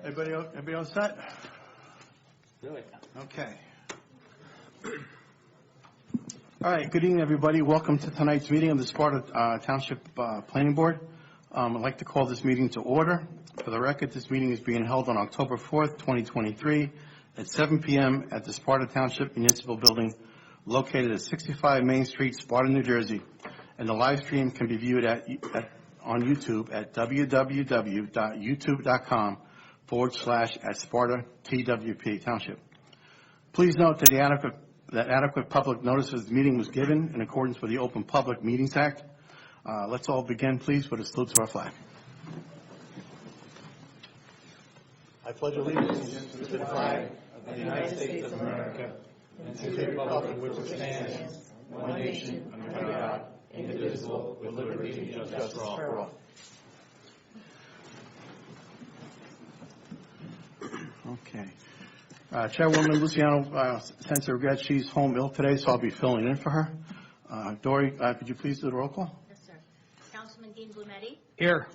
Everybody all set? Really? Okay. All right, good evening, everybody. Welcome to tonight's meeting of the Sparta Township Planning Board. I'd like to call this meeting to order. For the record, this meeting is being held on October 4th, 2023 at 7 p.m. at the Sparta Township Municipal Building located at 65 Main Street, Sparta, New Jersey. And the live stream can be viewed on YouTube at www.youtube.com/@Sparta TWP Township. Please note that adequate public notice of the meeting was given in accordance with the Open Public Meetings Act. Let's all begin, please, with a salute to our flag. I pledge allegiance to the flag of the United States of America and to the republic for which it stands, one nation, under God, indivisible, with liberty and justice for all. Okay. Chairwoman Luciano sends her regret. She's home ill today, so I'll be filling in for her. Dory, could you please do the roll call? Yes, sir. Councilman Dean Blumetti. Here.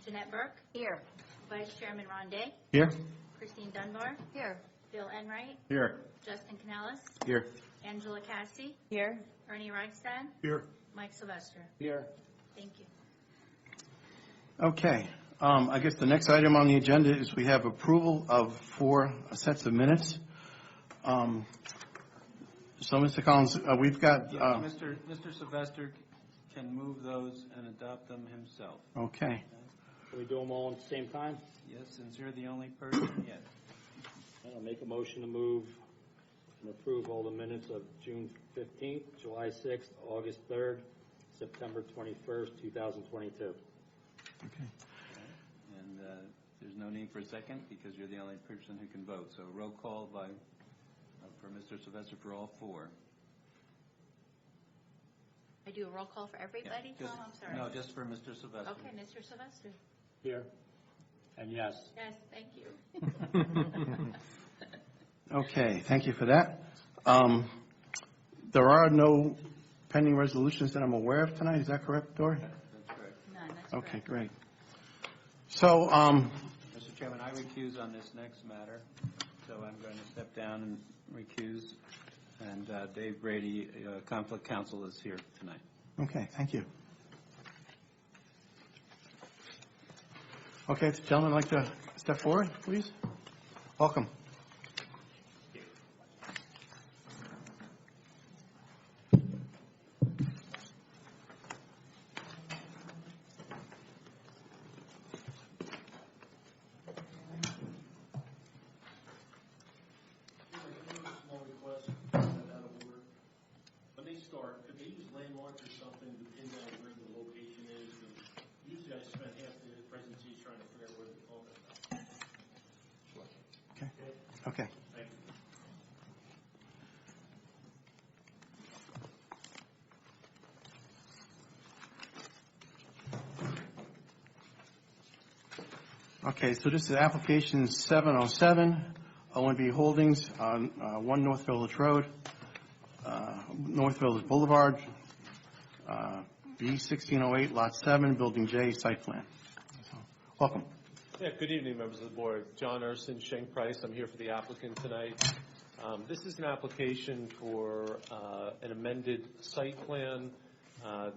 Jeanette Burke. Here. Vice Chairman Ron Day. Here. Christine Dunbar. Here. Bill Enright. Here. Justin Canellis. Here. Angela Cassie. Here. Ernie Reichstad. Here. Mike Sylvester. Here. Thank you. Okay. I guess the next item on the agenda is we have approval of 4 sets of minutes. So, Mr. Collins, we've got... Mr. Sylvester can move those and adopt them himself. Okay. Can we do them all at the same time? Yes, since you're the only person, yes. I'll make a motion to move and approve all the minutes of June 15th, July 6th, August 3rd, September 21st, 2022. Okay. And there's no need for a second because you're the only person who can vote. So roll call for Mr. Sylvester for all 4. I do a roll call for everybody, Yeah, Tom? I'm sorry. No, just for Mr. Sylvester. Okay, Mr. Sylvester. Here. And yes. Yes, thank you. Okay, thank you for that. There are no pending resolutions that I'm aware of tonight. Is that correct, Dory? That's correct. None, that's Okay, correct. great. So, Mr. Chairman, I recuse on this next matter, so I'm going to step down and recuse. And Dave Brady, Conflict Counsel, is here tonight. okay, thank you. Okay, if the gentleman would like to step forward, please. Welcome. When they start, could they use landmarks or something to pin down where the location is? Usually I spend half the presentation trying to figure out where they're talking about. Okay. Okay. Thank you. Okay, so this is application 707, ONB Holdings on 1 North Village Road, North Village Boulevard, B1608, Lot 7, Building J, site plan. So, welcome. Yeah, good evening, members of the board. John Urson, Schenck Price. I'm here for the applicant tonight. This is an application for an amended site plan.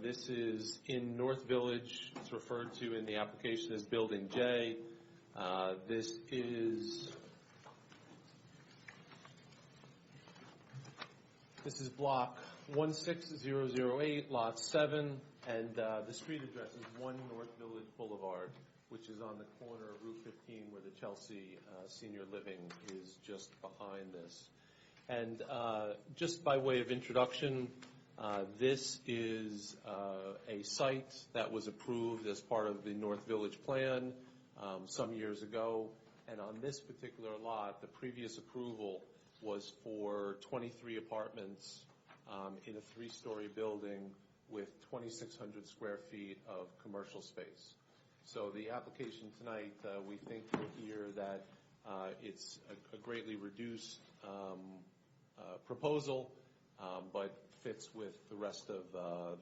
This is in North Village. It's referred to in the application as Building J. This is block 16008, lot 7, and the street address is 1 North Village Boulevard, which is on the corner of Route 15 where the Chelsea Senior Living is just behind this. And just by way of introduction, this is a site that was approved as part of the North Village plan some years ago. And on this particular lot, the previous approval was for 23 apartments in a 3-story building with 2,600 square feet of commercial space. So the application tonight, we think you'll hear that it's a greatly reduced proposal, but fits with the rest of the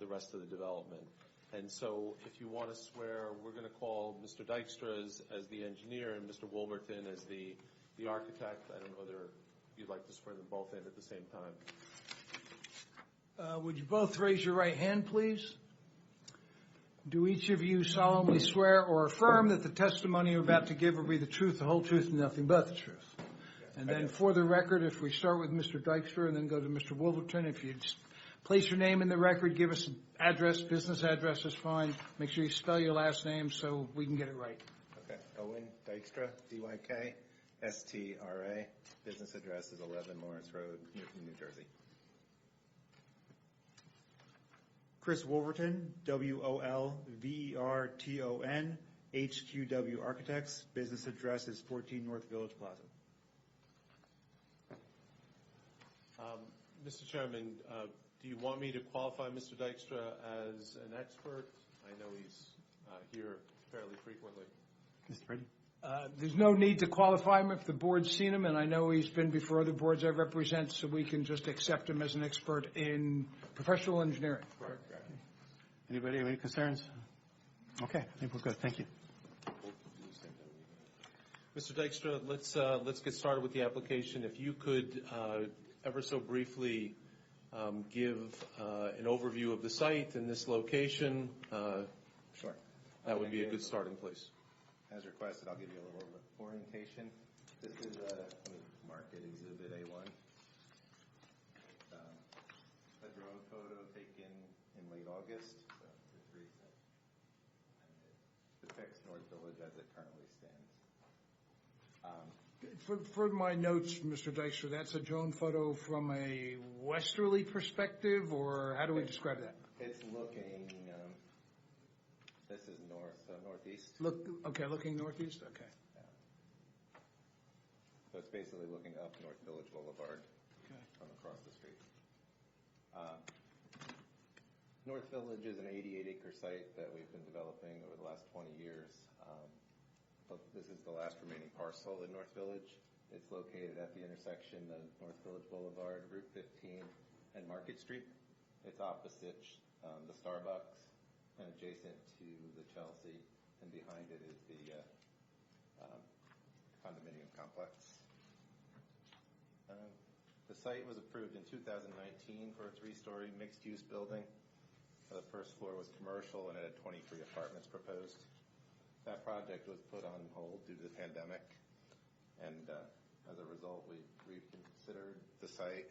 development. And so if you want to swear, we're going to call Mr. Dykstra as the engineer and Mr. Wolverton as the architect. I don't know whether you'd like to swear them both in at the same time. Would you both raise your right hand, please? Do each of you solemnly swear or affirm that the testimony you're about to give will be the truth, the whole truth, and nothing but the truth? And then for the record, if we start with Mr. Dykstra and then go to Mr. Wolverton, if you'd place your name in the record, give us an address, business address is fine. Make sure you spell your last name so we can get it right. Okay, Owen Dykstra, D-Y-K-S-T-R-A. Business address is 11 Lawrence Road, Newton, New Jersey. Chris Wolverton, W-O-L-V-E-R-T-O-N, HQW Architects. Business address is 14 North Village Plaza. Mr. Chairman, do you want me to qualify Mr. Dykstra as an expert? I know he's here fairly frequently. Mr. Brady? There's no need to qualify him if the board's seen him, and I know he's been before other boards I represent, so we can just accept him as an expert in professional engineering. Correct. Anybody have any concerns? Okay, I think we're good. Thank you. Mr. Dykstra, let's get started with the application. If you could ever so briefly give an overview of the site and this location, Sure. that would be a good starting place. As requested, I'll give you a little orientation. This is let me mark it, Exhibit A1. A drone photo taken in late August. So it's recent. And it depicts North Village as it currently stands. For my notes, Mr. Dykstra, that's a drone photo from a westerly perspective, or how do we describe that? It's looking, this is northeast. Looking northeast? Okay. Yeah. So it's basically looking up North Village Boulevard from across the street. North Village is an 88-acre site that we've been developing over the last 20 years. But this is the last remaining parcel in North Village. It's located at the intersection of North Village Boulevard, Route 15, and Market Street. It's opposite the Starbucks and adjacent to the Chelsea, and behind it is the condominium complex. The site was approved in 2019 for a 3-story mixed-use building. The first floor was commercial and it had 23 apartments proposed. That project was put on hold due to the pandemic, and as a result, we've reconsidered the site.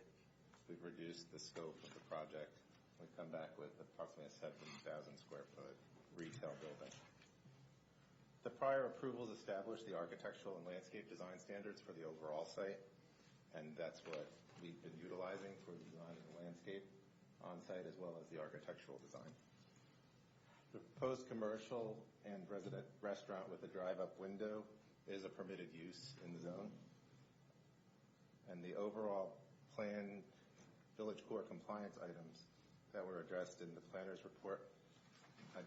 We've reduced the scope of the project. We've come back with approximately a 7,000 square foot retail building. The prior approvals established the architectural and landscape design standards for the overall site, and that's what we've been utilizing for the design of the landscape on site as well as the architectural design. The proposed commercial and resident restaurant with a drive-up window is a permitted use in the zone. And the overall plan village core compliance items that were addressed in the planner's report, I'd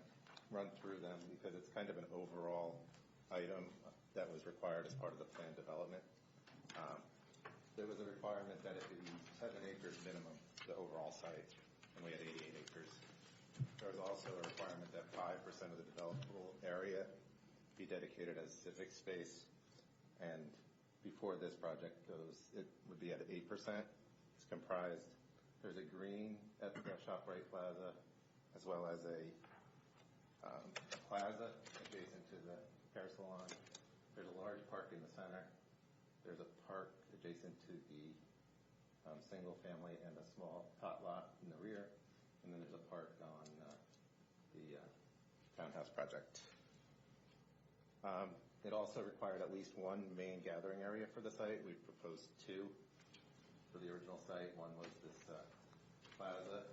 run through them because it's kind of an overall item that was required as part of the plan development. There was a requirement that it be 7 acres minimum, the overall site, and we had 88 acres. There was also a requirement that 5% of the developable area be dedicated as civic space, and before this project goes, it would be at 8%. It's comprised, there's a green at the ShopRite Plaza, as well as a plaza adjacent to the hair salon. There's a large park in the center. There's a park adjacent to the single family and a small tot lot in the rear. And then there's a park on the townhouse project. It also required at least one main gathering area for the site. We proposed 2 for the original site. One was this plaza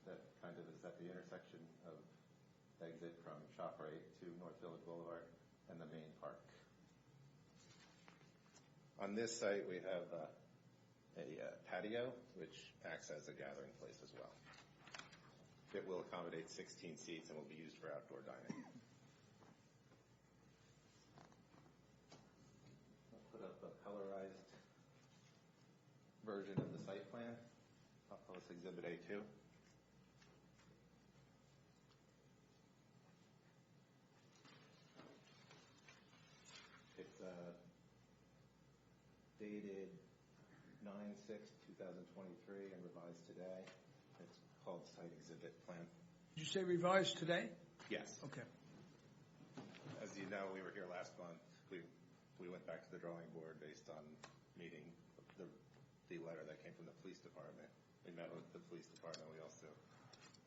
that kind of is at the intersection of exit from ShopRite to North Village Boulevard, and the main park. On this site, we have a patio, which acts as a gathering place as well. It will accommodate 16 seats and will be used for outdoor dining. I'll put up a colorized version of the site plan. I'll call this Exhibit A2. dated 9/6/2023 and revised today. It's called Site Exhibit Plan. Did you say revised today? Yes. Okay. As you know, we were here last month. We went back to the drawing board based on meeting the letter that came from the police department. We met with the police department. We also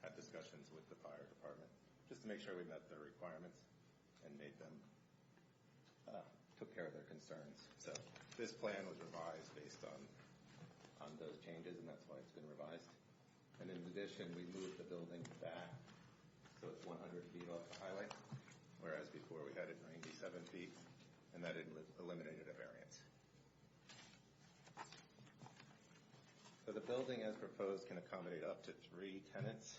had discussions with the fire department just to make sure we met their requirements and made them, took care of their concerns. So this plan was revised based on those changes, and that's why it's been revised. And in addition, we moved the building back so it's 100 feet off the highway, whereas before we had it 97 feet, and that eliminated a variance. So the building as proposed can accommodate up to 3 tenants.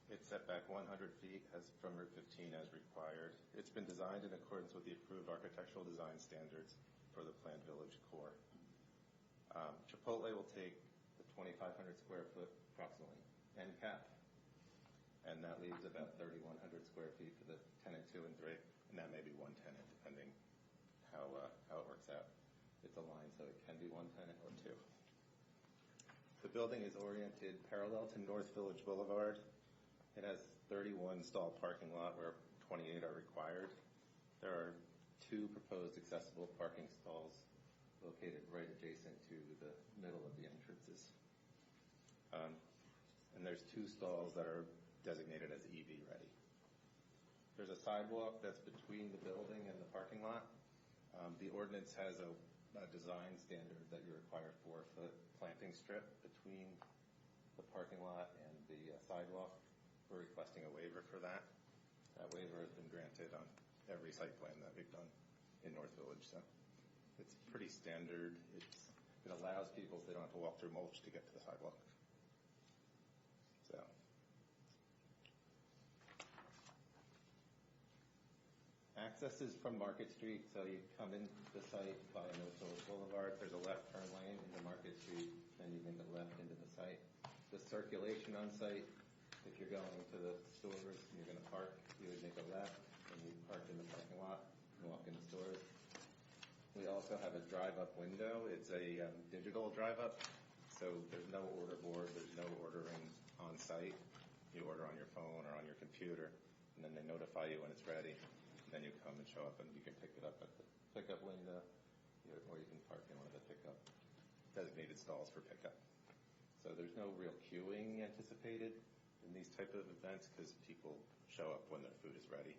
It's set back 100 feet from Route 15 as required. It's been designed in accordance with the approved architectural design standards for the planned village core. Chipotle will take the 2,500 square foot approximately end cap, and that leaves about 3,100 square feet for the tenant 2 and 3, and that may be 1 tenant depending how it works out. It's aligned so it can be 1 tenant or 2. The building is oriented parallel to North Village Boulevard. It has 31 stall parking lot where 28 are required. There are 2 proposed accessible parking stalls located right adjacent to the middle of the entrances. And there's 2 stalls that are designated as EV ready. There's a sidewalk that's between the building and the parking lot. The ordinance has a design standard that you require 4-foot planting strip between the parking lot and the sidewalk. We're requesting a waiver for that. That waiver has been granted on every site plan that we've done in North Village, so it's pretty standard. It allows people so they don't have to walk through mulch to get to the sidewalk. So. Access is from Market Street, so you come into the site via North Village Boulevard. There's a left turn lane into Market Street, then you can go left into the site. The circulation on site, if you're going to the stores and you're going to park, you would make a left and you park in the parking lot and walk in the stores. We also have a drive-up window. It's a digital drive-up, so there's no order board, there's no ordering on site. You order on your phone or on your computer, and then they notify you when it's ready. Then you come and show up, and you can pick it up at the pickup window, or you can park in one of the pickup designated stalls for pickup. So there's no real queuing anticipated in these type of events because people show up when their food is ready.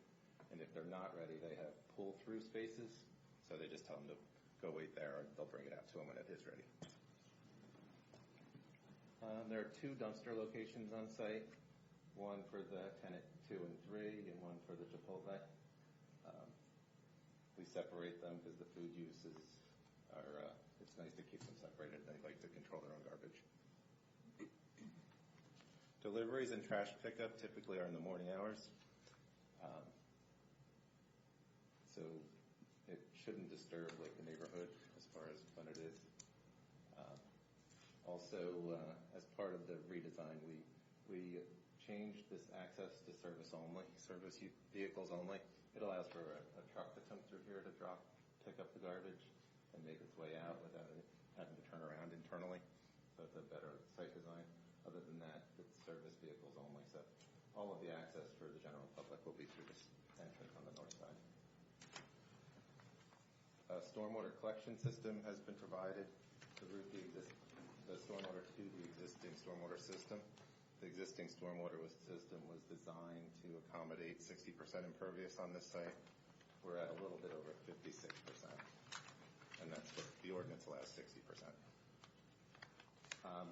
And if they're not ready, they have pull-through spaces, so they just tell them to go wait there, or they'll bring it out to them when it is ready. There are 2 dumpster locations on site, one for the tenant 2 and 3, and one for the Chipotle. We separate them because the food uses are, it's nice to keep them separated. They like to control their own garbage. Deliveries and trash pickup typically are in the morning hours. So it shouldn't disturb like the neighborhood as far as when it is. Also, as part of the redesign, we changed this access to service vehicles only. It allows for a truck to come through here to pick up the garbage and make its way out without it having to turn around internally. So it's a better site design. Other than that, it's service vehicles only. So all of the access for the general public will be through this entrance on the north side. A stormwater collection system has been provided to route the stormwater to the existing stormwater system. The existing stormwater system was designed to accommodate 60% impervious on this site. We're at a little bit over 56%, and that's what the ordinance allows, 60%.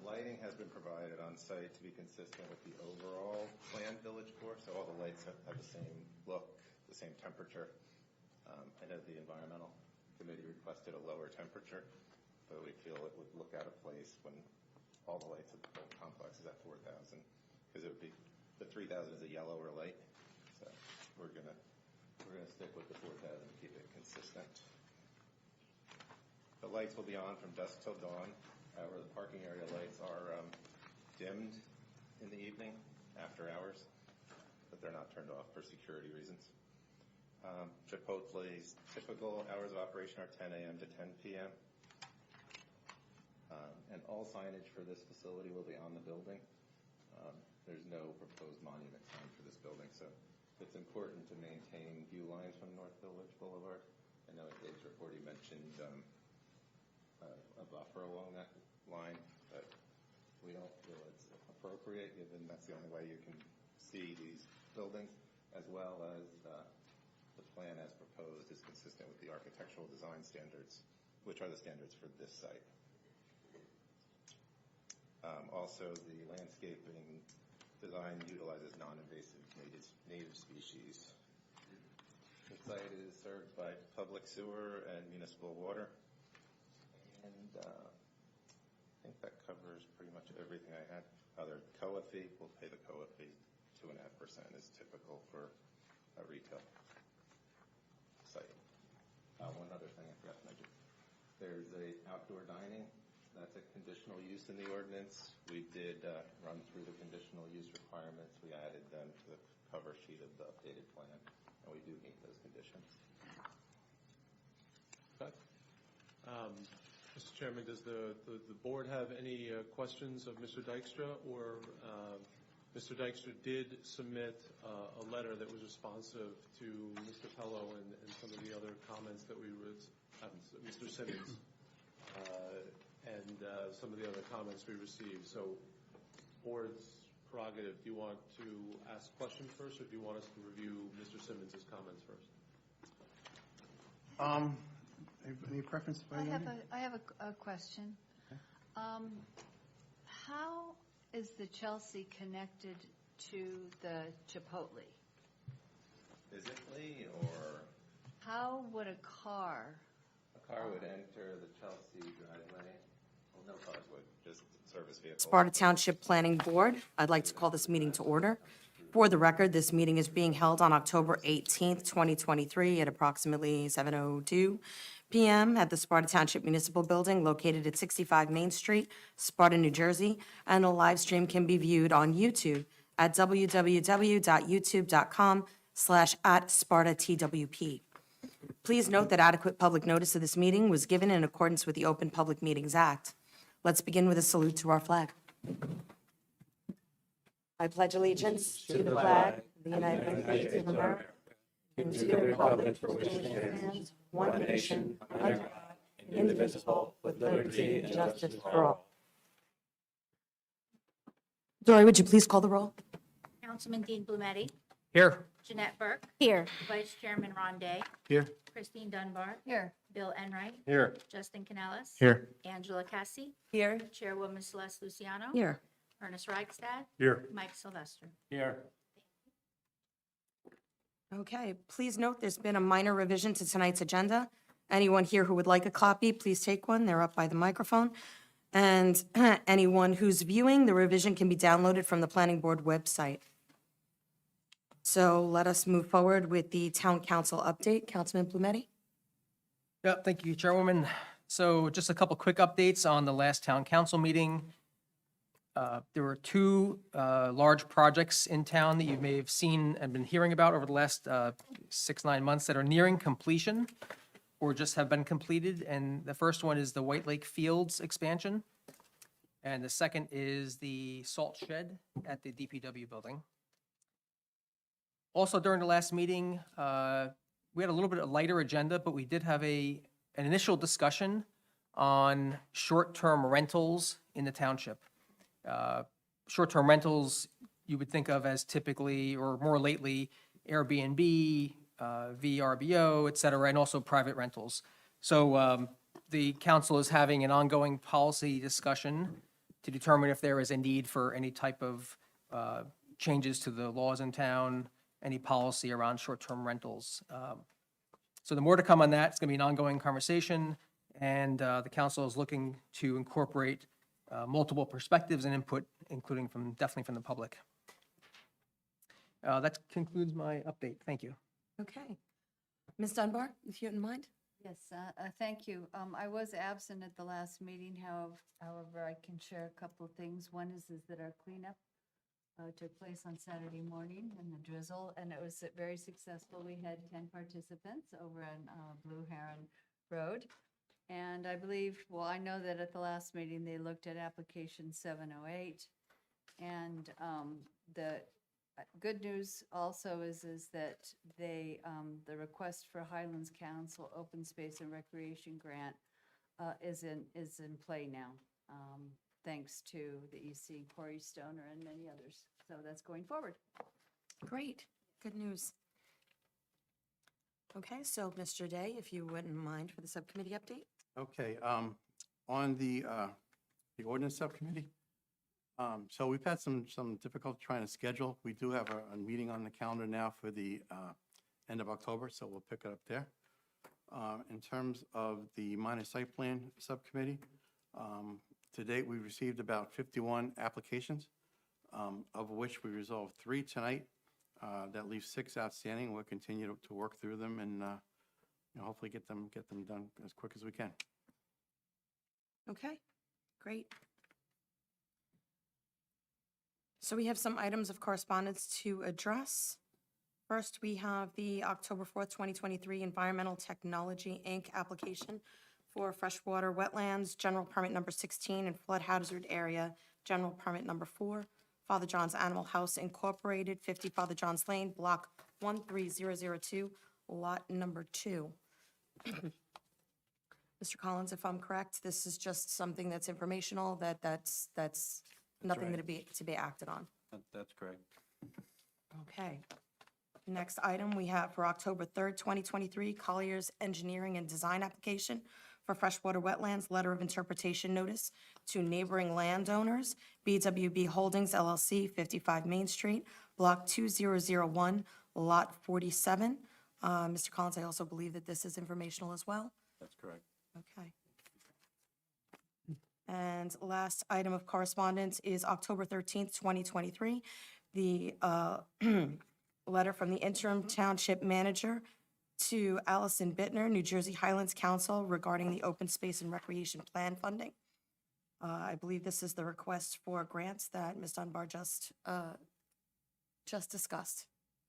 Lighting has been provided on site to be consistent with the overall planned village core, so all the lights have the same look, the same temperature. I know the environmental committee requested a lower temperature, but we feel it would look out of place when all the lights of the whole complex is at 4,000, because it would be, the 3,000 is a yellower light, so we're gonna stick with the 4,000 and keep it consistent. The lights will be on from dusk till dawn. Where the parking area lights are dimmed in the evening after hours, but they're not turned off for security reasons. Chipotle's typical hours of operation are 10 a.m. to 10 p.m. And all signage for this facility will be on the building. There's no proposed monument sign for this building, so it's important to maintain view lines from North Village Boulevard. I know Dave's report, he mentioned a buffer along that line, but we don't feel it's appropriate, given that's the only way you can see these buildings, as well as the plan as proposed is consistent with the architectural design standards, which are the standards for this site. Also, the landscaping design utilizes non-invasive native species. The site is served by public sewer and municipal water. And I think that covers pretty much everything I had. Other COA fee, we'll pay the COA fee. 2.5% is typical for a retail site. One other thing I forgot to mention. There's a outdoor dining. That's a conditional use in the ordinance. We did run through the conditional use requirements. We added them to the cover sheet of the updated plan, and we do meet those conditions. Okay. Mr. Chairman, does the board have any questions of Mr. Dykstra? Or Mr. Dykstra did submit a letter that was responsive to Mr. Pello and some of the other comments that we Mr. Simmons, and some of the other comments we received. So, board's prerogative, do you want to ask questions first, or do you want us to review Mr. Simmons' comments first? Any preference by I have a question. How is the Chelsea connected to the Chipotle? Physically, or How would a car? a car would enter the Chelsea driveway? Well, no cars would, just service vehicles. Sparta Township Planning Board. I'd like to call this meeting to order. For the record, this meeting is being held on October 18th, 2023 at approximately 7:02 p.m. at the Sparta Township Municipal Building located at 65 Main Street, Sparta, New Jersey, and a live stream can be viewed on YouTube at www.youtube.com/@SpartaTWP. Please note that adequate public notice of this meeting was given in accordance with the Open Public Meetings Act. Let's begin with a salute to our flag. I pledge allegiance to the flag of the United States of America and to the republic for which it stands, one nation, under God, indivisible, with liberty and justice for all. Dory, would you please call the roll? Councilman Dean Blumetti, Here. Jeanette Burke, Here. Vice Chairman Ron Day, Here. Christine Dunbar, Here. Bill Enright, Here. Justin Canellis, Here. Angela Cassie, Here. Chairwoman Celeste Luciano, Here. Ernest Reichstad, Here. Mike Sylvester. Here. Okay, please note there's been a minor revision to tonight's agenda. Anyone here who would like a copy, please take one. They're up by the microphone. And anyone who's viewing, the revision can be downloaded from the Planning Board website. So let us move forward with the Town Council update. Councilman Blumetti? Yeah, thank you, Chairwoman. So just a couple quick updates on the last Town Council meeting. There were two large projects in town that you may have seen and been hearing about over the last 6-9 months that are nearing completion or just have been completed. And the first one is the White Lake Fields expansion. And the second is the salt shed at the DPW building. Also, during the last meeting, we had a little bit of lighter agenda, but we did have an initial discussion on short-term rentals in the township. Short-term rentals you would think of as typically, or more lately, Airbnb, VRBO, et cetera, and also private rentals. So the council is having an ongoing policy discussion to determine if there is a need for any type of changes to the laws in town, any policy around short-term rentals. So the more to come on that. It's going to be an ongoing conversation, and the council is looking to incorporate multiple perspectives and input, including definitely from the public. That concludes my update. Thank you. Okay. Ms. Dunbar, if you wouldn't mind? Yes, thank you. I was absent at the last meeting, however, I can share a couple of things. One is that our cleanup took place on Saturday morning in the drizzle, and it was very successful. We had 10 participants over on Blue Heron Road, And I believe, well, I know that at the last meeting, they looked at application 708. And the good news also is that they, the request for Highlands Council Open Space and Recreation Grant is in play now, thanks to the EC, Corey Stoner, and many others. So that's going forward. Great, good news. Okay, so Mr. Day, if you wouldn't mind for the subcommittee update? Okay, on the ordinance subcommittee, so we've had some difficulty trying to schedule. We do have a meeting on the calendar now for the end of October, so we'll pick it up there. In terms of the minor site plan subcommittee, to date, we received about 51 applications, of which we resolved 3 tonight. That leaves 6 outstanding. We'll continue to work through them and hopefully get them done as quick as we can. Okay, great. So we have some items of correspondence to address. First, we have the October 4th, 2023 Environmental Technology, Inc. application for freshwater wetlands, general permit number 16, and flood hazard area, general permit number 4, Father John's Animal House Incorporated, 50 Father John's Lane, block 13002, lot number 2. Mr. Collins, if I'm correct, this is just something that's informational, that's nothing right. to be acted on. That's correct. Okay. Next item we have for October 3rd, 2023, Collier's Engineering and Design application for freshwater wetlands, letter of interpretation notice to neighboring landowners, BWB Holdings LLC, 55 Main Street, Block 2001, Lot 47. Mr. Collins, I also believe that this is informational as well. That's correct. Okay. And last item of correspondence is October 13th, 2023, the letter from the interim township manager to Allison Bittner, New Jersey Highlands Council, regarding the open space and recreation plan funding. I believe this is the request for grants that Ms. Dunbar just discussed.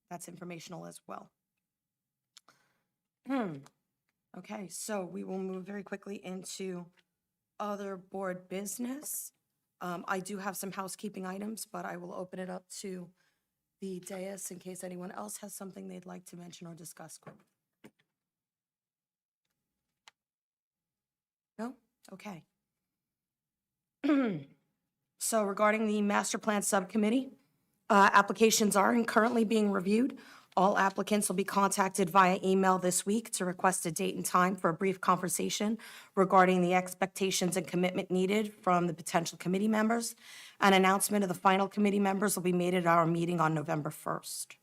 That's informational as well. Okay, so we will move very quickly into other board business. I do have some housekeeping items, but I will open it up to the dais in case anyone else has something they'd like to mention or discuss. No? Okay. So regarding the master plan subcommittee, applications are currently being reviewed. All applicants will be contacted via email this week to request a date and time for a brief conversation regarding the expectations and commitment needed from the potential committee members. An announcement of the final committee members will be made at our meeting on November 1st.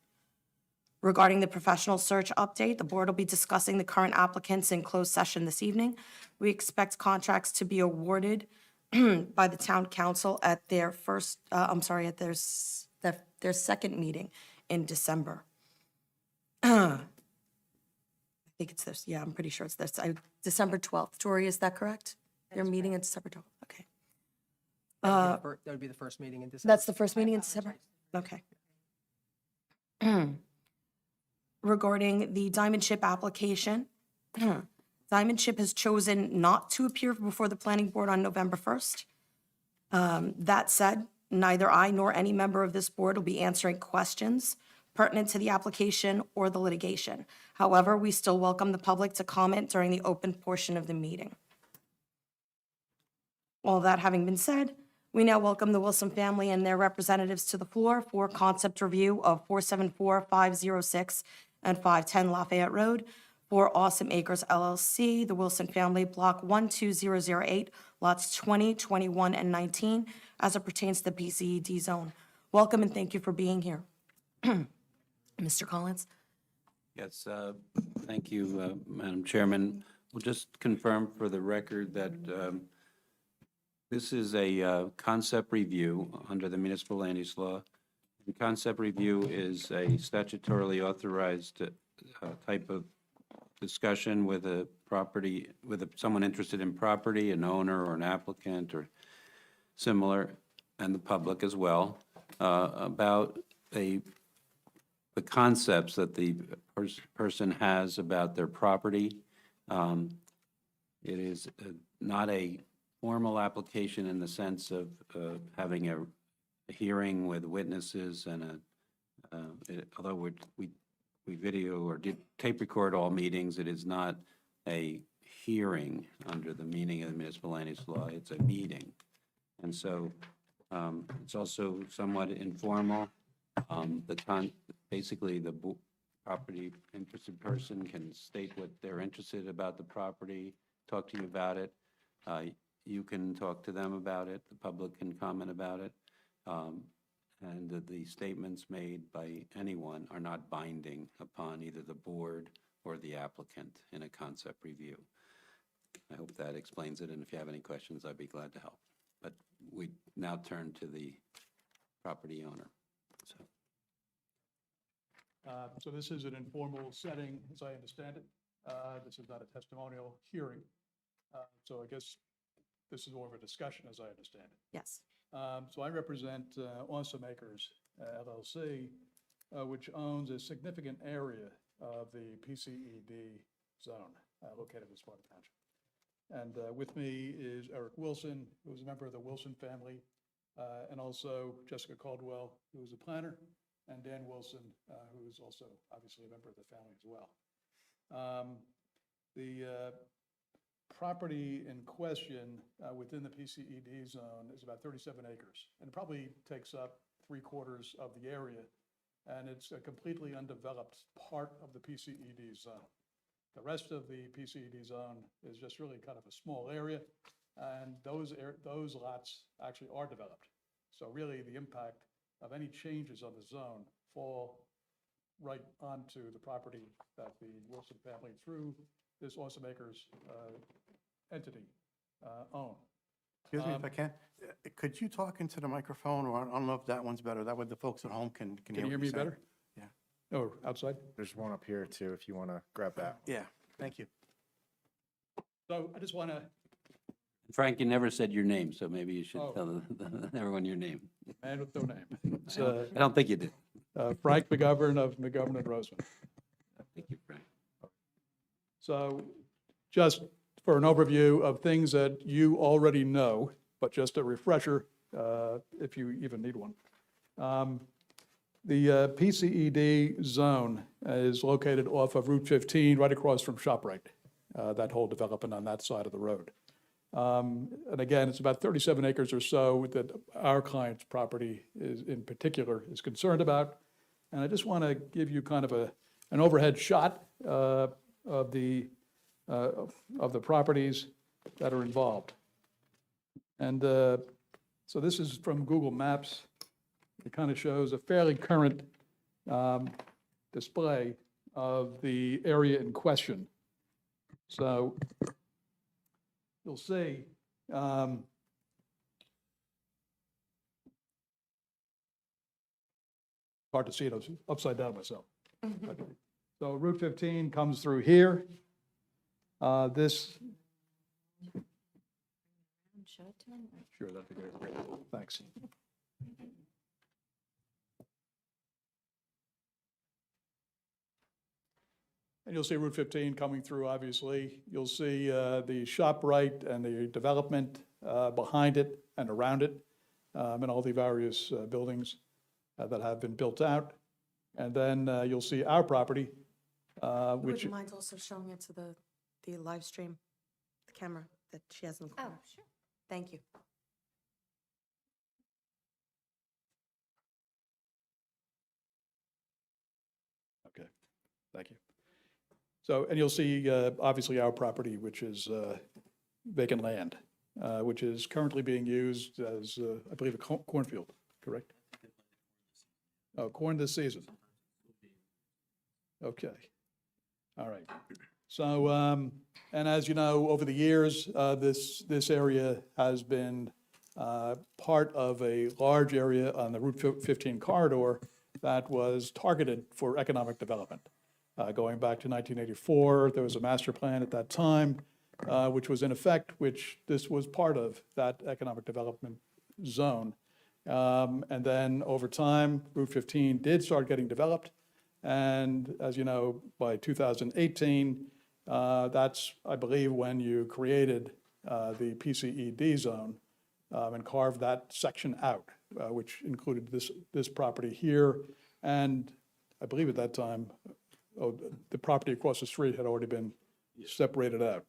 Regarding the professional search update, the board will be discussing the current applicants in closed session this evening. We expect contracts to be awarded by the town council at their their second meeting in December. I think it's this, yeah, I'm pretty sure it's this, December 12th. Tori, is that correct? Your meeting in December 12th, okay. That would be the first meeting in December. That's the first meeting in December? Okay. Regarding the Diamond Chip application, Diamond Chip has chosen not to appear before the planning board on November 1st. That said, neither I nor any member of this board will be answering questions pertinent to the application or the litigation. However, we still welcome the public to comment during the open portion of the meeting. All that having been said, we now welcome the Wilson family and their representatives to the floor for concept review of 474, 506, and 510 Lafayette Road for Awesome Acres LLC, the Wilson family, block 12008, lots 20, 21, and 19, as it pertains to the BCED zone. Welcome and thank you for being here. Mr. Collins? Yes, thank you, Madam Chairman. We'll just confirm for the record that this is a concept review under the municipal land use law. The concept review is a statutorily authorized type of discussion with a property, with someone interested in property, an owner or an applicant or similar, and the public as well, about the concepts that the person has about their property, It is not a formal application in the sense of having a hearing with witnesses and although we video or did tape record all meetings, it is not a hearing under the meaning of the municipal land use law. It's a meeting. And so it's also somewhat informal. Basically, the property interested person can state what they're interested about the property, talk to you about it. You can talk to them about it. The public can comment about it. And the statements made by anyone are not binding upon either the board or the applicant in a concept review. I hope that explains it, and if you have any questions, I'd be glad to help. But we now turn to the property owner. So this is an informal setting, as I understand it. This is not a testimonial hearing. So I guess this is more of a discussion, as I understand it. Yes. So I represent Awesome Acres LLC, which owns a significant area of the PCED zone located in Sparta Township. And with me is Eric Wilson, who is a member of the Wilson family, and also Jessica Caldwell, who is a planner, and Dan Wilson, who is also obviously a member of the family as well. The property in question within the PCED zone is about 37 acres, and it probably takes up 3/4 of the area, and it's a completely undeveloped part of the PCED zone. The rest of the PCED zone is just really kind of a small area, and those lots actually are developed. So really, the impact of any changes on the zone fall right onto the property that the Wilson family, through this Awesome Acres entity, own. Excuse me if I can. Could you talk into the microphone, or I don't know if that one's better. That way the folks at home can Can you hear what me you're saying. better? Yeah. Oh, outside? There's one up here too, if you want to grab that. Yeah, thank you. So I just want to, Frank, you never said your name, so maybe you should Oh. tell everyone your name. man with no name. It's I don't think you did. Frank McGovern of McGovern and Roseman. Thank you, Frank. So just for an overview of things that you already know, but just a refresher, if you even need one. The PCED zone is located off of Route 15, right across from ShopRite, that whole development on that side of the road. And again, it's about 37 acres or so that our client's property is, in particular, is concerned about. And I just want to give you kind of an overhead shot of the properties that are involved. And so this is from Google Maps. It kind of shows a fairly current display of the area in question. So you'll see hard to see it, I was upside down myself. So Route 15 comes through here. This, Show it to him. sure, that'd be great. Thanks. And you'll see Route 15 coming through, obviously. You'll see the ShopRite and the development behind it and around it, and all the various buildings that have been built out. And then you'll see our property, Would which, you mind also showing it to the live stream, the camera that she has in the corner? Oh, sure. Thank you. okay, thank you. So, and you'll see, obviously, our property, which is vacant land, which is currently being used as, I believe, a cornfield, correct? Oh, corn this season. Okay, all right. So, and as you know, over the years, this area has been part of a large area on the Route 15 corridor that was targeted for economic development. Going back to 1984, there was a master plan at that time, which was in effect, which this was part of that economic development zone. And then over time, Route 15 did start getting developed. And as you know, by 2018, That's, I believe, when you created the PCED zone and carved that section out, which included this property here. And I believe at that time, the property across the street had already been separated out.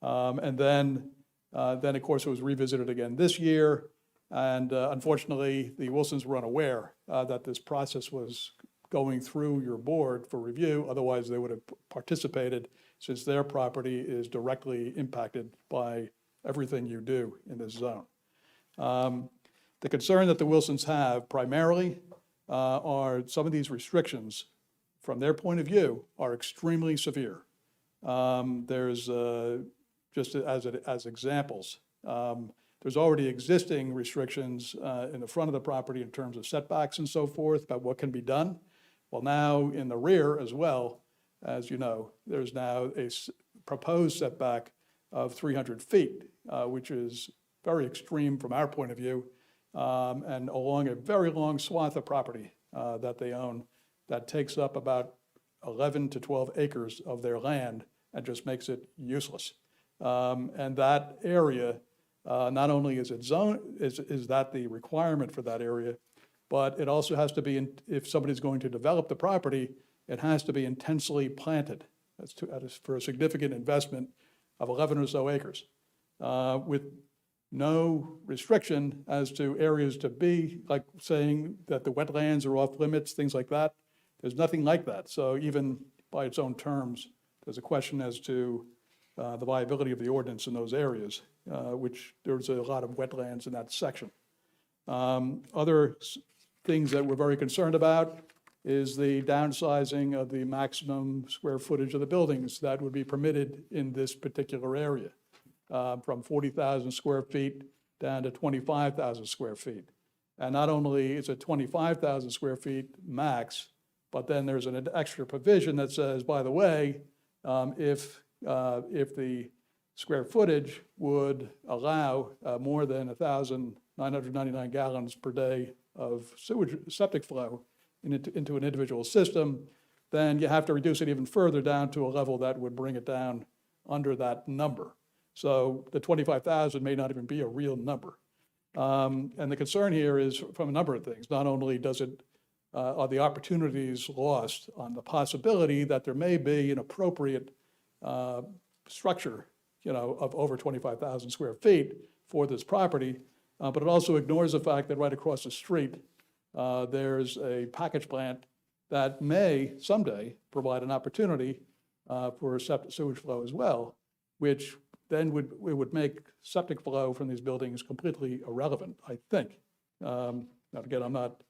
And then, of course, it was revisited again this year. And unfortunately, the Wilsons were unaware that this process was going through your board for review. Otherwise, they would have participated, since their property is directly impacted by everything you do in this zone. The concern that the Wilsons have primarily are some of these restrictions, from their point of view, are extremely severe. There's, just as examples, there's already existing restrictions in the front of the property in terms of setbacks and so forth about what can be done. Well, now in the rear as well, as you know, there's now a proposed setback of 300 feet, which is very extreme from our point of view, and along a very long swath of property that they own that takes up about 11 to 12 acres of their land and just makes it useless. And that area, not only is it is that the requirement for that area, but it also has to be, if somebody's going to develop the property, it has to be intensely planted. That's for a significant investment of 11 or so acres, with no restriction as to areas to be, like saying that the wetlands are off limits, things like that. There's nothing like that. So even by its own terms, there's a question as to the viability of the ordinance in those areas, which there's a lot of wetlands in that section. Other things that we're very concerned about is the downsizing of the maximum square footage of the buildings that would be permitted in this particular area, from 40,000 square feet down to 25,000 square feet. And not only is it 25,000 square feet max, but then there's an extra provision that says, by the way, if the square footage would allow more than 1,999 gallons per day of septic flow into an individual system, then you have to reduce it even further down to a level that would bring it down under that number. So the 25,000 may not even be a real number. And the concern here is from a number of things. Not only does it, are the opportunities lost on the possibility that there may be an appropriate structure, of over 25,000 square feet for this property, but it also ignores the fact that right across the street, there's a package plant that may someday provide an opportunity for septic sewage flow as well, which then would make septic flow from these buildings completely irrelevant, I think. Now, again, I'm not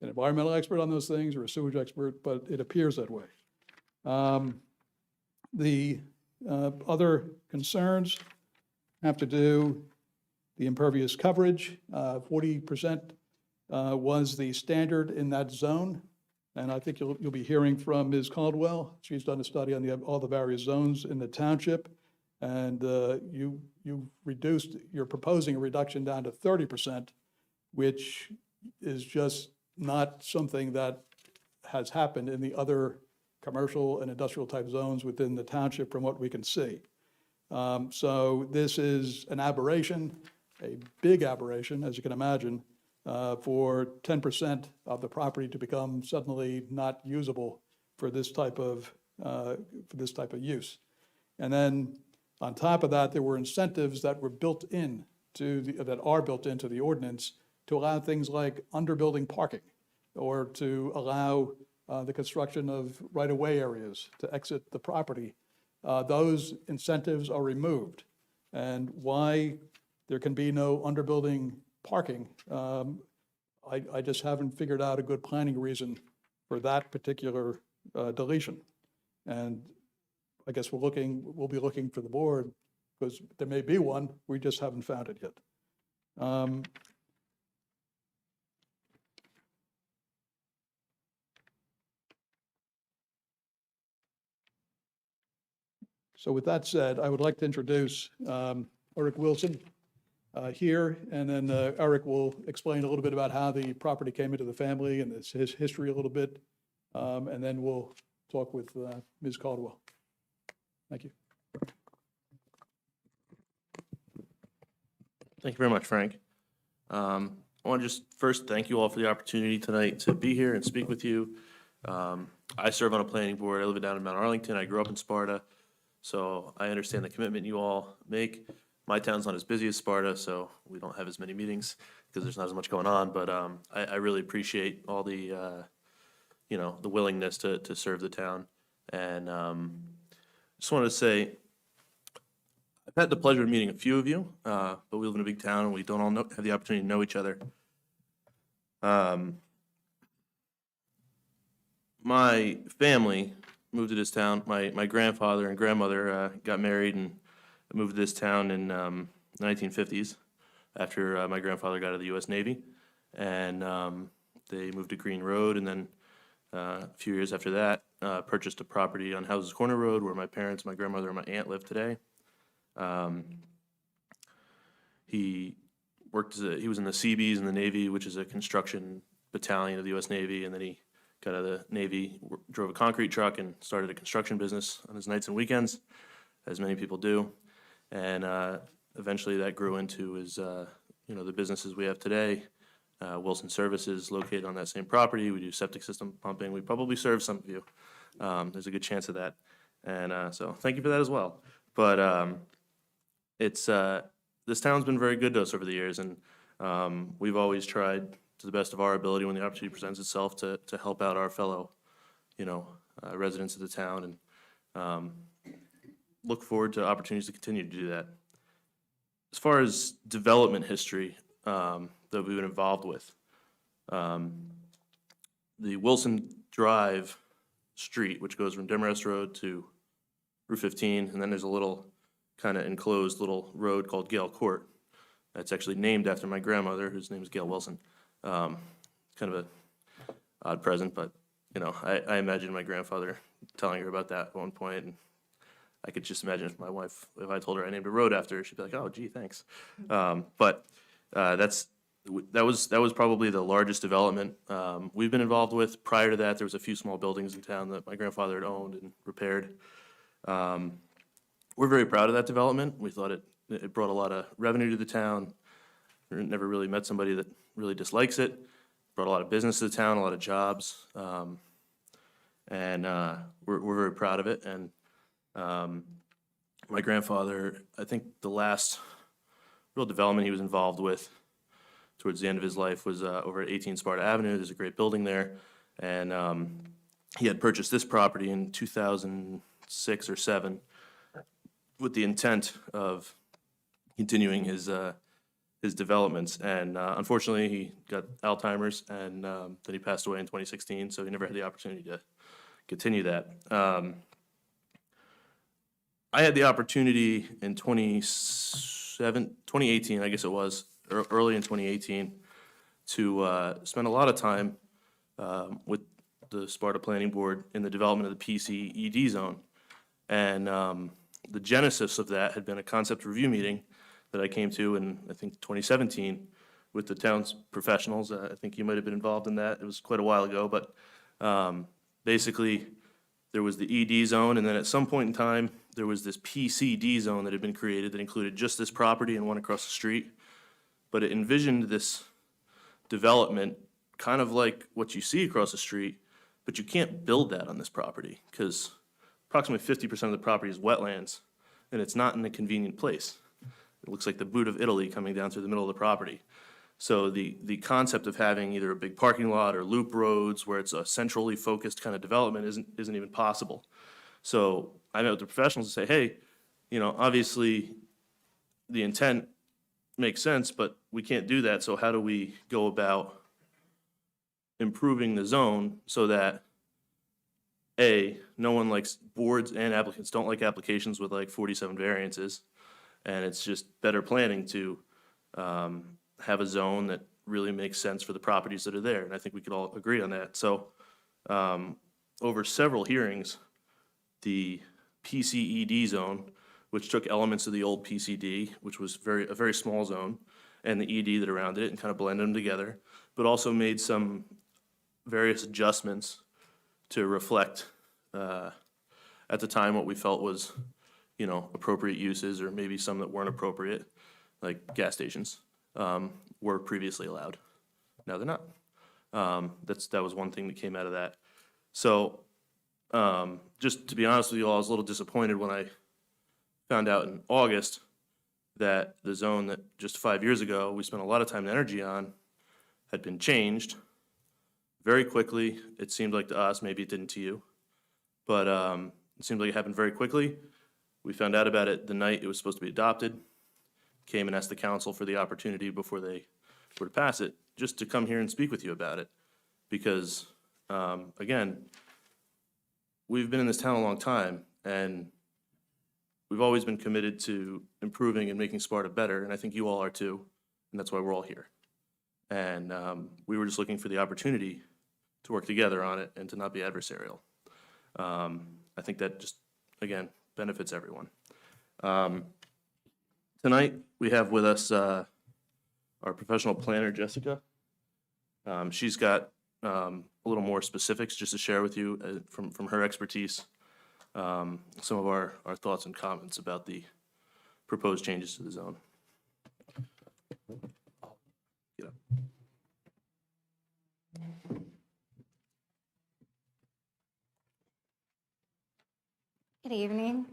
an environmental expert on those things or a sewage expert, but it appears that way. The other concerns have to do the impervious coverage. 40% was the standard in that zone. And I think you'll be hearing from Ms. Caldwell. She's done a study on all the various zones in the township. And you're proposing a reduction down to 30%, which is just not something that has happened in the other commercial and industrial type zones within the township from what we can see. So this is an aberration, a big aberration, as you can imagine, for 10% of the property to become suddenly not usable for this type of use. And then on top of that, there were incentives that were built in that are built into the ordinance to allow things like underbuilding parking, or to allow the construction of right-of-way areas to exit the property. Those incentives are removed. And why there can be no underbuilding parking, I just haven't figured out a good planning reason for that particular deletion. And I guess we'll be looking for the board, because there may be one, we just haven't found it yet. So with that said, I would like to introduce Eric Wilson here, and then Eric will explain a little bit about how the property came into the family and his history a little bit, and then we'll talk with Ms. Caldwell. Thank you. Thank you very much, Frank. I want to just first thank you all for the opportunity tonight to be here and speak with you. I serve on a planning board. I live down in Mount Arlington. I grew up in Sparta, so I understand the commitment you all make. My town's not as busy as Sparta, so we don't have as many meetings because there's not as much going on, but I really appreciate all the, the willingness to serve the town. And just wanted to say, I've had the pleasure of meeting a few of you, but we live in a big town and we don't all have the opportunity to know each other. My family moved to this town. My grandfather and grandmother got married and moved to this town in the 1950s after my grandfather got out of the U.S. Navy. And they moved to Green Road, and then a few years after that, purchased a property on Houses Corner Road where my parents, my grandmother, and my aunt live today. He he was in the Seabees in the Navy, which is a construction battalion of the U.S. Navy, and then he got out of the Navy, drove a concrete truck, and started a construction business on his nights and weekends, as many people do. And eventually that grew into his, the businesses we have today. Wilson Services, located on that same property. We do septic system pumping. We probably serve some of you. There's a good chance of that. And so thank you for that as well. But this town's been very good to us over the years, and we've always tried to the best of our ability when the opportunity presents itself to help out our fellow, residents of the town, and look forward to opportunities to continue to do that. As far as development history that we've been involved with, the Wilson Drive street, which goes from Demarest Road to Route 15, and then there's a little kind of enclosed little road called Gale Court. That's actually named after my grandmother, whose name is Gail Wilson. Kind of a odd present, but I imagine my grandfather telling her about that at one point, and I could just imagine if I told her I named a road after her, she'd be like, "Oh, gee, thanks." But that was probably the largest development we've been involved with. Prior to that, there was a few small buildings in town that my grandfather had owned and repaired. We're very proud of that development. We thought it brought a lot of revenue to the town. We never really met somebody that really dislikes it. Brought a lot of business to the town, a lot of jobs, and we're very proud of it. And my grandfather, I think the last real development he was involved with towards the end of his life was over at 18 Sparta Avenue. There's a great building there, and he had purchased this property in 2006 or 7 with the intent of continuing his developments. And unfortunately, he got Alzheimer's, and then he passed away in 2016, so he never had the opportunity to continue that. I had the opportunity in 2018, I guess it was, early in 2018, to spend a lot of time with the Sparta Planning Board in the development of the PCED zone. And the genesis of that had been a concept review meeting that I came to in, I think, 2017 with the town's professionals. I think you might have been involved in that. It was quite a while ago, but basically there was the ED zone, and then at some point in time, there was this PCD zone that had been created that included just this property and one across the street. But it envisioned this development kind of like what you see across the street, but you can't build that on this property because approximately 50% of the property is wetlands, and it's not in a convenient place. It looks like the boot of Italy coming down through the middle of the property. So the concept of having either a big parking lot or loop roads where it's a centrally focused kind of development isn't even possible. So I met with the professionals and say, hey, obviously the intent makes sense, but we can't do that. So how do we go about improving the zone so that no one likes, boards and applicants don't like applications with like 47 variances, and it's just better planning to have a zone that really makes sense for the properties that are there, and I think we could all agree on that. So over several hearings, the PCED zone, which took elements of the old PCD, which was a very small zone, and the ED that around it, and kind of blended them together, but also made some various adjustments to reflect at the time what we felt was appropriate uses, or maybe some that weren't appropriate, like gas stations, were previously allowed. Now they're not. That was one thing that came out of that. So, just to be honest with you all, I was a little disappointed when I found out in August that the zone that just 5 years ago we spent a lot of time and energy on had been changed very quickly. It seemed like to us, maybe it didn't to you, but it seemed like it happened very quickly. We found out about it the night it was supposed to be adopted, came and asked the council for the opportunity before they were to pass it, just to come here and speak with you about it. Because, again, we've been in this town a long time, and we've always been committed to improving and making Sparta better, and I think you all are too, and that's why we're all here. And we were just looking for the opportunity to work together on it and to not be adversarial. I think that just, again, benefits everyone. Tonight, we have with us our professional planner, Jessica. She's got a little more specifics just to share with you from her expertise, some of our thoughts and comments about the proposed changes to the zone. Get up. Good evening.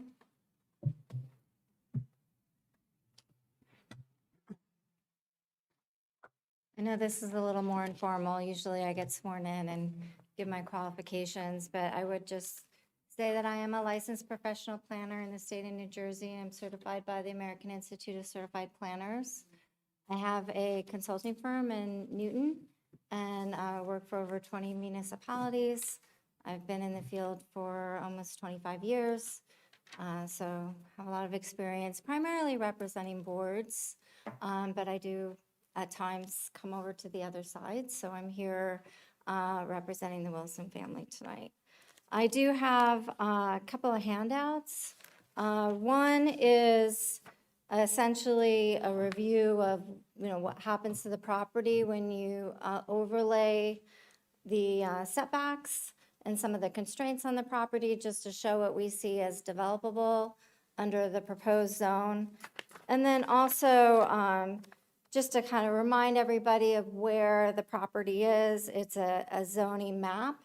I know this is a little more informal. Usually I get sworn in and give my qualifications, but I would just say that I am a licensed professional planner in the state of New Jersey. I'm certified by the American Institute of Certified Planners. I have a consulting firm in Newton and I work for over 20 municipalities. I've been in the field for almost 25 years, so have a lot of experience, primarily representing boards, but I do at times come over to the other side, so I'm here representing the Wilson family tonight. I do have a couple of handouts. One is essentially a review of what happens to the property when you overlay the setbacks and some of the constraints on the property, just to show what we see as developable under the proposed zone. And then also, just to kind of remind everybody of where the property is, it's a zoning map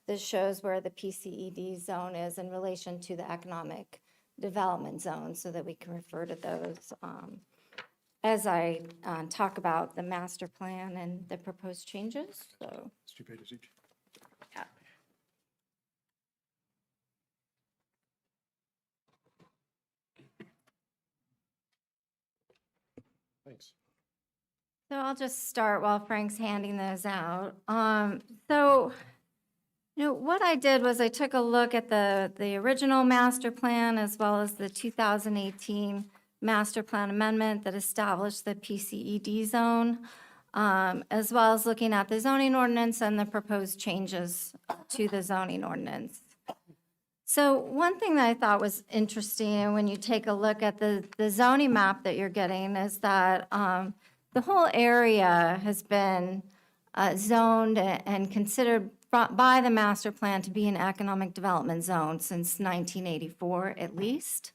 that shows where the PCED zone is in relation to the economic development zone, so that we can refer to those as I talk about the master plan and the proposed changes. So, It's 2 pages each. yeah. Thanks. So I'll just start while Frank's handing those out. What I did was I took a look at the original master plan as well as the 2018 master plan amendment that established the PCED zone, as well as looking at the zoning ordinance and the proposed changes to the zoning ordinance. So one thing that I thought was interesting when you take a look at the zoning map that you're getting is that the whole area has been zoned and considered by the master plan to be an economic development zone since 1984 at least.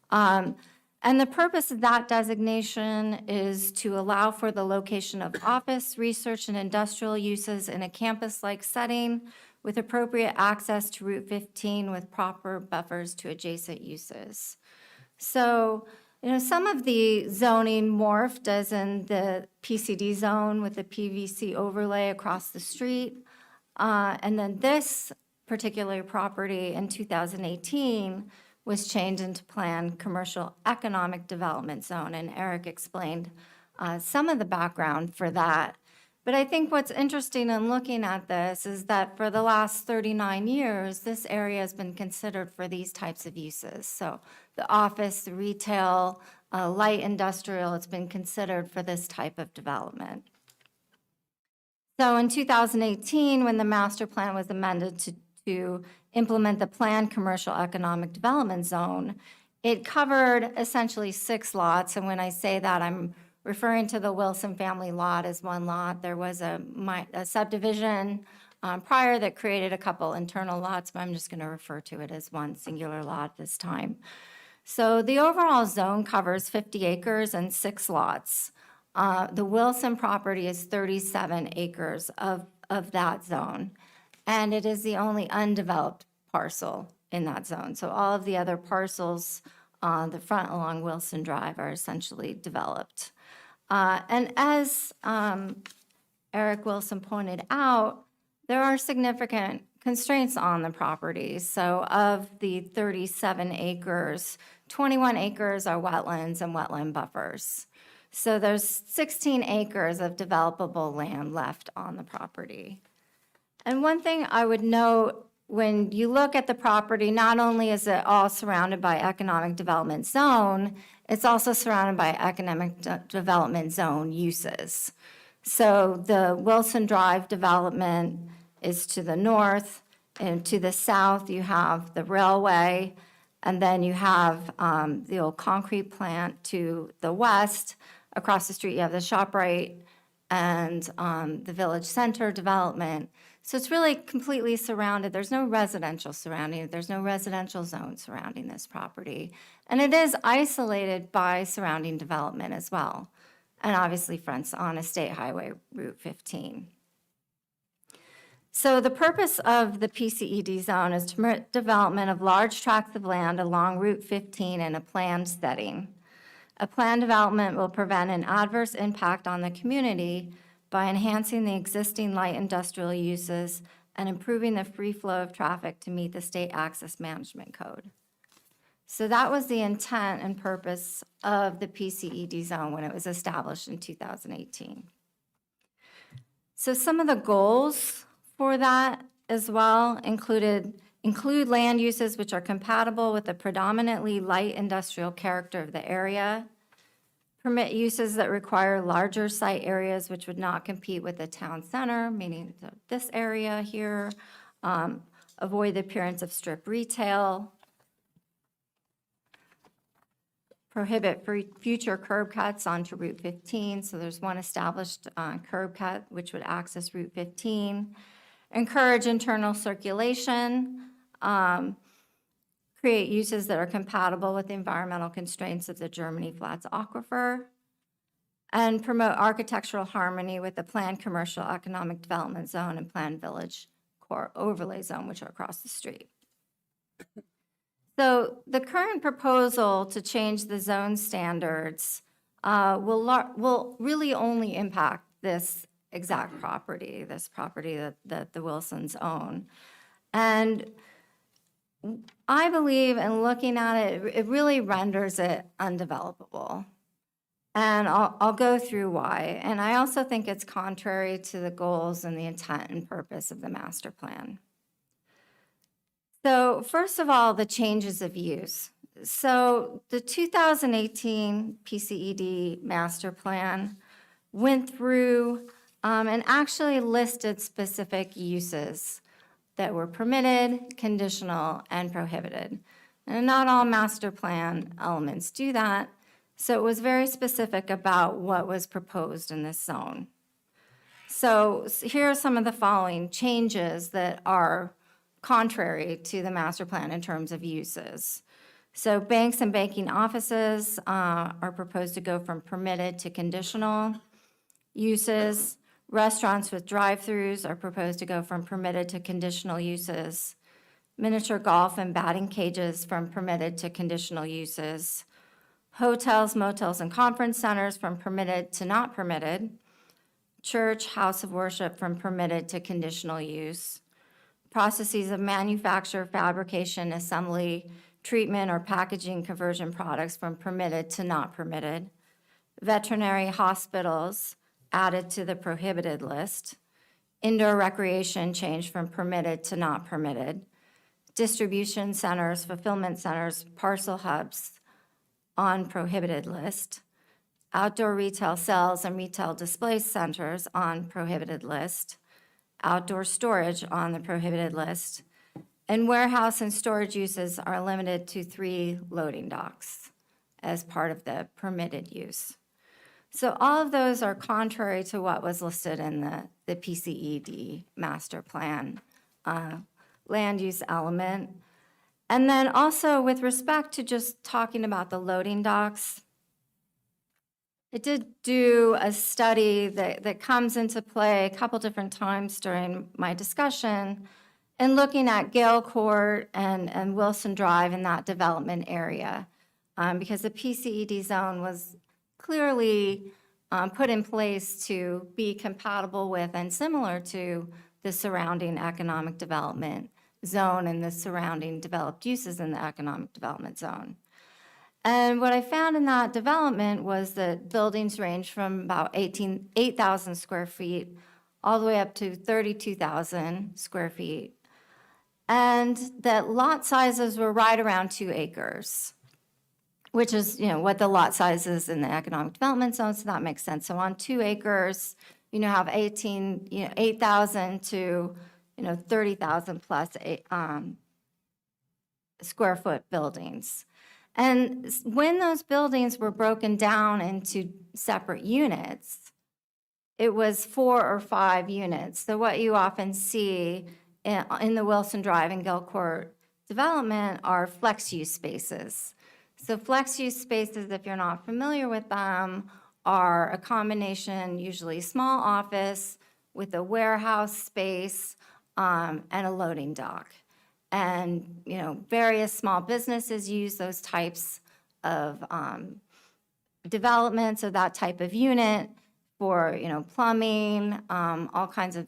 And the purpose of that designation is to allow for the location of office, research, and industrial uses in a campus-like setting with appropriate access to Route 15 with proper buffers to adjacent uses. So, some of the zoning morphed as in the PCD zone with the PVC overlay across the street. And then this particular property in 2018 was changed into planned commercial economic development zone. And Eric explained some of the background for that. But I think what's interesting in looking at this is that for the last 39 years, this area has been considered for these types of uses. So the office, the retail, light industrial, it's been considered for this type of development. So in 2018, when the master plan was amended to implement the planned commercial economic development zone, it covered essentially 6 lots. And when I say that, I'm referring to the Wilson family lot as one lot. There was a subdivision prior that created a couple internal lots, but I'm just going to refer to it as one singular lot this time. So the overall zone covers 50 acres and 6 lots. The Wilson property is 37 acres of that zone, and it is the only undeveloped parcel in that zone. So all of the other parcels on the front along Wilson Drive are essentially developed. And as Eric Wilson pointed out, there are significant constraints on the property. So of the 37 acres, 21 acres are wetlands and wetland buffers. So there's 16 acres of developable land left on the property. And one thing I would note, when you look at the property, not only is it all surrounded by economic development zone, it's also surrounded by economic development zone uses. So the Wilson Drive development is to the north, and to the south you have the railway, and then you have the old concrete plant to the west. Across the street you have the ShopRite and the Village Center development. So it's really completely surrounded. There's no residential surrounding it. There's no residential zone surrounding this property. And it is isolated by surrounding development as well. And obviously fronts on a state highway, Route 15. So the purpose of the PCED zone is to permit development of large tracts of land along Route 15 in a planned setting. A planned development will prevent an adverse impact on the community by enhancing the existing light industrial uses and improving the free flow of traffic to meet the state access management code. So that was the intent and purpose of the PCED zone when it was established in 2018. So some of the goals for that as well include land uses which are compatible with the predominantly light industrial character of the area, permit uses that require larger site areas which would not compete with the town center, meaning this area here, avoid the appearance of strip retail, prohibit future curb cuts onto Route 15, so there's one established curb cut which would access Route 15, encourage internal circulation, create uses that are compatible with the environmental constraints of the Germany Flats Aquifer, and promote architectural harmony with the planned commercial economic development zone and planned village core overlay zone, which are across the street. So the current proposal to change the zone standards will really only impact this exact property, that the Wilsons own. And I believe in looking at it, it really renders it undevelopable. And I'll go through why. And I also think it's contrary to the goals and the intent and purpose of the master plan. So first of all, the changes of use. So the 2018 PCED master plan went through and actually listed specific uses that were permitted, conditional, and prohibited. And not all master plan elements do that, so it was very specific about what was proposed in this zone. So here are some of the following changes that are contrary to the master plan in terms of uses. So banks and banking offices are proposed to go from permitted to conditional uses. Restaurants with drive-throughs are proposed to go from permitted to conditional uses. Miniature golf and batting cages from permitted to conditional uses. Hotels, motels, and conference centers from permitted to not permitted. Church, house of worship from permitted to conditional use. Processes of manufacture, fabrication, assembly, treatment, or packaging conversion products from permitted to not permitted. Veterinary hospitals added to the prohibited list. Indoor recreation changed from permitted to not permitted. Distribution centers, fulfillment centers, parcel hubs on prohibited list. Outdoor retail sales and retail display centers on prohibited list. Outdoor storage on the prohibited list. And warehouse and storage uses are limited to 3 loading docks as part of the permitted use. So all of those are contrary to what was listed in the PCED master plan land use element. And then also with respect to just talking about the loading docks, I did do a study that comes into play a couple different times during my discussion in looking at Gale Court and Wilson Drive in that development area. Because the PCED zone was clearly put in place to be compatible with and similar to the surrounding economic development zone and the surrounding developed uses in the economic development zone. And what I found in that development was that buildings range from about 8,000 square feet all the way up to 32,000 square feet. And that lot sizes were right around 2 acres, which is, what the lot size is in the economic development zone, so that makes sense. So on 2 acres, have 8,000 to, 30,000 plus square foot buildings. And when those buildings were broken down into separate units, it was 4 or 5 units. So what you often see in the Wilson Drive and Gale Court development are flex-use spaces. So flex-use spaces, if you're not familiar with them, are a combination, usually small office with a warehouse space and a loading dock. And, various small businesses use those types of developments or that type of unit for, plumbing, all kinds of,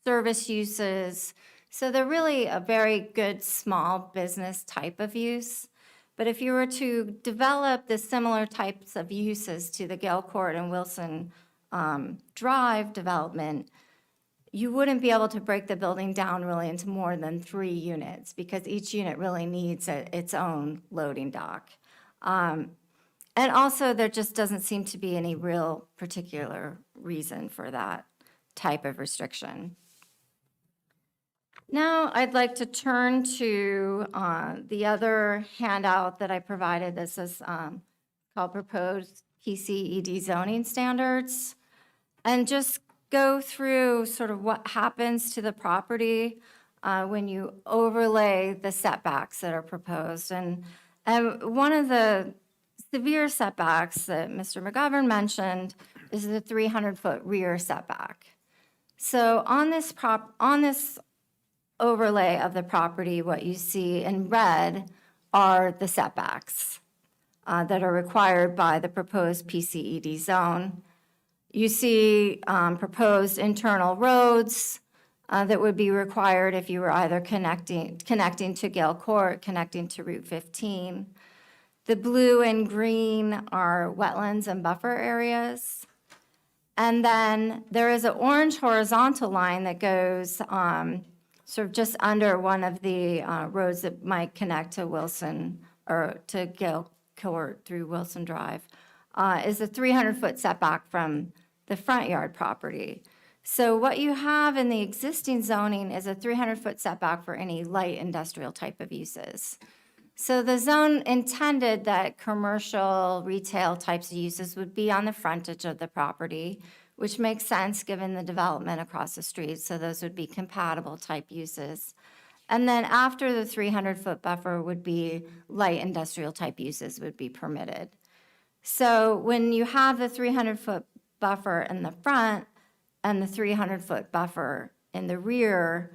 service uses. So they're really a very good small business type of use. But if you were to develop the similar types of uses to the Gale Court and Wilson Drive development, you wouldn't be able to break the building down really into more than 3 units because each unit really needs its own loading dock. And also, there just doesn't seem to be any real particular reason for that type of restriction. Now, I'd like to turn to the other handout that I provided. This is called Proposed PCED Zoning Standards, and just go through sort of what happens to the property when you overlay the setbacks that are proposed. And one of the severe setbacks that Mr. McGovern mentioned is the 300-foot rear setback. So on this overlay of the property, what you see in red are the setbacks that are required by the proposed PCED zone. You see proposed internal roads that would be required if you were either connecting to Gale Court, connecting to Route 15. The blue and green are wetlands and buffer areas. And then there is an orange horizontal line that goes sort of just under one of the roads that might connect to Wilson or to Gale Court through Wilson Drive, is a 300-foot setback from the front yard property. So what you have in the existing zoning is a 300-foot setback for any light industrial type of uses. So the zone intended that commercial, retail types of uses would be on the frontage of the property, which makes sense given the development across the street, so those would be compatible type uses. And then after the 300-foot buffer would be light industrial type uses would be permitted. So when you have the 300-foot buffer in the front and the 300-foot buffer in the rear,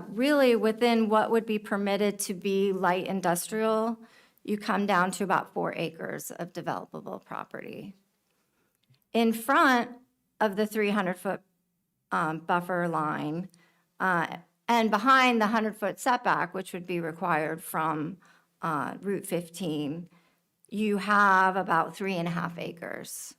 really within what would be permitted to be light industrial, you come down to about 4 acres of developable property. In front of the 300-foot buffer line and behind the 100-foot setback, which would be required from Route 15, you have about 3.5 acres.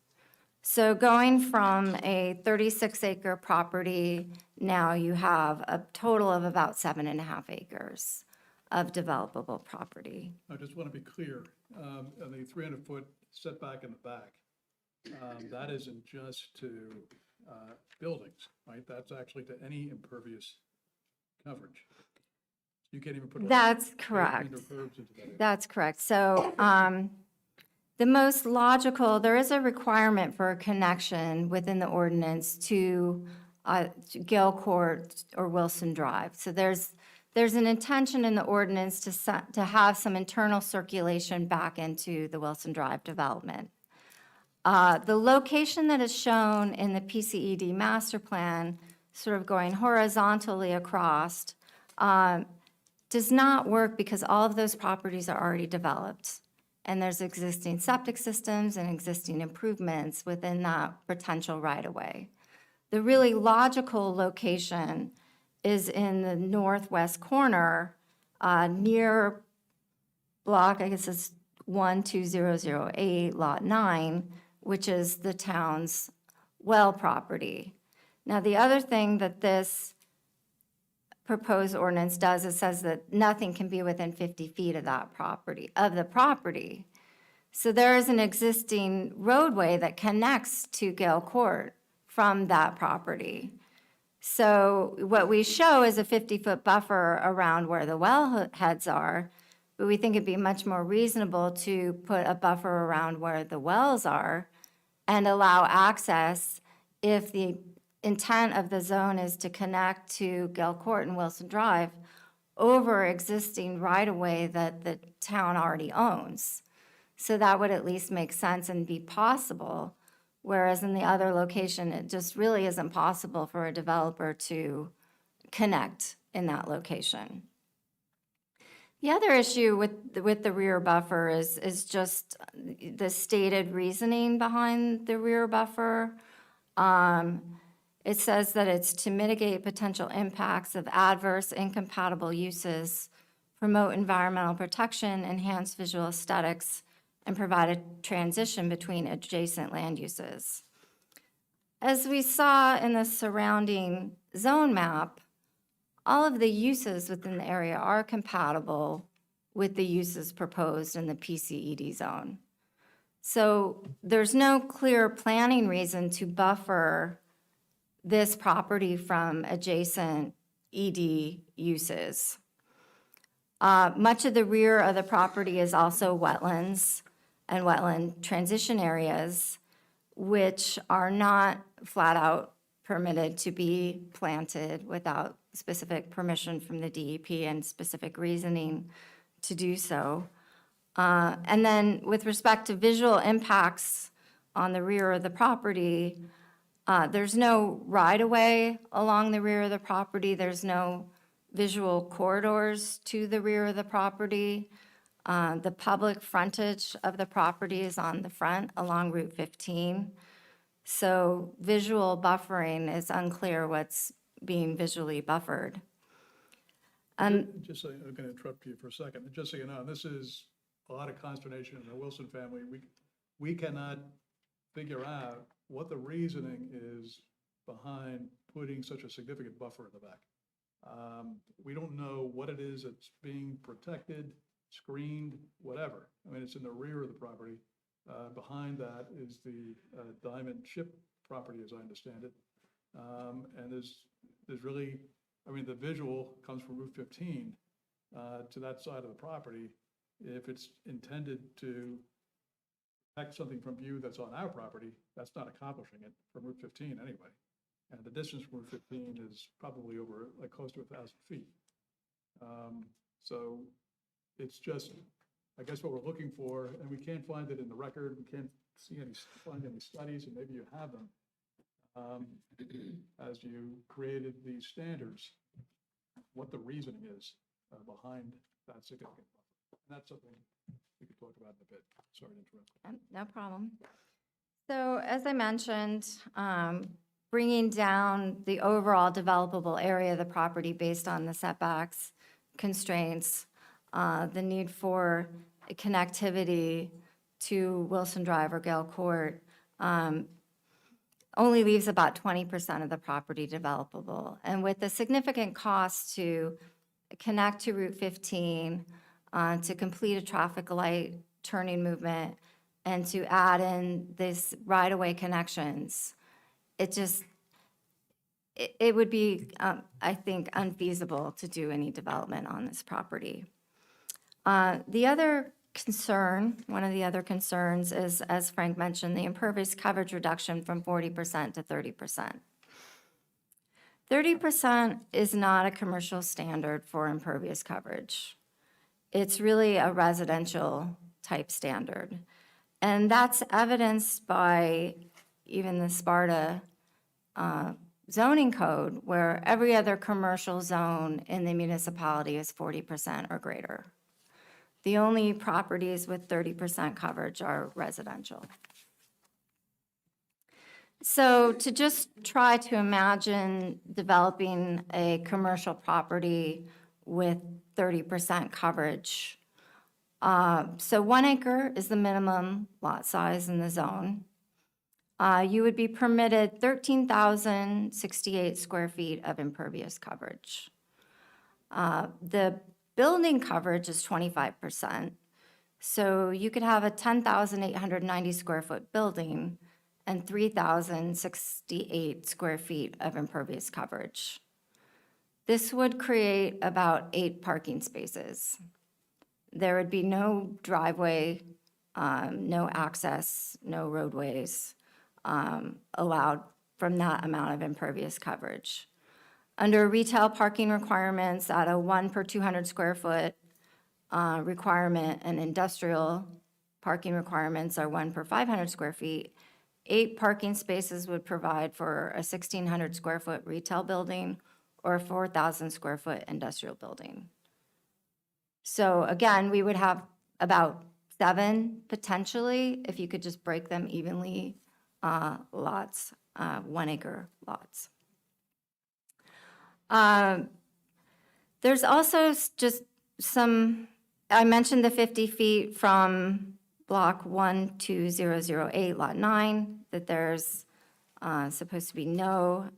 So going from a 36-acre property, now you have a total of about 7.5 acres of developable property. I just want to be clear, on the 300-foot setback in the back, that isn't just to buildings, right? That's actually to any impervious coverage. You can't even put. That's correct. That's correct. So the most logical, there is a requirement for a connection within the ordinance to Gale Court or Wilson Drive. So there's there's an intention in the ordinance to have some internal circulation back into the Wilson Drive development. The location that is shown in the PCED master plan, sort of going horizontally across, does not work because all of those properties are already developed. And there's existing septic systems and existing improvements within that potential right-of-way. The really logical location is in the northwest corner, near block, I guess it's 12008, lot 9, which is the town's well property. Now, the other thing that this proposed ordinance does, it says that nothing can be within 50 feet of that property, of the property. So there is an existing roadway that connects to Gale Court from that property. So what we show is a 50-foot buffer around where the wellheads are, but we think it'd be much more reasonable to put a buffer around where the wells are and allow access if the intent of the zone is to connect to Gale Court and Wilson Drive over existing right-of-way that the town already owns. So that would at least make sense and be possible, whereas in the other location, it just really isn't possible for a developer to connect in that location. The other issue with the rear buffer is just the stated reasoning behind the rear buffer. It says that it's to mitigate potential impacts of adverse, incompatible uses, promote environmental protection, enhance visual aesthetics, and provide a transition between adjacent land uses. As we saw in the surrounding zone map, all of the uses within the area are compatible with the uses proposed in the PCED zone. So there's no clear planning reason to buffer this property from adjacent ED uses. Much of the rear of the property is also wetlands and wetland transition areas, which are not flat out permitted to be planted without specific permission from the DEP and specific reasoning to do so. And then with respect to visual impacts on the rear of the property, there's no right-of-way along the rear of the property. There's no visual corridors to the rear of the property. The public frontage of the property is on the front along Route 15. So visual buffering is unclear what's being visually buffered. Just so, I'm going to interrupt you for a second. Just so you know, this is a lot of consternation in the Wilson family. We cannot figure out what the reasoning is behind putting such a significant buffer in the back. We don't know what it is that's being protected, screened, whatever. I mean, it's in the rear of the property. Behind that is the Diamond Ship property, as I understand it. And there's really, I mean, the visual comes from Route 15 to that side of the property. If it's intended to protect something from view that's on our property, that's not accomplishing it from Route 15 anyway. And the distance from Route 15 is probably over, like, close to 1,000 feet. So it's just, I guess, what we're looking for, and we can't find it in the record. We can't find any studies, and maybe you have them. As you created these standards, what the reasoning is behind that significant buffer. And that's something we could talk about in a bit. Sorry to interrupt. No problem. So as I mentioned, bringing down the overall developable area of the property based on the setbacks, constraints, the need for connectivity to Wilson Drive or Gale Court, only leaves about 20% of the property developable. And with the significant cost to connect to Route 15, to complete a traffic light turning movement, and to add in this right-of-way connections, it would be, I think, unfeasible to do any development on this property. The other concern, one of the other concerns is, as Frank mentioned, the impervious coverage reduction from 40% to 30%. 30% is not a commercial standard for impervious coverage. It's really a residential type standard. And that's evidenced by even the Sparta zoning code, where every other commercial zone in the municipality is 40% or greater. The only properties with 30% coverage are residential. So to just try to imagine developing a commercial property with 30% coverage. So 1 acre is the minimum lot size in the zone. You would be permitted 13,068 square feet of impervious coverage. The building coverage is 25%. So you could have a 10,890 square foot building and 3,068 square feet of impervious coverage. This would create about 8 parking spaces. There would be no driveway, no access, no roadways allowed from that amount of impervious coverage. Under retail parking requirements at a 1 per 200 square foot requirement, and industrial parking requirements are 1 per 500 square feet, 8 parking spaces would provide for a 1,600 square foot retail building or a 4,000 square foot industrial building. So again, we would have about 7 potentially, if you could just break them evenly, lots, 1 acre lots. There's also just some, I mentioned the 50 feet from block 12008, lot 9, that there's supposed to be no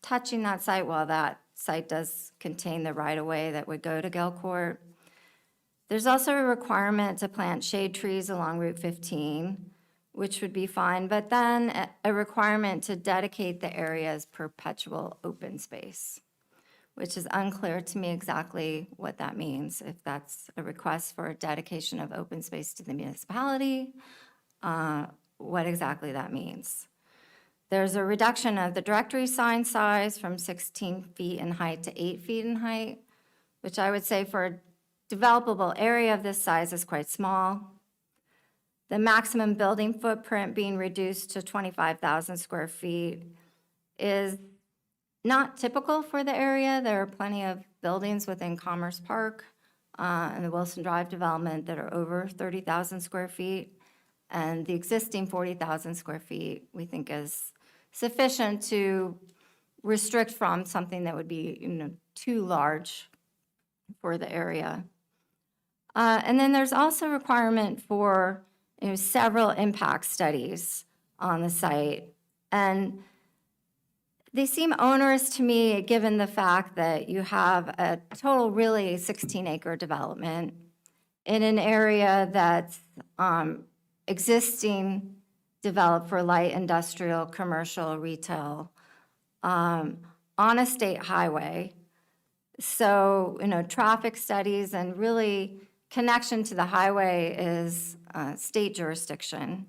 touching that site, while that site does contain the right-of-way that would go to Gale Court. There's also a requirement to plant shade trees along Route 15, which would be fine, but then a requirement to dedicate the area as perpetual open space, which is unclear to me exactly what that means, if that's a request for a dedication of open space to the municipality, what exactly that means. There's a reduction of the directory sign size from 16 feet in height to 8 feet in height, which I would say for a developable area of this size is quite small. The maximum building footprint being reduced to 25,000 square feet is not typical for the area. There are plenty of buildings within Commerce Park and the Wilson Drive development that are over 30,000 square feet. And the existing 40,000 square feet we think is sufficient to restrict from something that would be too large for the area. And then there's also a requirement for several impact studies on the site. And they seem onerous to me, given the fact that you have a total really 16-acre development in an area that's existing, developed for light industrial, commercial, retail, on a state highway. So, traffic studies and really connection to the highway is state jurisdiction.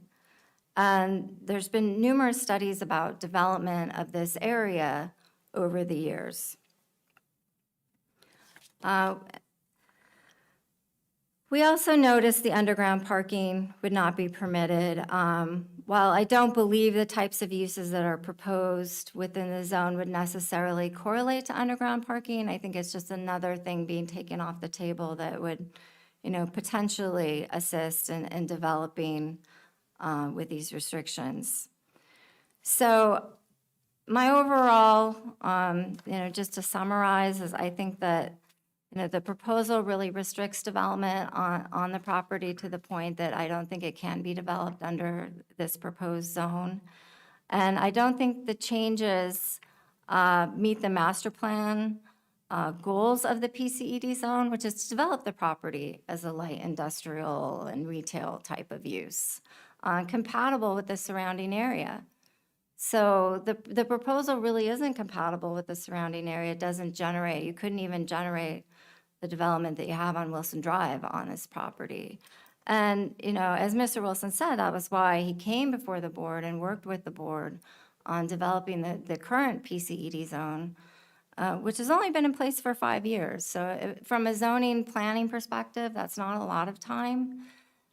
And there's been numerous studies about development of this area over the years. We also noticed the underground parking would not be permitted. While I don't believe the types of uses that are proposed within the zone would necessarily correlate to underground parking, I think it's just another thing being taken off the table that would, potentially assist in developing with these restrictions. So my overall, just to summarize, is I think that the proposal really restricts development on the property to the point that I don't think it can be developed under this proposed zone. And I don't think the changes meet the master plan goals of the PCED zone, which is to develop the property as a light industrial and retail type of use, compatible with the surrounding area. So the proposal really isn't compatible with the surrounding area. It doesn't generate, you couldn't even generate the development that you have on Wilson Drive on this property. And, as Mr. Wilson said, that was why he came before the board and worked with the board on developing the current PCED zone, which has only been in place for 5 years. So from a zoning planning perspective, that's not a lot of time.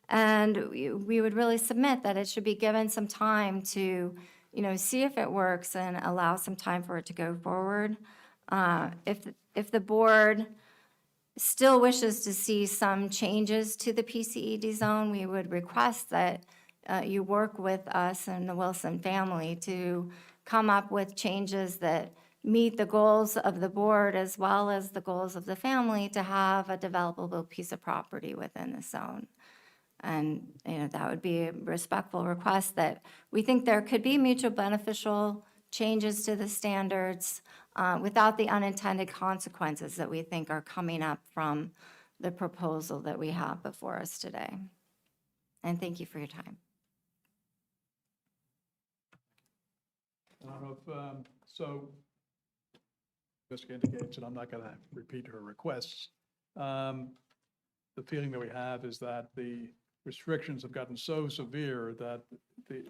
And we would really submit that it should be given some time to, see if it works and allow some time for it to go forward. If the board still wishes to see some changes to the PCED zone, we would request that you work with us and the Wilson family to come up with changes that meet the goals of the board as well as the goals of the family to have a developable piece of property within the zone. And, that would be a respectful request that we think there could be mutual beneficial changes to the standards without the unintended consequences that we think are coming up from the proposal that we have before us today. And thank you for your time. I don't know if, so, Jessica indicates, and I'm not going to repeat her requests. The feeling that we have is that the restrictions have gotten so severe that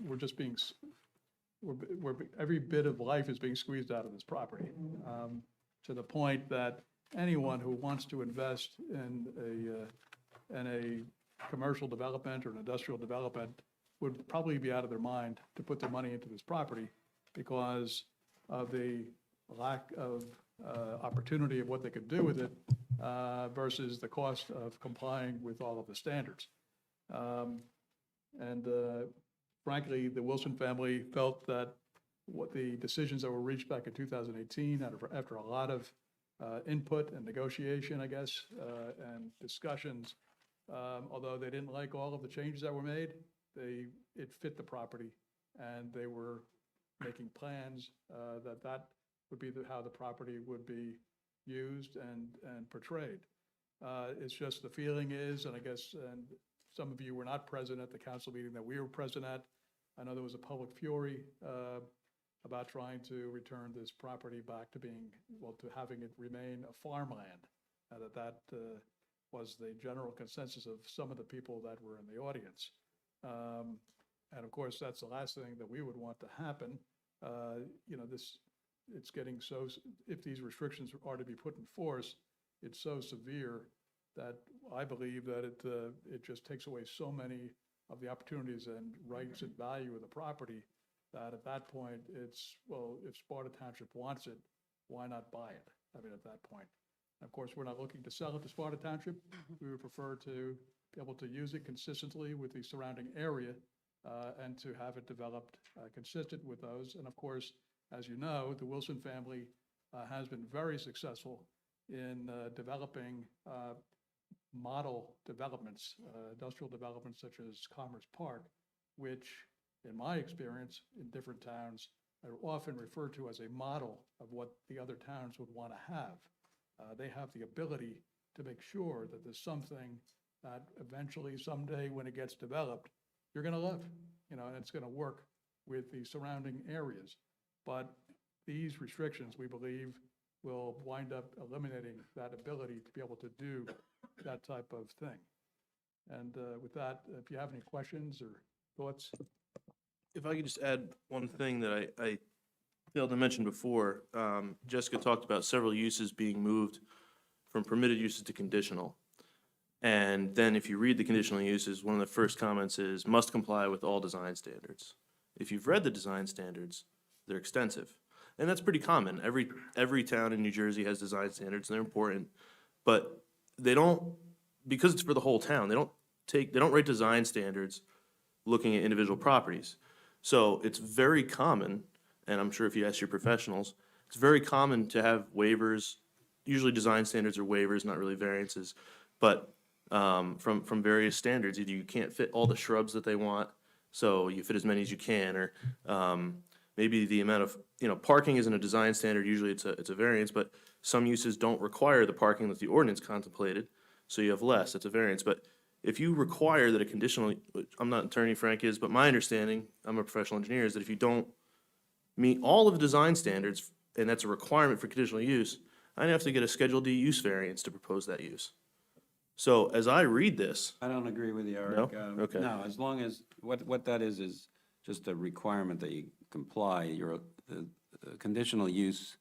we're just being, every bit of life is being squeezed out of this property, to the point that anyone who wants to invest in a commercial development or an industrial development would probably be out of their mind to put their money into this property because of the lack of opportunity of what they could do with it versus the cost of complying with all of the standards. Frankly, the Wilson family felt that what the decisions that were reached back in 2018, after a lot of input and negotiation, I guess, and discussions, although they didn't like all of the changes that were made, it fit the property, and they were making plans that would be how the property would be used and portrayed. It's just the feeling is, and I guess, and some of you were not present at the council meeting that we were present at. I know there was a public fury about trying to return this property back to being, to having it remain a farmland. That was the general consensus of some of the people that were in the audience. And of course, that's the last thing that we would want to happen. It's getting so, if these restrictions are to be put in force, it's so severe that I believe that it just takes away so many of the opportunities and rights and value of the property that at that point it's, well, if Sparta Township wants it, why not buy it? I mean, at that point. Of course, we're not looking to sell it to Sparta Township. We would prefer to be able to use it consistently with the surrounding area and to have it developed consistent with those. And of course, as you know, the Wilson family has been very successful in developing model developments, industrial developments such as Commerce Park, which in my experience in different towns are often referred to as a model of what the other towns would want to have. They have the ability to make sure that there's something that eventually someday when it gets developed, you're going to love, and it's going to work with the surrounding areas. But these restrictions, we believe, will wind up eliminating that ability to be able to do that type of thing. And with that, if you have any questions or thoughts. If I could just add one thing that I failed to mention before. Jessica talked about several uses being moved from permitted uses to conditional. And then if you read the conditional uses, one of the first comments is must comply with all design standards. If you've read the design standards, they're extensive. And that's pretty common. Every town in New Jersey has design standards, and they're important. But they don't, because it's for the whole town, they don't write design standards looking at individual properties. So it's very common, and I'm sure if you ask your professionals, it's very common to have waivers. Usually design standards are waivers, not really variances, but from various standards. Either you can't fit all the shrubs that they want, so you fit as many as you can, or maybe the amount of, parking isn't a design standard, usually it's a variance, but some uses don't require the parking that the ordinance contemplated, so you have less, it's a variance. But if you require that a conditional, I'm not an attorney, Frank is, but my understanding, I'm a professional engineer, is that if you don't meet all of the design standards, and that's a requirement for conditional use, I'd have to get a Schedule D use variance to propose that use. So as I read this. I don't agree with you, Eric. No? Okay. No, as long as, what that is just a requirement that you comply. The conditional use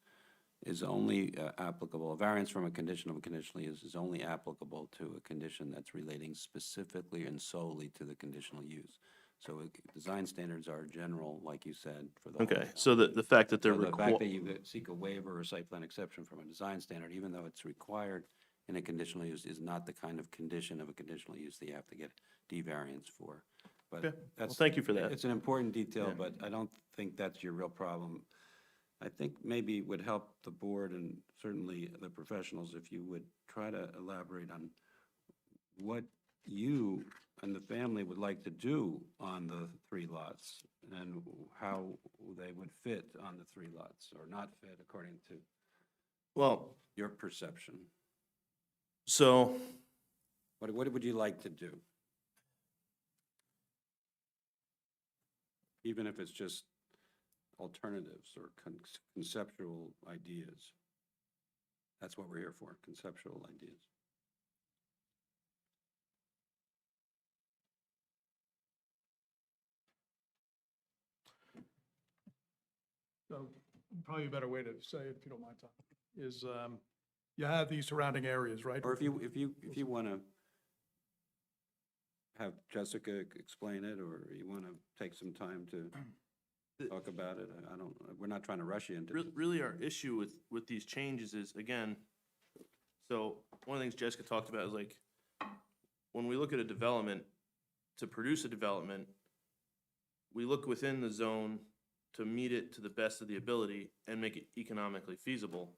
is only applicable, a variance from a condition of a conditional use is only applicable to a condition that's relating specifically and solely to the conditional use. So design standards are general, like you said, for the whole Okay, town. so the fact that they're So the fact that required. you seek a waiver or site plan exception from a design standard, even though it's required in a conditional use, is not the kind of condition of a conditional use that you have to get D-variance for. But Okay, well, that's. thank you for that. It's an important detail, Yeah. but I don't think that's your real problem. I think maybe it would help the board and certainly the professionals if you would try to elaborate on what you and the family would like to do on the 3 lots and how they would fit on the 3 lots or not fit according to Well, your perception. so What would you like to do? Even if it's just alternatives or conceptual ideas. That's what we're here for, conceptual ideas. So probably a better way to say it, if you don't mind, Tom, is you have these surrounding areas, right? Or if you want to have Jessica explain it, or you want to take some time to talk about it, I don't, we're not trying to rush you into. really our issue with these changes is, again, so one of the things Jessica talked about is like, when we look at a development, to produce a development, we look within the zone to meet it to the best of the ability and make it economically feasible.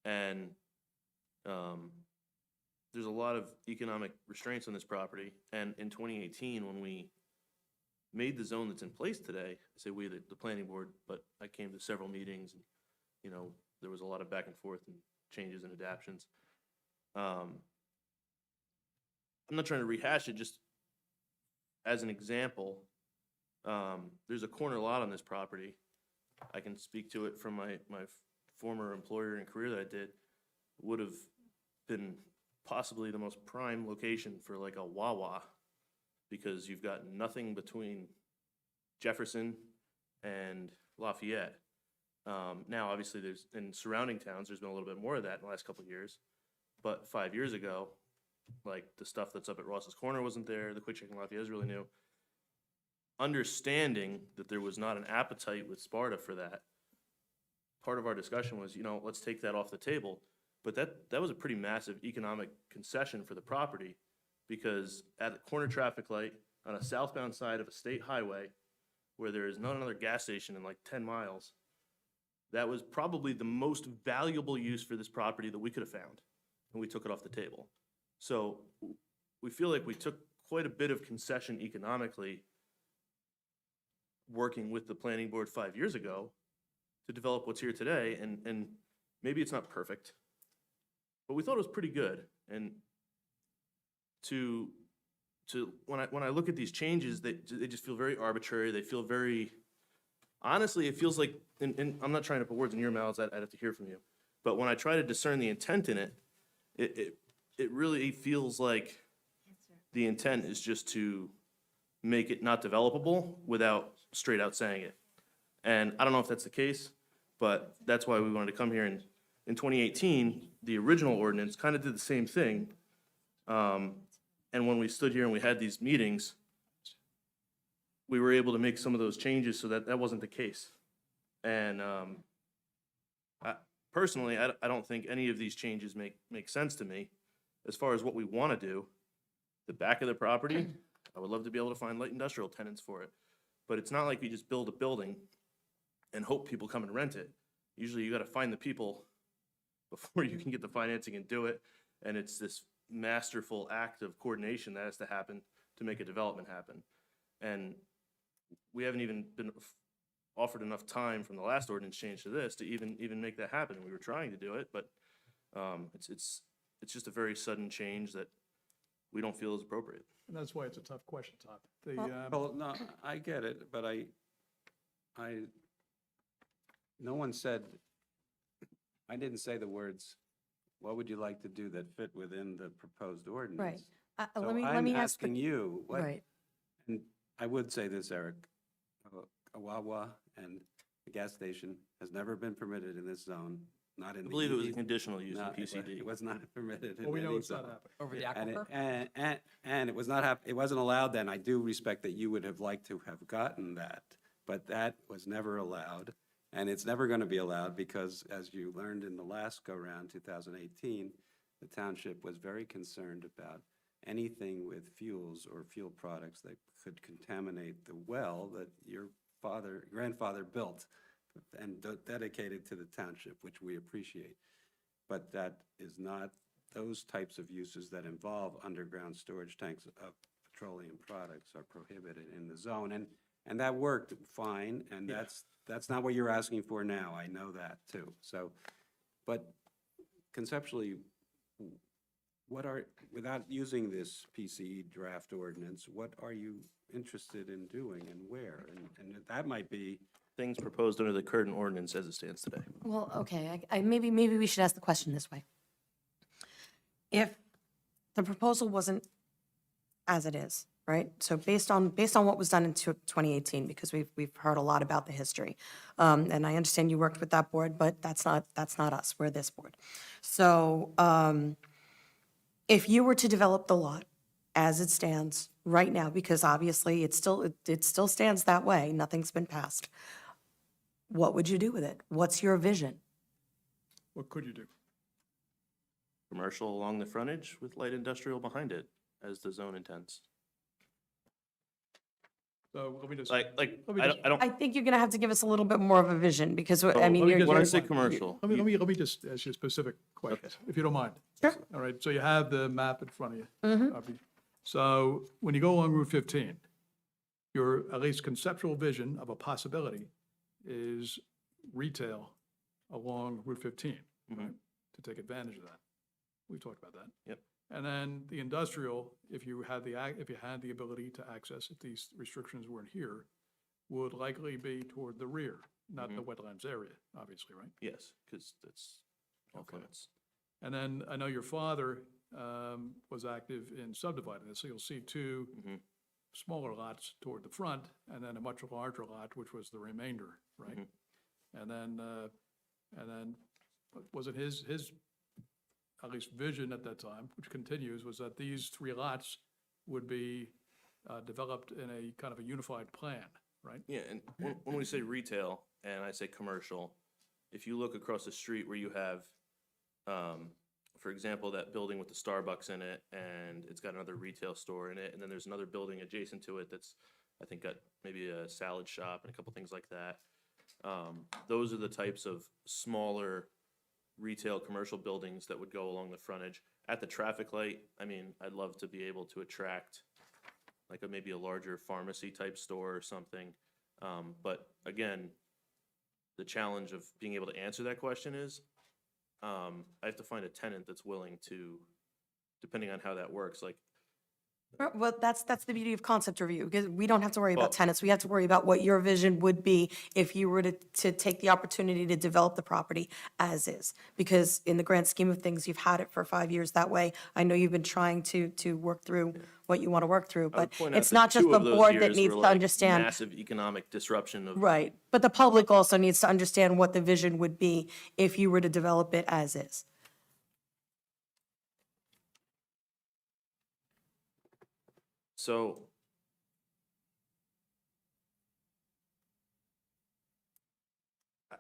And there's a lot of economic restraints on this property. And in 2018, when we made the zone that's in place today, I say we, the planning board, but I came to several meetings and, you know, there was a lot of back and forth and changes and adaptions. I'm not trying to rehash it, just as an example, there's a corner lot on this property. I can speak to it from my former employer and career that I did. Would have been possibly the most prime location for like a Wawa, because you've got nothing between Jefferson and Lafayette. Now, obviously, there's in surrounding towns, there's been a little bit more of that in the last couple of years. But 5 years ago, like the stuff that's up at Ross's Corner wasn't there. The Quick Check in Lafayette is really new. Understanding that there was not an appetite with Sparta for that, part of our discussion was, you know, let's take that off the table. But that was a pretty massive economic concession for the property, because at a corner traffic light on a southbound side of a state highway where there is not another gas station in like 10 miles, that was probably the most valuable use for this property that we could have found, and we took it off the table. So we feel like we took quite a bit of concession economically working with the planning board 5 years ago to develop what's here today, and maybe it's not perfect, but we thought it was pretty good. And when I look at these changes, they just feel very arbitrary. They feel very, honestly, it feels like, and I'm not trying to put words in your mouths, I'd have to hear from you, but when I try to discern the intent in it, it really feels like the intent is just to make it not developable without straight out saying it. And I don't know if that's the case, but that's why we wanted to come here. And in 2018, the original ordinance kind of did the same thing. And when we stood here and we had these meetings, we were able to make some of those changes so that wasn't the case. And personally, I don't think any of these changes make sense to me. As far as what we want to do, the back of the property, I would love to be able to find light industrial tenants for it. But it's not like we just build a building and hope people come and rent it. Usually you got to find the people before you can get the financing and do it. And it's this masterful act of coordination that has to happen to make a development happen. And we haven't even been offered enough time from the last ordinance change to this to even make that happen. We were trying to do it, but it's just a very sudden change that we don't feel is appropriate. And that's why it's a tough question, Tom. Well, no, I get it, but no one said, I didn't say the words, what would you like to do that fit within the proposed ordinance? Right. So Let me I'm ask. asking you, what, Right. and I would say this, Eric, Wawa and a gas station has never been permitted in this zone, not in the. I believe it was a ED. conditional use in No, PCD. It was not permitted in Well, we know any it's not zone. happening. Over the And it- aquifer? And it was not, it wasn't allowed then. I do respect that you would have liked to have gotten that, but that was never allowed. And it's never going to be allowed because, as you learned in the last go-round, 2018, the township was very concerned about anything with fuels or fuel products that could contaminate the well that your grandfather built and dedicated to the township, which we appreciate. But that is not, those types of uses that involve underground storage tanks of petroleum products are prohibited in the zone. And that worked fine, and that's not what you're asking for now. I know that, too. So, but conceptually, without using this PCE draft ordinance, what are you interested in doing and where? And that might be. Things proposed under the current ordinance as it stands today. Well, okay, maybe we should ask the question this way. If the proposal wasn't as it is, right? So based on what was done in 2018, because we've heard a lot about the history, and I understand you worked with that board, but that's not us. We're this board. So if you were to develop the lot as it stands right now, because obviously it still stands that way, nothing's been passed, what would you do with it? What's your vision? What could you do? Commercial along the frontage with light industrial behind it, as the zone intends. So let me just. Like, let me I just- don't, I think you're going to have to give us a little bit more of a vision, because, I Oh, mean, let me you're. just- when I you're- say commercial, Let me just ask you a specific question, if you don't mind. Sure. All right, so you have the map in front of you. So when you go along Route 15, your at least conceptual vision of a possibility is retail along Route 15, right? To take advantage of that. We've talked about that. Yep. And then the industrial, if you had the ability to access, if these restrictions weren't here, would likely be toward the rear, not the wetlands area, obviously, right? yes, because that's off Okay. limits. And then I know your father was active in subdividing this, so you'll see two smaller lots toward the front, and then a much larger lot, which was the remainder, right? And then, was it his, at least vision at that time, which continues, was that these three lots would be developed in a kind of a unified plan, right? Yeah, and when we say retail and I say commercial, if you look across the street where you have, for example, that building with the Starbucks in it, and it's got another retail store in it, and then there's another building adjacent to it that's, I think, got maybe a salad shop and a couple things like that. Those are the types of smaller retail commercial buildings that would go along the frontage. At the traffic light, I mean, I'd love to be able to attract like maybe a larger pharmacy type store or something. But again, the challenge of being able to answer that question is, I have to find a tenant that's willing to, depending on how that works, like, Well, that's the beauty of concept review, because we don't have to worry Well- about tenants. We have to worry about what your vision would be if you were to take the opportunity to develop the property as is. Because in the grand scheme of things, you've had it for 5 years that way. I know you've been trying to work through what you want to work through, I would but point out it's that not just 2 the of those board that years needs were, to like, understand. massive economic disruption of. Right, but the public also needs to understand what the vision would be if you were to develop it as is. So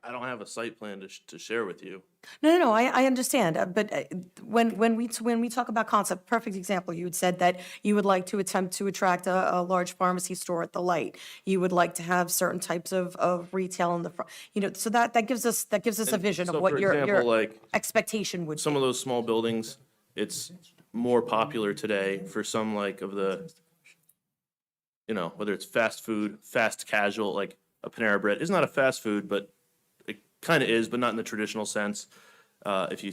I don't have a site plan to share with you. No, I understand, but when we talk about concept, perfect example, you had said that you would like to attempt to attract a large pharmacy store at the light. You would like to have certain types of retail in the front, so that gives us a And vision of so, what for your example, like, expectation would some be. of those small buildings, it's more popular today for some like of the, whether it's fast food, fast casual, like a Panera Bread is not a fast food, but it kind of is, but not in the traditional sense. If you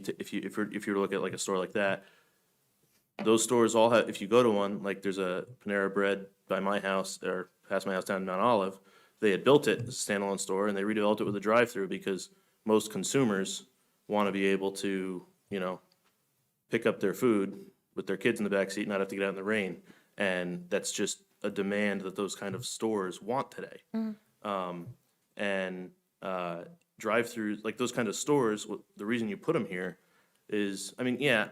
were to look at like a store like that, those stores all have, if you go to one, like there's a Panera Bread by my house or past my house down in Mount Olive, they had built it as a standalone store and they redeveloped it with a drive-through because most consumers want to be able to, pick up their food with their kids in the back seat, not have to get out in the rain. And that's just a demand that those kind of stores want today. And drive-throughs, like those kind of stores, the reason you put them here is, I mean, yeah,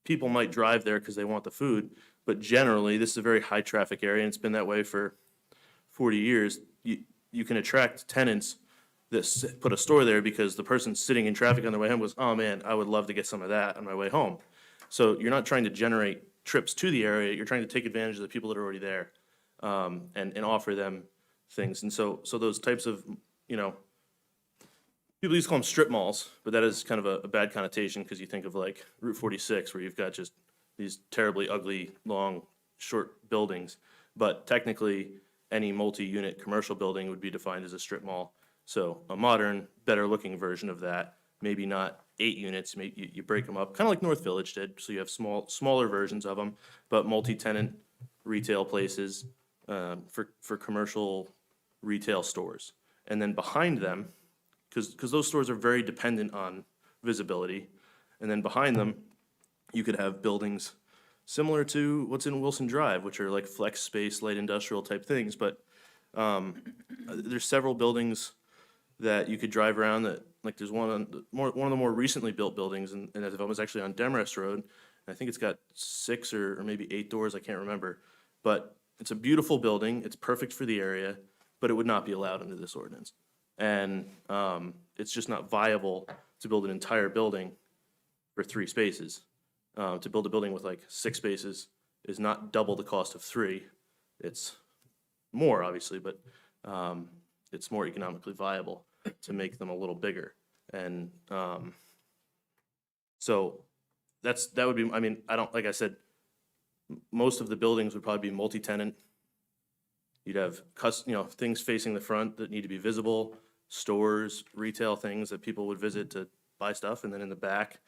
people might drive there because they want the food, but generally, this is a very high-traffic area, and it's been that way for 40 years. You can attract tenants that put a store there because the person sitting in traffic on their way home goes, oh man, I would love to get some of that on my way home. So you're not trying to generate trips to the area, you're trying to take advantage of the people that are already there, and offer them things. And so those types of, people used to call them strip malls, but that is kind of a bad connotation because you think of like Route 46 where you've got just these terribly ugly, long, short buildings. But technically, any multi-unit commercial building would be defined as a strip mall. So a modern, better-looking version of that, maybe not 8 units, maybe you break them up, kind of like North Village did. So you have smaller versions of them, but multi-tenant retail places for commercial retail stores. And then behind them, because those stores are very dependent on visibility, and then behind them, you could have buildings similar to what's in Wilson Drive, which are like flex space, light industrial type things. But there's several buildings that you could drive around that, like there's one of the more recently built buildings, and that development is actually on Demarest Road. And I think it's got 6 or maybe 8 doors, I can't remember. But it's a beautiful building, it's perfect for the area, but it would not be allowed under this ordinance. And it's just not viable to build an entire building for 3 spaces. To build a building with like 6 spaces is not double the cost of 3. It's more, obviously, but it's more economically viable to make them a little bigger. And so that would be, I mean, like I said, most of the buildings would probably be multi-tenant. You'd have things facing the front that need to be visible, stores, retail things that people would visit to buy stuff, and then in the back,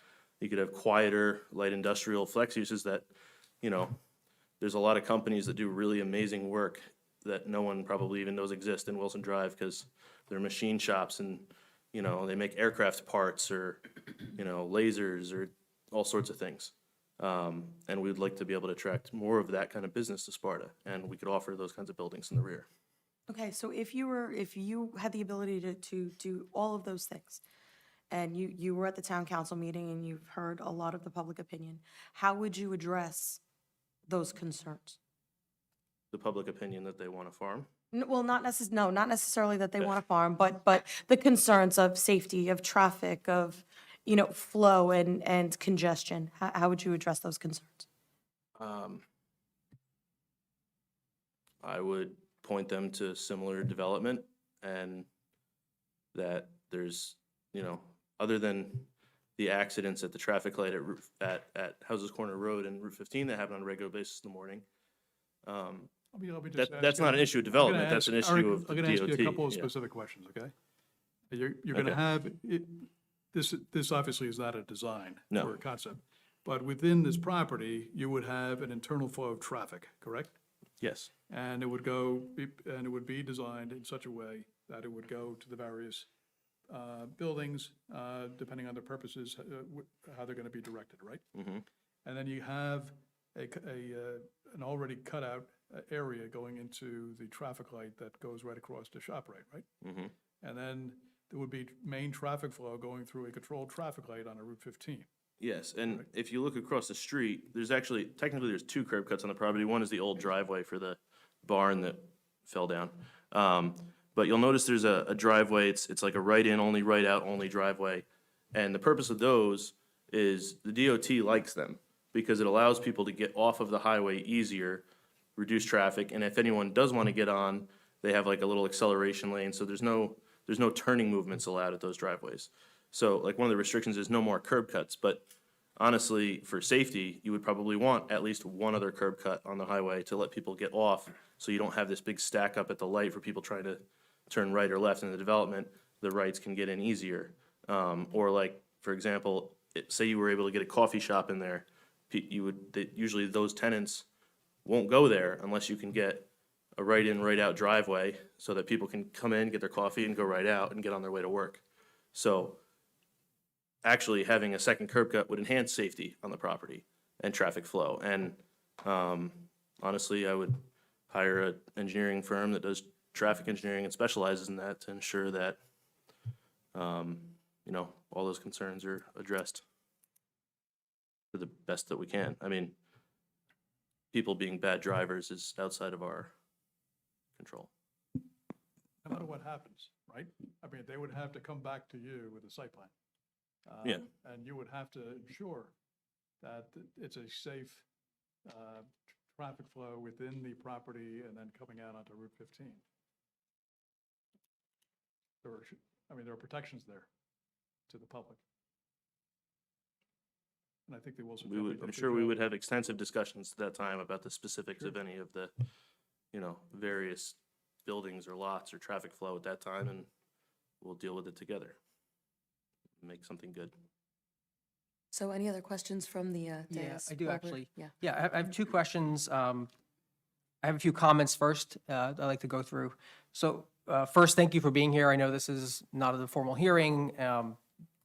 you could have quieter, light industrial flex uses that, there's a lot of companies that do really amazing work that no one probably even knows exist in Wilson Drive because they're machine shops and, they make aircraft parts or, lasers or all sorts of things. And we'd like to be able to attract more of that kind of business to Sparta, and we could offer those kinds of buildings in the rear. Okay, so if you had the ability to do all of those things, and you were at the town council meeting and you've heard a lot of the public opinion, how would you address those concerns? The public opinion that they want to farm. Well, not necessarily that they want to farm, but the concerns of safety, of traffic, of, flow and congestion. How would you address those concerns? I would point them to similar development, and that there's, other than the accidents at the traffic light at Houses Corner Road and Route 15 that happen on a regular basis in the morning, Let me just that's ask not you- an issue of I'm gonna development, that's an ask- issue of I'm going to ask you a DOT, couple of yeah. specific questions, okay? You're going to Okay. have, this obviously is not a design No. or a concept, but within this property, you would have an internal flow of traffic, correct? Yes. And it would be designed in such a way that it would go to the various buildings, depending on their purposes, how they're going to be directed, right? Mm-hmm. And then you have an already cut out area going into the traffic light that goes right across to ShopRite, right? Mm-hmm. And then there would be main traffic flow going through a controlled traffic light on a Route 15. Yes, and if you look across the street, technically there's 2 curb cuts on the property. One is the old driveway for the barn that fell down. But you'll notice there's a driveway, it's like a right-in only, right-out only driveway. And the purpose of those is the DOT likes them because it allows people to get off of the highway easier, reduce traffic, and if anyone does want to get on, they have like a little acceleration lane, so there's no turning movements allowed at those driveways. So like one of the restrictions is no more curb cuts, but honestly, for safety, you would probably want at least one other curb cut on the highway to let people get off, so you don't have this big stack up at the light for people trying to turn right or left in the development. The rights can get in easier. Or like, for example, say you were able to get a coffee shop in there, usually those tenants won't go there unless you can get a right-in, right-out driveway so that people can come in, get their coffee, and go right out and get on their way to work. So actually having a second curb cut would enhance safety on the property and traffic flow. And honestly, I would hire an engineering firm that does traffic engineering and specializes in that to ensure that, you know, all those concerns are addressed to the best that we can. I mean, people being bad drivers is outside of our control. No matter what happens, right? I mean, they would have to come back to you with a site plan. Yeah. And you would have to ensure that it's a safe traffic flow within the property and then coming out onto Route 15. There are protections there to the public. And I think they will. I'm sure we would have extensive discussions at that time about the specifics of any of the, you know, various buildings or lots or traffic flow at that time, and we'll deal with it together. Make something good. So any other questions from the Yeah, dais? I do while we're- actually. Yeah. Yeah, I have two questions. I have a few comments first I'd like to go through. So first, thank you for being here. I know this is not a formal hearing.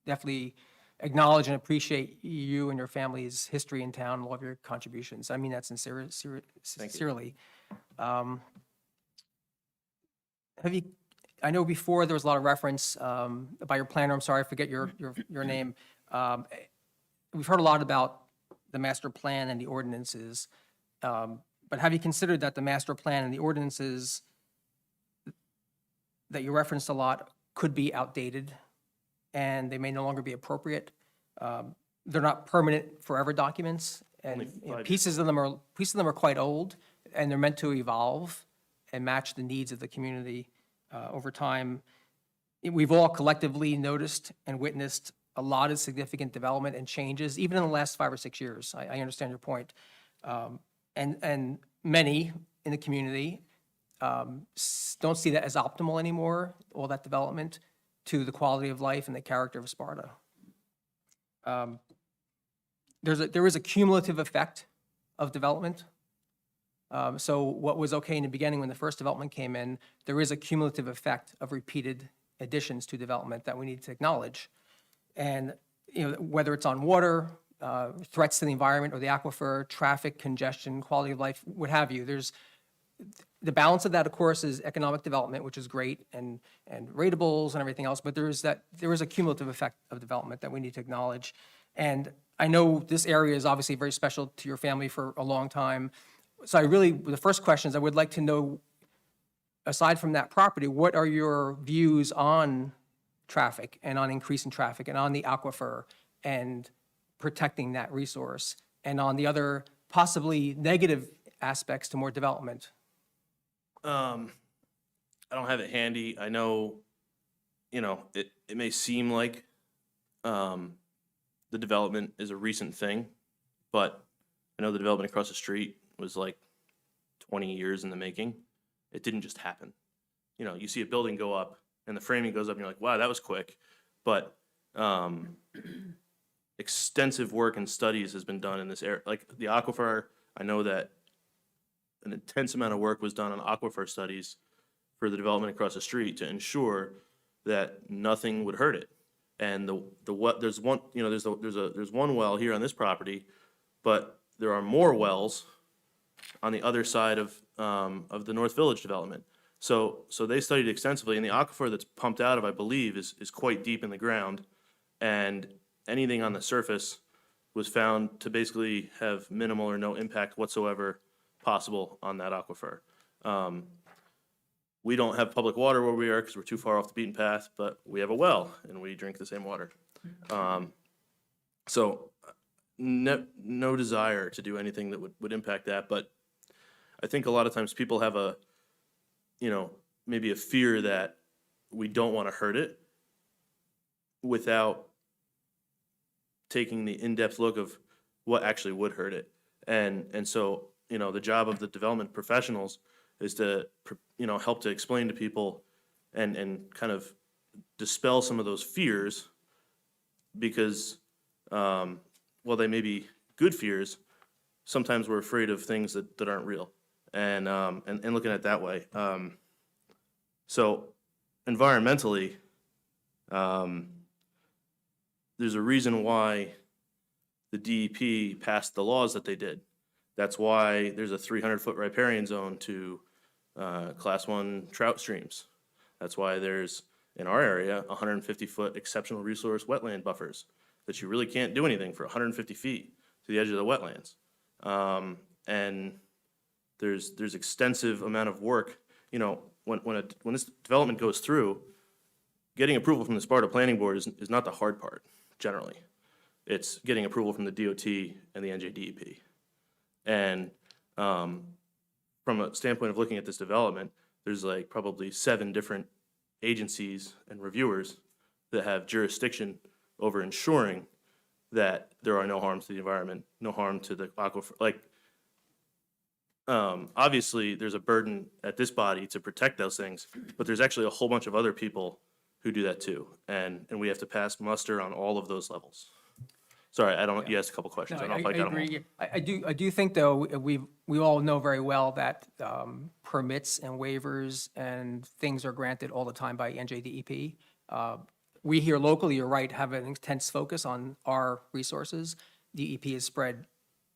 Definitely acknowledge and appreciate you and your family's history in town, all of your contributions. I mean that sincerely. I know before there was a lot of reference by your planner, I'm sorry, I forget your name. We've heard a lot about the master plan and the ordinances, but have you considered that the master plan and the ordinances that you referenced a lot could be outdated and they may no longer be appropriate? They're not permanent forever documents, and pieces of them are quite old, and they're meant to evolve and match the needs of the community over time. We've all collectively noticed and witnessed a lot of significant development and changes, even in the last 5 or 6 years. I understand your point. And many in the community don't see that as optimal anymore, all that development, to the quality of life and the character of Sparta. There is a cumulative effect of development. So what was okay in the beginning when the first development came in, there is a cumulative effect of repeated additions to development that we need to acknowledge. And, you know, whether it's on water, threats to the environment or the aquifer, traffic, congestion, quality of life, what have you, the balance of that, of course, is economic development, which is great, and ratables and everything else, but there is a cumulative effect of development that we need to acknowledge. And I know this area is obviously very special to your family for a long time. So the first question is, I would like to know, aside from that property, what are your views on traffic and on increasing traffic and on the aquifer and protecting that resource and on the other possibly negative aspects to more development? I don't have it handy. I know, you know, it may seem like the development is a recent thing, but I know the development across the street was like 20 years in the making. It didn't just happen. You know, you see a building go up and the framing goes up and you're like, wow, that was quick. But extensive work and studies has been done in this area. Like the aquifer, I know that an intense amount of work was done on aquifer studies for the development across the street to ensure that nothing would hurt it. And there's one well here on this property, but there are more wells on the other side of the North Village development. So they studied extensively, and the aquifer that's pumped out of, I believe, is quite deep in the ground, and anything on the surface was found to basically have minimal or no impact whatsoever possible on that aquifer. We don't have public water where we are because we're too far off the beaten path, but we have a well, and we drink the same water. So no desire to do anything that would impact that, but I think a lot of times people have maybe a fear that we don't want to hurt it without taking the in-depth look of what actually would hurt it. And so, the job of the development professionals is to, help to explain to people and kind of dispel some of those fears because, while they may be good fears, sometimes we're afraid of things that aren't real. And looking at it that way. So environmentally, there's a reason why the DEP passed the laws that they did. That's why there's a 300-foot riparian zone to Class 1 trout streams. That's why there's, in our area, 150-foot exceptional resource wetland buffers that you really can't do anything for 150 feet to the edge of the wetlands. And there's extensive amount of work. You know, when this development goes through, getting approval from the Sparta Planning Board is not the hard part, generally. It's getting approval from the DOT and the NJDEP. And from a standpoint of looking at this development, there's like probably 7 different agencies and reviewers that have jurisdiction over ensuring that there are no harms to the environment, no harm to the aquifer. Like, obviously, there's a burden at this body to protect those things, but there's actually a whole bunch of other people who do that too, and we have to pass muster on all of those levels. Sorry, I don't. You asked a couple questions. I don't know if I got them all. agree. I do think, though, we all know very well that permits and waivers and things are granted all the time by NJDEP. We here locally, you're right, have an intense focus on our resources. DEP is spread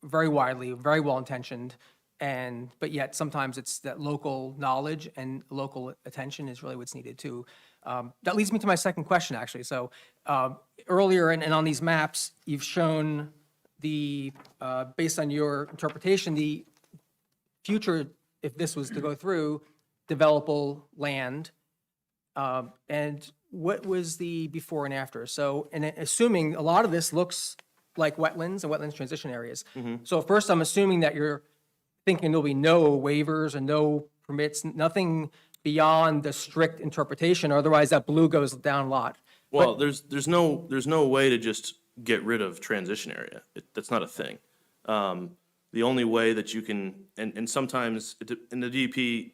very widely, very well-intentioned, but yet sometimes it's that local knowledge and local attention is really what's needed too. That leads me to my second question, actually. So earlier and on these maps, you've shown based on your interpretation, the future, if this was to go through, developable land. And what was the before and after? So, and assuming a lot of this looks like wetlands and wetlands transition areas. So first, I'm assuming that you're thinking there'll be no waivers and no permits, nothing beyond the strict interpretation, otherwise that blue goes down a lot. Well, there's no way to just get rid of transition area. That's not a thing. The only way that you can, and sometimes, and the DEP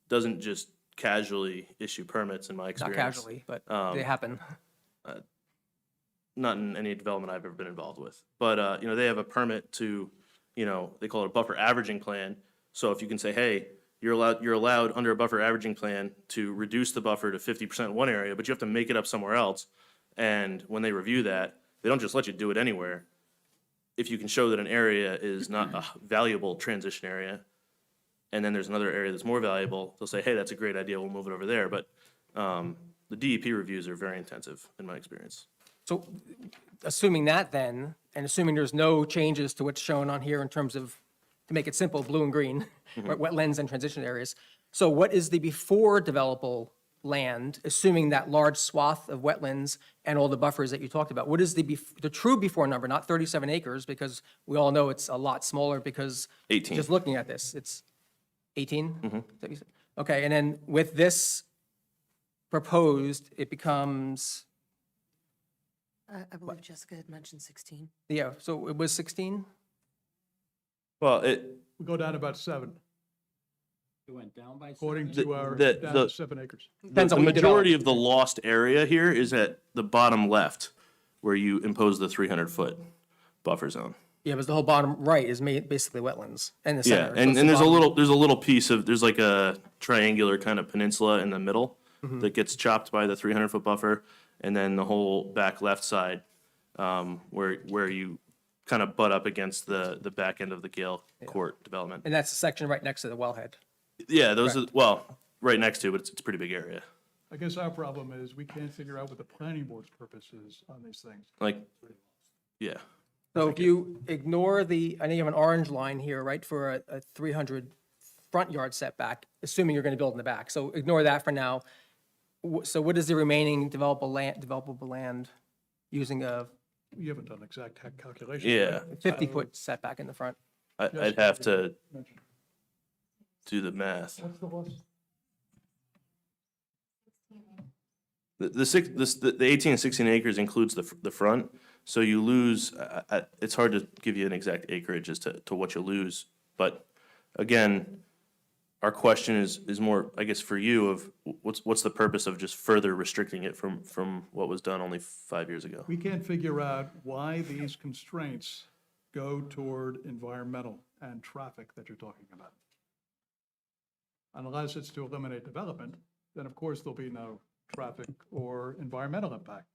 doesn't just casually issue permits, in my experience. Not casually, but they happen. Not in any development I've ever been involved with. But, they have a permit to, they call it a buffer averaging plan. So if you can say, hey, you're allowed under a buffer averaging plan to reduce the buffer to 50% in one area, but you have to make it up somewhere else. And when they review that, they don't just let you do it anywhere. If you can show that an area is not a valuable transition area, and then there's another area that's more valuable, they'll say, hey, that's a great idea, we'll move it over there. But the DEP reviews are very intensive, in my experience. So assuming that then, and assuming there's no changes to what's shown on here in terms of, to make it simple, blue and green, right, wetlands and transition areas. So what is the before developable land, assuming that large swath of wetlands and all the buffers that you talked about? What is the true before number, not 37 acres, because we all know it's a lot smaller because 18. Just looking at this, it's 18? Okay, and then with this proposed, it becomes, I believe Jessica had mentioned 16. yeah, so it was 16? Well, We go down about 7, It went down by according 7? to our, The- down the- to 7 acres. the majority of the lost area here is at the bottom left, where you impose the 300-foot buffer zone. Yeah, but the whole bottom right is basically wetlands, and the Yeah, center. So and it's there's the bottom. there's a little piece of, there's like a triangular kind of peninsula in the middle that gets chopped by the 300-foot buffer, and then the whole back left side, where you kind of butt up against the back end of the Gale Court development. And that's the section right next to the wellhead. Yeah, those are, well, right next to it, but it's a pretty big area. I guess our problem is we can't figure out what the planning board's purpose is on these things. Like, yeah. So if you ignore I know you have an orange line here, right, for a 300 front yard setback, assuming you're going to build in the back. So ignore that for now. So what is the remaining developable land using a You haven't done exact calculations. Yeah. 50-foot setback in the front? I'd have to do the math. What's the loss? The 18 and 16 acres includes the front, so you lose, it's hard to give you an exact acreage as to what you lose. But again, our question is more, I guess, for you of what's the purpose of just further restricting it from what was done only 5 years ago? We can't figure out why these constraints go toward environmental and traffic that you're talking about. Unless it's to eliminate development, then of course there'll be no traffic or environmental impact.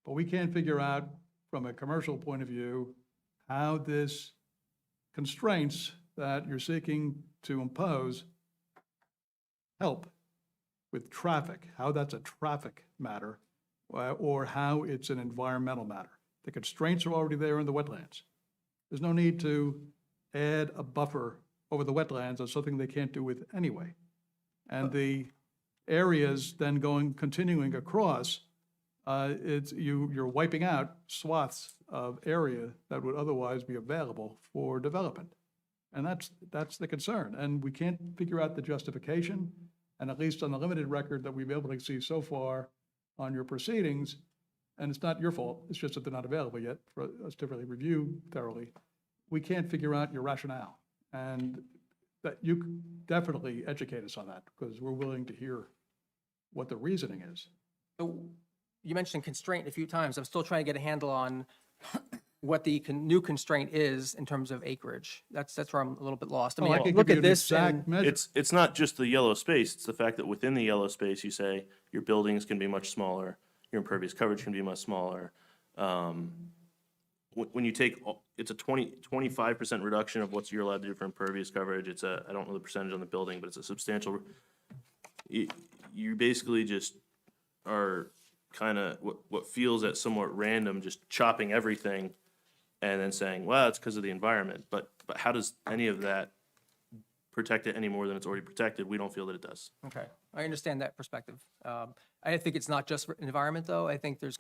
But we can't figure out from a commercial point of view how this constraints that you're seeking to impose help with traffic, how that's a traffic matter, or how it's an environmental matter. The constraints are already there in the wetlands. There's no need to add a buffer over the wetlands on something they can't do with anyway. And the areas then continuing across, you're wiping out swaths of area that would otherwise be available for development. And that's the concern. And we can't figure out the justification. And at least on the limited record that we've been able to see so far on your proceedings, and it's not your fault, it's just that they're not available yet for us to really review thoroughly, we can't figure out your rationale. And that you can definitely educate us on that, because we're willing to hear what the reasoning is. So you mentioned constraint a few times. I'm still trying to get a handle on what the new constraint is in terms of acreage. That's where I'm a little bit lost. I mean, I could look give you at an this exact and measure. It's not just the yellow space, it's the fact that within the yellow space, you say your buildings can be much smaller, your impervious coverage can be much smaller. When you take, it's a 25% reduction of what you're allowed to do for impervious coverage. It's I don't know the percentage on the building, but it's a substantial, you basically just are kind of what feels at somewhat random, just chopping everything and then saying, well, it's because of the environment. But how does any of that protect it any more than it's already protected? We don't feel that it does. okay, I understand that perspective. I think it's not just for environment, though. I think there's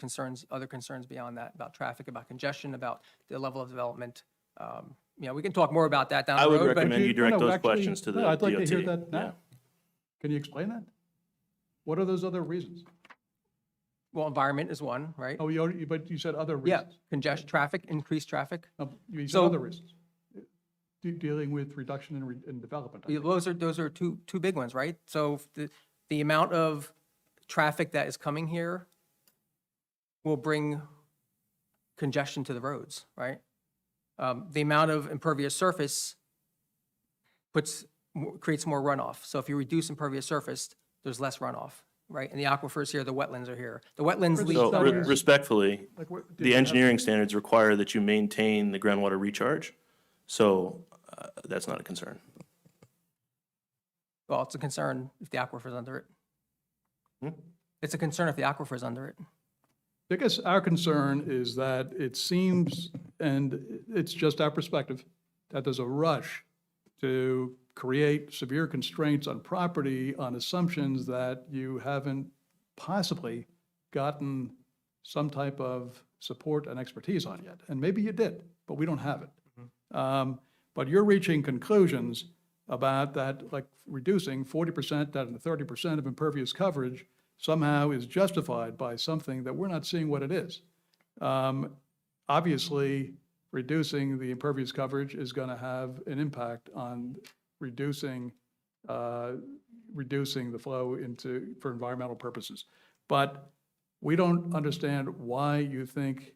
other concerns beyond that, about traffic, about congestion, about the level of development. We can talk more about that down I the road. would but- recommend you direct those actually, questions to the no, I'd like DOT. to hear that now. Yeah. Can you explain that? What are those other reasons? Well, environment is one, right? Oh, but you said other Yeah, reasons. congestion, traffic, increased traffic. You said So- other reasons. Dealing with reduction in development. I think. Those are two big ones, right? So the amount of traffic that is coming here will bring congestion to the roads, right? The amount of impervious surface creates more runoff. So if you reduce impervious surface, there's less runoff, right? And the aquifers here, the wetlands are here. The wetlands lead So somewhere. respectfully, Like what- did the you have- engineering standards require that you maintain the groundwater recharge. So that's not a concern. Well, it's a concern if the aquifer's under it. Hmm? It's a concern if the aquifer's under it. I guess our concern is that it seems, and it's just our perspective, that there's a rush to create severe constraints on property on assumptions that you haven't possibly gotten some type of support and expertise on yet. And maybe you did, but we don't have it. But you're reaching conclusions about that, like reducing 40% down to 30% of impervious coverage somehow is justified by something that we're not seeing what it is. Obviously, reducing the impervious coverage is going to have an impact on reducing the flow for environmental purposes. But we don't understand why you think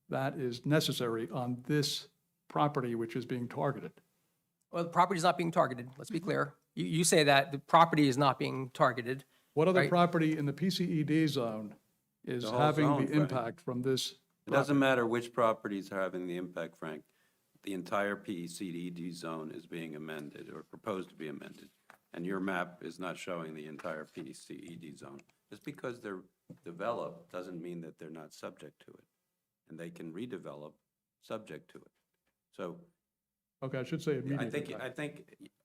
that is necessary on this property which is being targeted. Well, the property's not being targeted, let's be clear. You say that the property is not being targeted. What other Right. property in the PCED zone is The whole having zone, the Frank. impact from this? It doesn't matter which properties are having the impact, Frank. The entire PCD zone is being amended or proposed to be amended. And your map is not showing the entire PCED zone. Just because they're developed doesn't mean that they're not subject to it. And they can redevelop subject to it. So Okay, I should say immediate impact.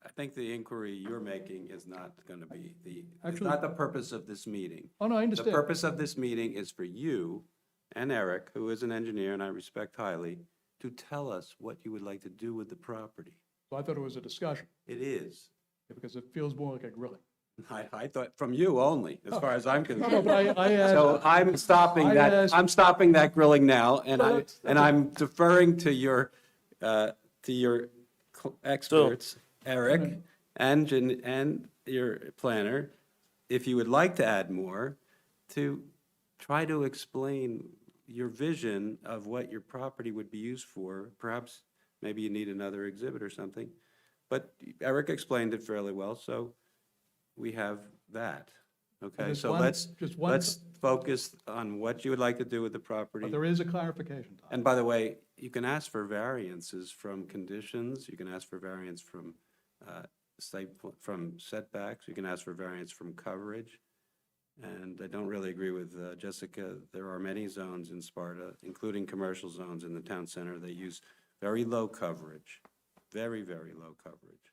I think the inquiry you're making is not going to be it's Actually- not the purpose of this meeting. Oh, no, I The understand. purpose of this meeting is for you and Eric, who is an engineer and I respect highly, to tell us what you would like to do with the property. So I thought it was a discussion, It is. because it feels more like a grilling. I thought from you only, as far as I'm No, concerned. but I So I'm stopping I that, asked- I'm stopping that grilling now, and No, I, that's- and I'm deferring to your experts, Eric, and your planner, if you would like to add more, to try to explain your vision of what your property would be used for. Perhaps, maybe you need another exhibit or something. But Eric explained it fairly well, so we have that. Okay, Just so one- let's just one- focus on what you would like to do with the property. But there is a clarification, Tom. And by the way, you can ask for variances from conditions, you can ask for variance from from setbacks, you can ask for variance from coverage. And I don't really agree with Jessica. There are many zones in Sparta, including commercial zones in the town center, that use very low coverage, very, very low coverage.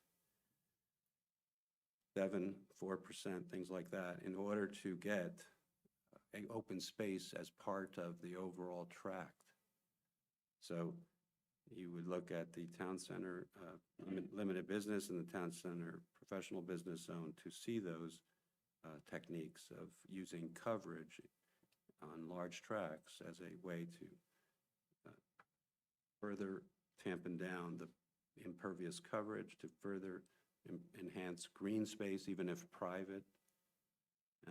7%, 4%, things like that, in order to get an open space as part of the overall tract. So you would look at the town center limited business and the town center professional business zone to see those techniques of using coverage on large tracts as a way to further tampen down the impervious coverage, to further enhance green space, even if private.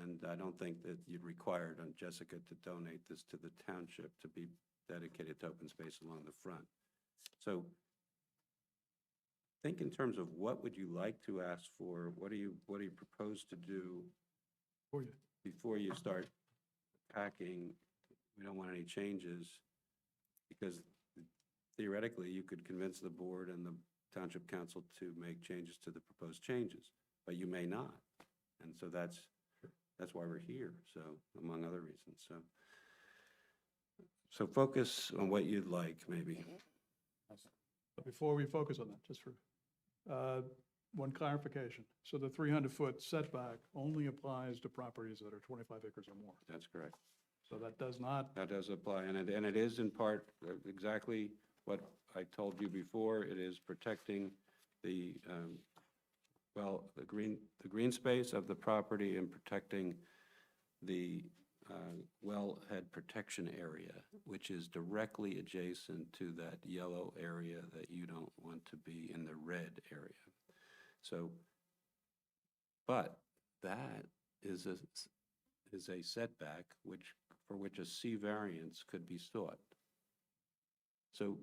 And I don't think that you'd require Jessica to donate this to the township to be dedicated to open space along the front. So think in terms of what would you like to ask for? What do you propose to do before you start packing? We don't want any changes, because theoretically you could convince the board and the township council to make changes to the proposed changes, but you may not. And so that's why we're here, so, among other reasons. So focus on what you'd like, maybe. But before we focus on that, just for one clarification. So the 300-foot setback only applies to properties that are 25 acres or more. That's correct. So that does not, That does apply, and it is in part exactly what I told you before. It is protecting the, the green space of the property and protecting the wellhead protection area, which is directly adjacent to that yellow area that you don't want to be in the red area. So, but that is a setback for which a C variance could be sought. So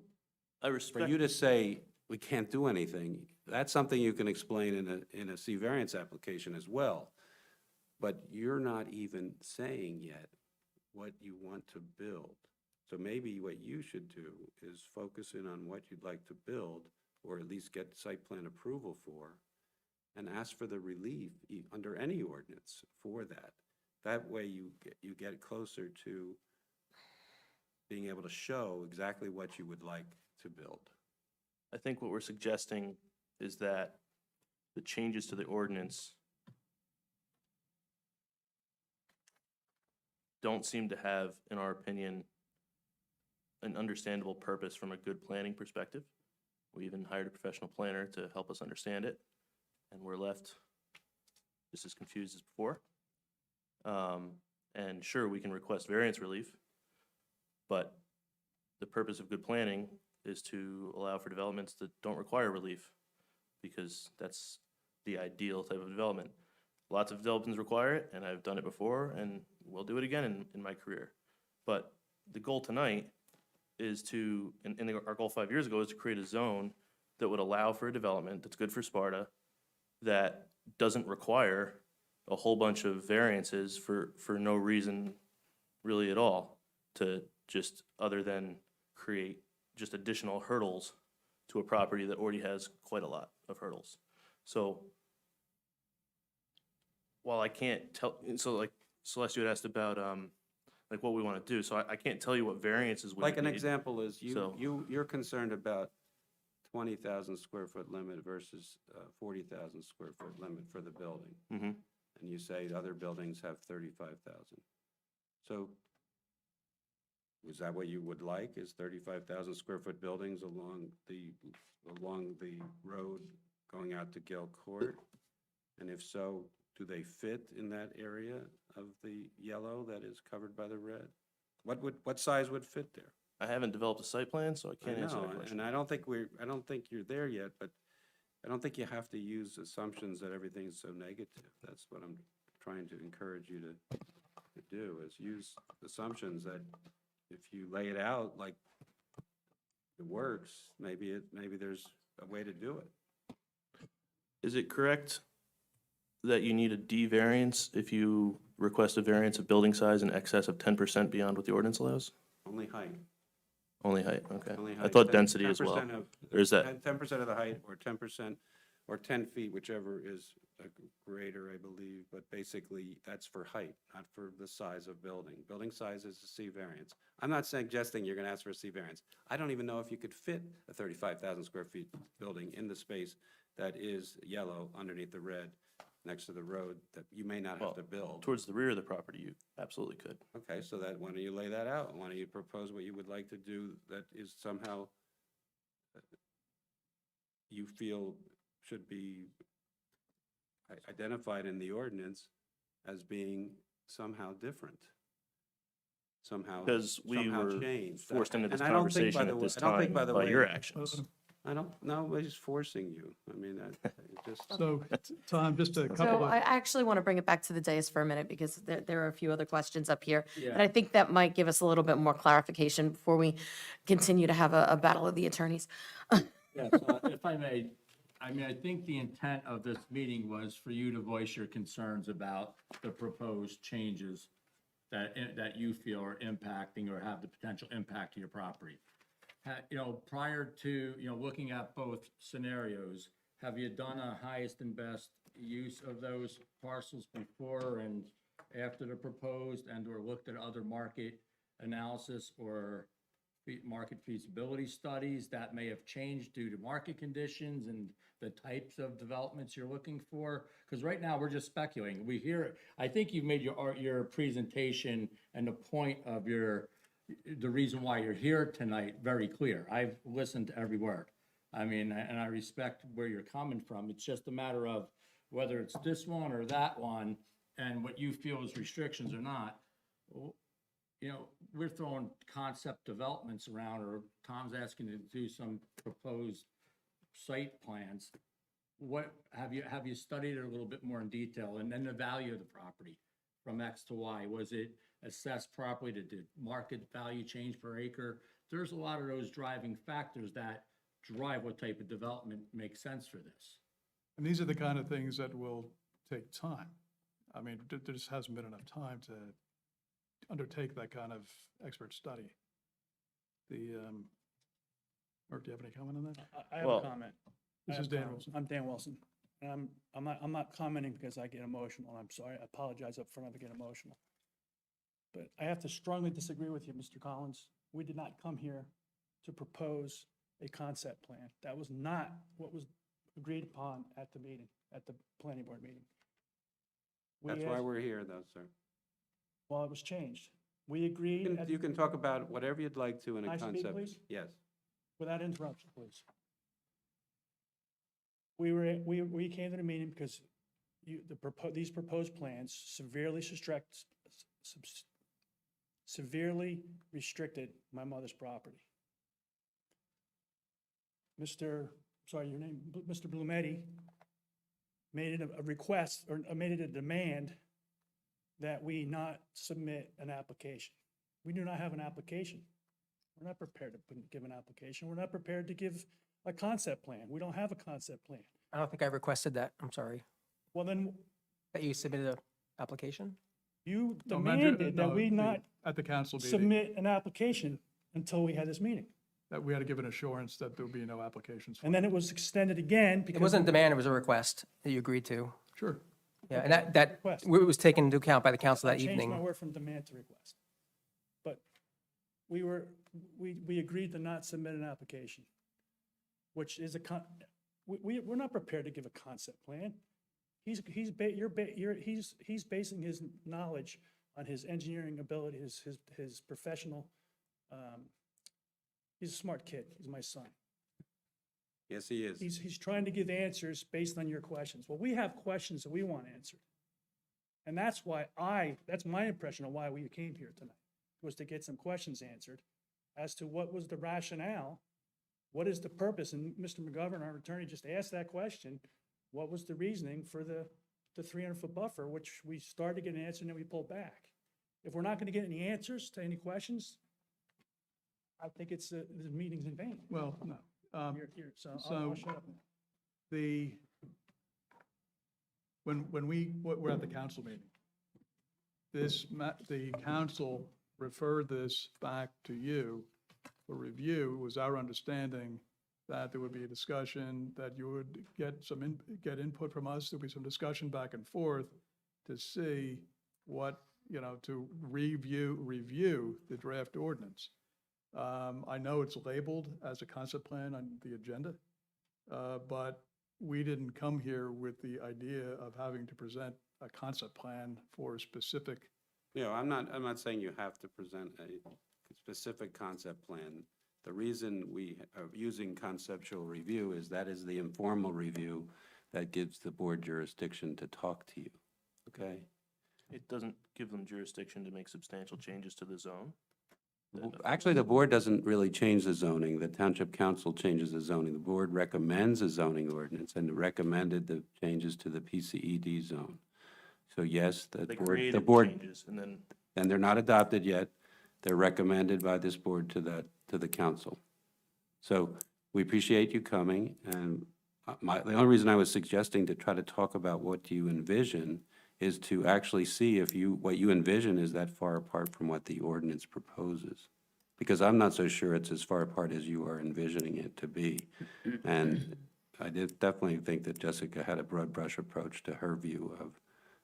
for you to say we can't do anything, that's something you can explain in a C variance application as well. But you're not even saying yet what you want to build. So maybe what you should do is focus in on what you'd like to build, or at least get site plan approval for, and ask for the relief under any ordinance for that. That way you get closer to being able to show exactly what you would like to build. I think what we're suggesting is that the changes to the ordinance don't seem to have, in our opinion, an understandable purpose from a good planning perspective. We even hired a professional planner to help us understand it, and we're left just as confused as before. And sure, we can request variance relief, but the purpose of good planning is to allow for developments that don't require relief, because that's the ideal type of development. Lots of developments require it, and I've done it before, and we'll do it again in my career. But the goal tonight is to, our goal 5 years ago is to create a zone that would allow for a development that's good for Sparta, that doesn't require a whole bunch of variances for no reason really at all, to just, other than create just additional hurdles to a property that already has quite a lot of hurdles. So while I can't tell, so like Celeste, you had asked about like what we want to do. So I can't tell you what variances we Like an need. example is you're concerned about 20,000 square foot limit versus 40,000 square foot limit for the building. Mm-hmm. And you say other buildings have 35,000. So is that what you would like, is 35,000 square foot buildings along the road going out to Gale Court? And if so, do they fit in that area of the yellow that is covered by the red? What size would fit there? I haven't developed a site plan, so I can't answer know, that question. and I don't think you're there yet, but I don't think you have to use assumptions that everything is so negative. That's what I'm trying to encourage you to do, is use assumptions that if you lay it out like it works, maybe there's a way to do it. Is it correct that you need a D variance if you request a variance of building size in excess of 10% beyond what the ordinance allows? Only height. Only height, okay. Only I height. thought density as 10% well. of- Or is that, 10% of the height, or 10% or 10 feet, whichever is greater, I believe, but basically that's for height, not for the size of building. Building size is a C variance. I'm not suggesting you're going to ask for a C variance. I don't even know if you could fit a 35,000 square feet building in the space that is yellow underneath the red next to the road that you may not have to build. Towards the rear of the property, you absolutely could. Okay, so that, why don't you lay that out? Why don't you propose what you would like to do that is somehow you feel should be identified in the ordinance as being somehow different, somehow, Because we somehow were changed. forced into this And I don't think, by conversation the at way- this I don't think, time by the by way- your actions. I don't, nobody's forcing you. I mean, it just. So, Tom, just a So couple I of, actually want to bring it back to the dais for a minute because there are a few other questions up here. Yeah. And I think that might give us a little bit more clarification before we continue to have a battle of the attorneys. Yes, if I may, I mean, I think the intent of this meeting was for you to voice your concerns about the proposed changes that you feel are impacting or have the potential impact to your property. You know, prior to, you know, looking at both scenarios, have you done a highest and best use of those parcels before and after the proposed, and/or looked at other market analysis or market feasibility studies that may have changed due to market conditions and the types of developments you're looking for? Because right now, we're just speculating. We hear, I think you've made your presentation and the point of the reason why you're here tonight very clear. I've listened to every word. I mean, and I respect where you're coming from. It's just a matter of whether it's this one or that one and what you feel is restrictions or not. You know, we're throwing concept developments around, or Tom's asking to do some proposed site plans. What, have you studied it a little bit more in detail? And then the value of the property from X to Y, was it assessed properly? Did market value change per acre? There's a lot of those driving factors that drive what type of development makes sense for this. and these are the kind of things that will take time. I mean, there just hasn't been enough time to undertake that kind of expert study. Mark, do you have any comment on that? I have Well, a comment. This I is have a Dan comment. Wilson. I'm Dan Wilson. And I'm not commenting because I get emotional. I'm sorry. I apologize up front if I get emotional. But I have to strongly disagree with you, Mr. Collins. We did not come here to propose a concept plan. That was not what was agreed upon at the meeting, at the planning board meeting. We That's why asked- we're here, though, sir. Well, it was changed. We agreed, You can talk about whatever you'd like to in a Can I speak, concept. please? Yes. without interruption, please. We came to the meeting because these proposed plans severely restricted my mother's property. Mr. Blumetti made it a request, or made it a demand that we not submit an application. We do not have an application. We're not prepared to give an application. We're not prepared to give a concept plan. We don't have a concept plan. I don't think I requested that. I'm sorry. Well, then That you submitted an application? you No, Madam- demanded that no, we the- not At the council meeting, submit an application until we had this meeting. that we had to give an assurance that there would be no applications. And then it was extended again It because. wasn't a demand, it was a request that you agreed to. Sure. Yeah, and that Request. was taken into account by the council I that changed my evening. word from demand to request. But we agreed to not submit an application, which is we're not prepared to give a concept plan. He's basing his knowledge on his engineering ability, his professional, he's a smart kid. He's my son. Yes, he is. He's trying to give answers based on your questions. Well, we have questions that we want answered. And that's my impression of why we came here tonight, was to get some questions answered as to what was the rationale, what is the purpose? And Mr. McGovern, our attorney, just asked that question. What was the reasoning for the 300-foot buffer, which we started to get an answer and then we pulled back? If we're not going to get any answers to any questions, I think the meeting's in vain. Well, no. So I'll shut up now. When we were at the council meeting, the council referred this back to you for review. It was our understanding that there would be a discussion, that you would get input from us, there'd be some discussion back and forth to see what, to review the draft ordinance. I know it's labeled as a concept plan on the agenda, but we didn't come here with the idea of having to present a concept plan for a specific. I'm not saying you have to present a specific concept plan. The reason we are using conceptual review is that is the informal review that gives the board jurisdiction to talk to you, okay? It doesn't give them jurisdiction to make substantial changes to the zone. Actually, the board doesn't really change the zoning. The township council changes the zoning. The board recommends a zoning ordinance and recommended the changes to the PCED zone. So yes, They created the board, changes, and then and they're not adopted yet. They're recommended by this board to the council. So we appreciate you coming, and the only reason I was suggesting to try to talk about what you envision is to actually see if what you envision is that far apart from what the ordinance proposes. Because I'm not so sure it's as far apart as you are envisioning it to be. And I definitely think that Jessica had a broad brush approach to her view of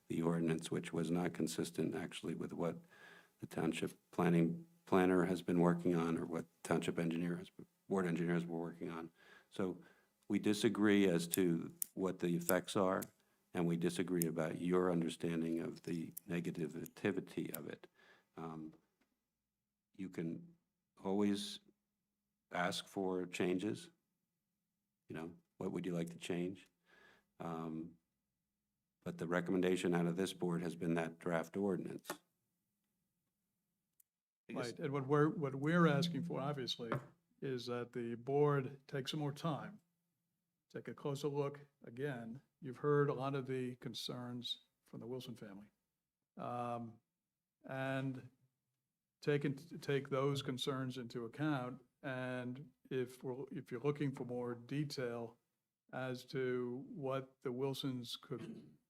the ordinance, which was not consistent actually with what the township planner has been working on, or what township board engineers were working on. So we disagree as to what the effects are, and we disagree about your understanding of the negativity of it. You can always ask for changes. What would you like to change? But the recommendation out of this board has been that draft ordinance. Right, and what we're asking for, obviously, is that the board take some more time, take a closer look. Again, you've heard a lot of the concerns from the Wilson family. And take those concerns into account, and if you're looking for more detail as to what the Wilsons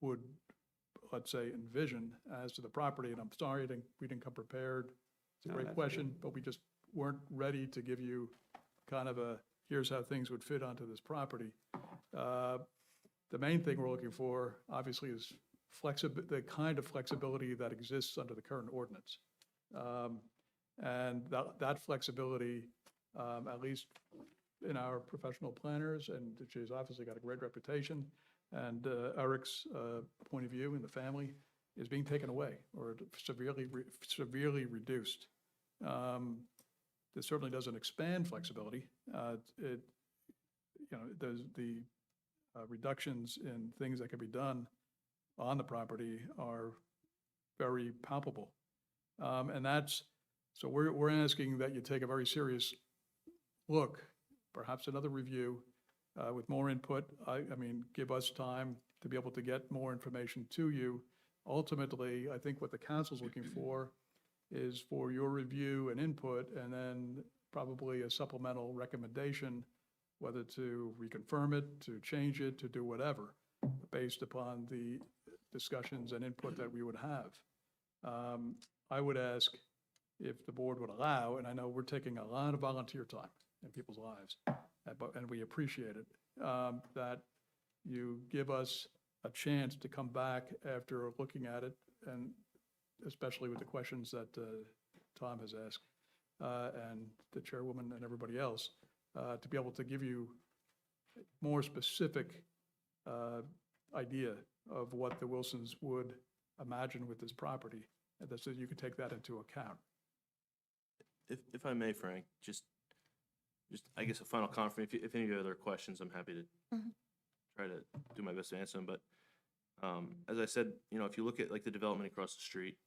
would, let's say, envision as to the property, and I'm sorry we didn't come prepared. It's a great question, but we just weren't ready to give you kind of here's how things would fit onto this property. The main thing we're looking for, obviously, is the kind of flexibility that exists under the current ordinance. And that flexibility, at least in our professional planners, and she's obviously got a great reputation, and Eric's point of view in the family, is being taken away or severely reduced. This certainly doesn't expand flexibility. There's the reductions in things that can be done on the property are very palpable. So we're asking that you take a very serious look, perhaps another review with more input. I mean, give us time to be able to get more information to you. Ultimately, I think what the council's looking for is for your review and input, and then probably a supplemental recommendation, whether to reconfirm it, to change it, to do whatever, based upon the discussions and input that we would have. I would ask if the board would allow, and I know we're taking a lot of volunteer time in people's lives, and we appreciate it, that you give us a chance to come back after looking at it, and especially with the questions that Tom has asked, and the chairwoman and everybody else, to be able to give you more specific idea of what the Wilsons would imagine with this property, and so you can take that into account. If I may, Frank, just I guess a final comment. If any of you have other questions, I'm happy to try to do my best to answer them. But as I said, if you look at like the development across the street,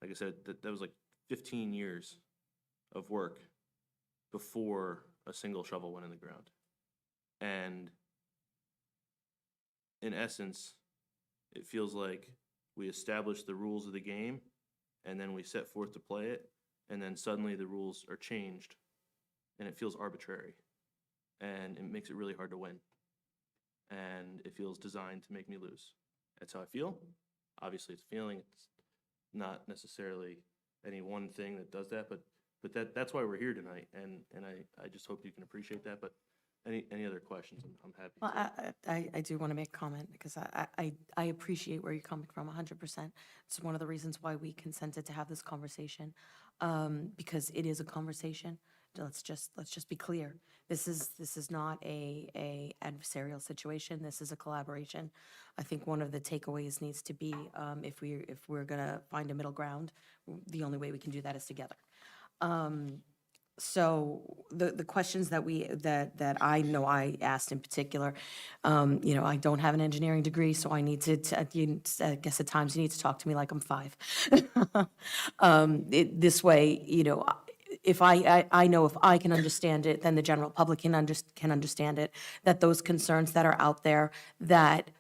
like I said, that was like 15 years of work before a single shovel went in the ground. And in essence, it feels like we established the rules of the game, and then we set forth to play it, and then suddenly the rules are changed, and it feels arbitrary, and it makes it really hard to win, and it feels designed to make me lose. That's how I feel. Obviously, it's a feeling. It's not necessarily any one thing that does that, but that's why we're here tonight, and I just hope you can appreciate that. But Any other questions? I'm happy Well, to. I do want to make a comment because I appreciate where you're coming from 100%. It's one of the reasons why we consented to have this conversation, because it is a conversation. Let's just be clear. This is not a adversarial situation. This is a collaboration. I think one of the takeaways needs to be, if we're gonna find a middle ground, the only way we can do that is together. So the questions that I know I asked in particular, I don't have an engineering degree, so I need I guess at times you need to talk to me like I'm 5. This way, if I know if I can understand it, then the general public can understand it, that those concerns that are out there that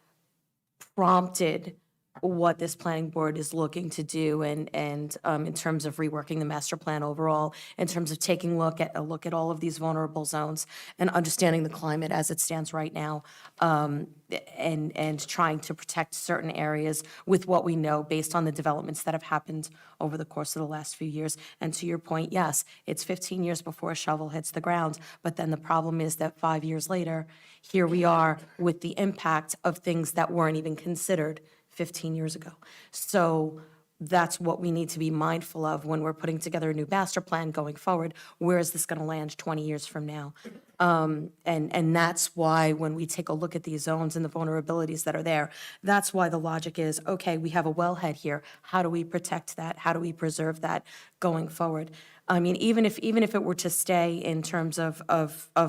prompted what this planning board is looking to do and in terms of reworking the master plan overall, in terms of taking a look at all of these vulnerable zones and understanding the climate as it stands right now, and trying to protect certain areas with what we know based on the developments that have happened over the course of the last few years. And to your point, yes, it's 15 years before a shovel hits the ground, but then the problem is that 5 years later, here we are with the impact of things that weren't even considered 15 years ago. So that's what we need to be mindful of when we're putting together a new master plan going forward. Where is this going to land 20 years from now? And that's why when we take a look at these zones and the vulnerabilities that are there, that's why the logic is, okay, we have a wellhead here. How do we protect that? How do we preserve that going forward? I mean, even if it were to stay in terms of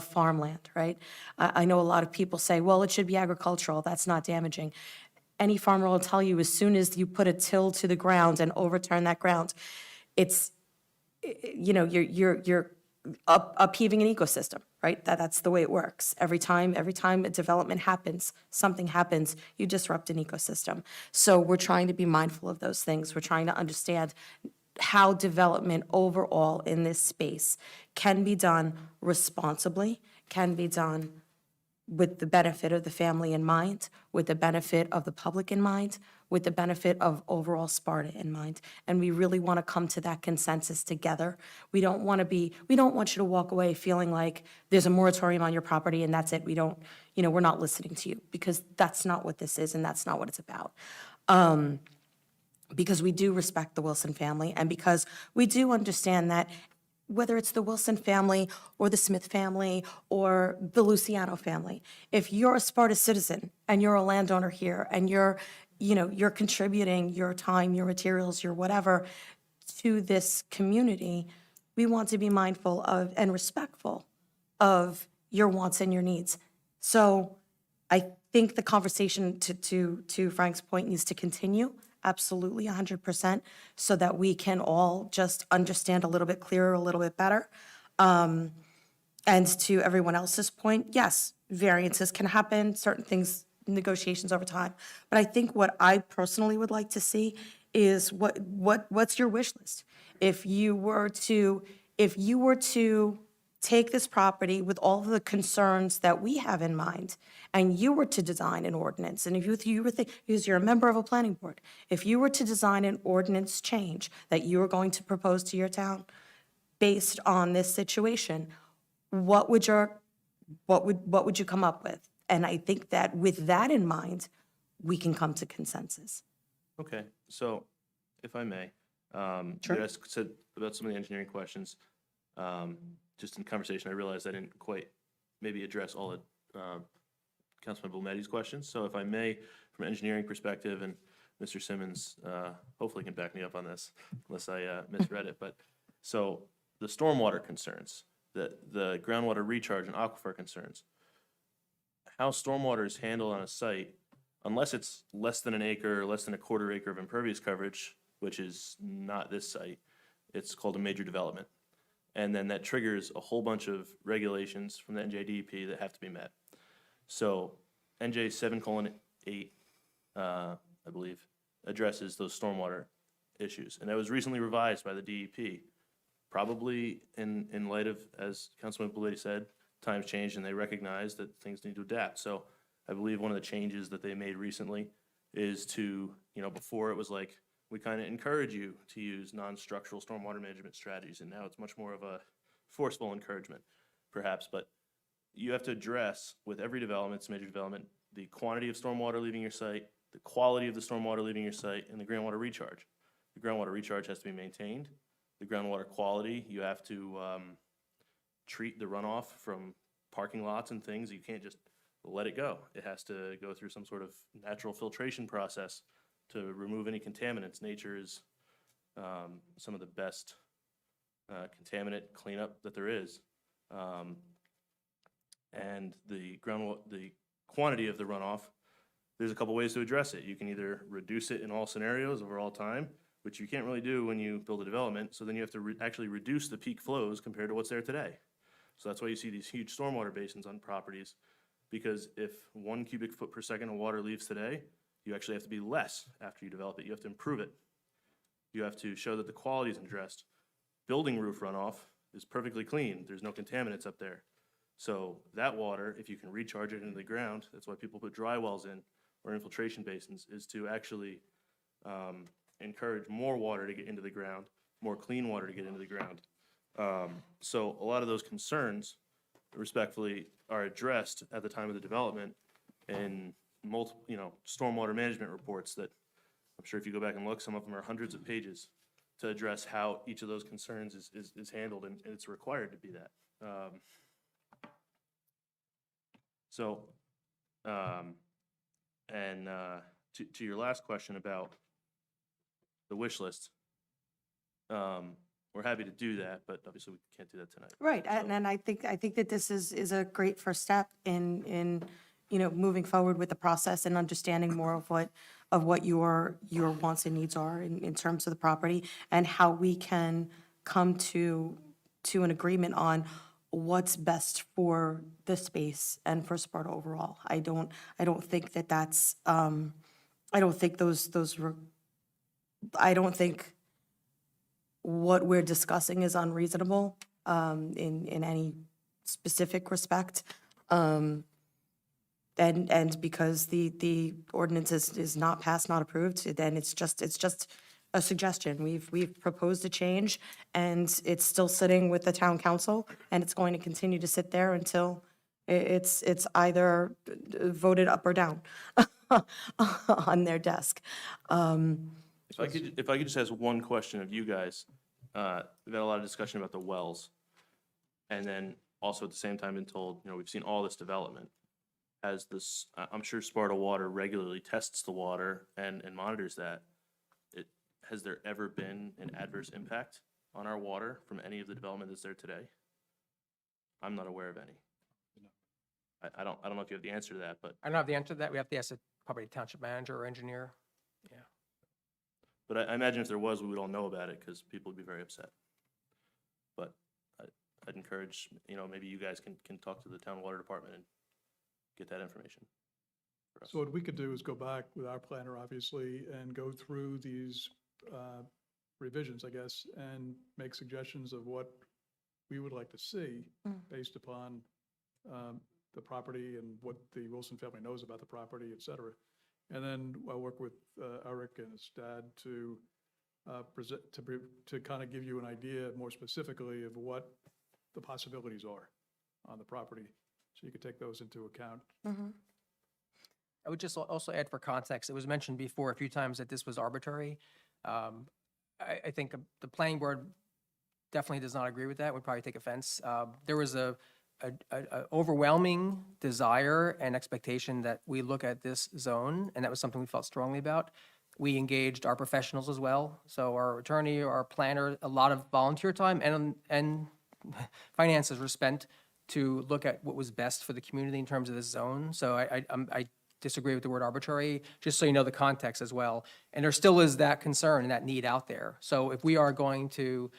farmland, right? I know a lot of people say, well, it should be agricultural. That's not damaging. Any farmer will tell you, as soon as you put a till to the ground and overturn that ground, it's, you're upheaving an ecosystem, right? That's the way it works. Every time a development happens, something happens, you disrupt an ecosystem. So we're trying to be mindful of those things. We're trying to understand how development overall in this space can be done responsibly, can be done with the benefit of the family in mind, with the benefit of the public in mind, with the benefit of overall Sparta in mind. And we really want to come to that consensus together. We don't want you to walk away feeling like there's a moratorium on your property and that's it. We're not listening to you, because that's not what this is and that's not what it's about. Because we do respect the Wilson family and because we do understand that whether it's the Wilson family or the Smith family or the Luciano family, if you're a Sparta citizen and you're a landowner here and you're contributing your time, your materials, your whatever to this community, we want to be mindful of and respectful of your wants and your needs. So I think the conversation, to Frank's point, needs to continue. Absolutely, 100%, so that we can all just understand a little bit clearer, a little bit better. And to everyone else's point, yes, variances can happen, certain things, negotiations over time. But I think what I personally would like to see is what's your wish list? If you were to take this property with all of the concerns that we have in mind, and you were to design an ordinance, and if you were because you're a member of a planning board, if you were to design an ordinance change that you were going to propose to your town based on this situation, what would you come up with? And I think that with that in mind, we can come to consensus. Okay, so if I may, Sure. you guys said about some of the engineering questions. Just in conversation, I realized I didn't quite maybe address all of Councilman Blumetti's questions. So if I may, from an engineering perspective, and Mr. Simmons hopefully can back me up on this, unless I misread it. But so the stormwater concerns, the groundwater recharge and aquifer concerns, how stormwater is handled on a site, unless it's less than an acre or less than a quarter acre of impervious coverage, which is not this site, it's called a major development. And then that triggers a whole bunch of regulations from the NJDEP that have to be met. So NJ 7:8, I believe, addresses those stormwater issues. And that was recently revised by the DEP, probably in light of, as Councilman Blumetti said, times change and they recognize that things need to adapt. So I believe one of the changes that they made recently is to, before it was like, we kind of encourage you to use non-structural stormwater management strategies, and now it's much more of a forceful encouragement, perhaps. But you have to address with every development, it's major development, the quantity of stormwater leaving your site, the quality of the stormwater leaving your site, and the groundwater recharge. The groundwater recharge has to be maintained. The groundwater quality, you have to treat the runoff from parking lots and things. You can't just let it go. It has to go through some sort of natural filtration process to remove any contaminants. Nature is some of the best contaminant cleanup that there is. And the quantity of the runoff, there's a couple ways to address it. You can either reduce it in all scenarios over all time, which you can't really do when you build a development. So then you have to actually reduce the peak flows compared to what's there today. So that's why you see these huge stormwater basins on properties, because if 1 cubic foot per second of water leaves today, you actually have to be less after you develop it. You have to improve it. You have to show that the quality is addressed. Building roof runoff is perfectly clean. There's no contaminants up there. So that water, if you can recharge it into the ground, that's why people put dry wells in or infiltration basins, is to actually encourage more water to get into the ground, more clean water to get into the ground. So a lot of those concerns, respectfully, are addressed at the time of the development in multiple, stormwater management reports that I'm sure if you go back and look, some of them are hundreds of pages to address how each of those concerns is handled, and it's required to be that. To your last question about the wish list, we're happy to do that, but obviously we can't do that tonight. Right, and I think that this is a great first step in moving forward with the process and understanding more of what your wants and needs are in terms of the property, and how we can come to an agreement on what's best for the space and for Sparta overall. I don't think that that's I don't think what we're discussing is unreasonable in any specific respect. And because the ordinance is not passed, not approved, then it's just a suggestion. We've proposed a change, and it's still sitting with the town council, and it's going to continue to sit there until it's either voted up or down on their desk. If I could just ask one question of you guys. We've had a lot of discussion about the wells, and then also at the same time been told, we've seen all this development. Has this, I'm sure Sparta Water regularly tests the water and monitors that. Has there ever been an adverse impact on our water from any of the development that's there today? I'm not aware of any. I don't know if you have the answer to that, but. I don't have the answer to that. We have to ask the probably township manager or engineer. Yeah. But I imagine if there was, we would all know about it because people would be very upset. But I'd encourage, maybe you guys can talk to the town water department and get that information for us. So what we could do is go back with our planner, obviously, and go through these revisions, I guess, and make suggestions of what we would like to see based upon the property and what the Wilson family knows about the property, et cetera. And then I'll work with Eric and his dad to kind of give you an idea more specifically of what the possibilities are on the property, so you could take those into account. I would just also add for context, it was mentioned before a few times that this was arbitrary. I think the planning board definitely does not agree with that, would probably take offense. There was a overwhelming desire and expectation that we look at this zone, and that was something we felt strongly about. We engaged our professionals as well, so our attorney, our planner, a lot of volunteer time and finances were spent to look at what was best for the community in terms of this zone. So I disagree with the word arbitrary, just so you know the context as well. And there still is that concern and that need out there. So if we are going to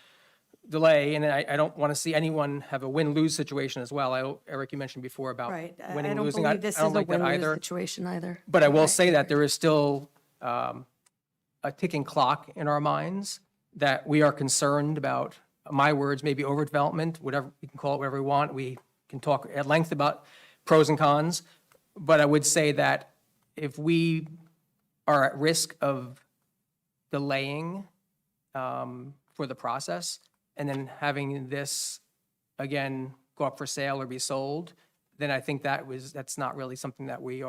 delay, and I don't want to see anyone have a win-lose situation as well. Eric, you mentioned before about Right. winning, I don't losing. believe this I don't is a like that win-lose either. situation either. But I will say that there is still a ticking clock in our minds that we are concerned about, my words, maybe overdevelopment, whatever, we can call it whatever we want. We can talk at length about pros and cons. But I would say that if we are at risk of delaying for the process and then having this, again, go up for sale or be sold, then I think that's not really something that we'd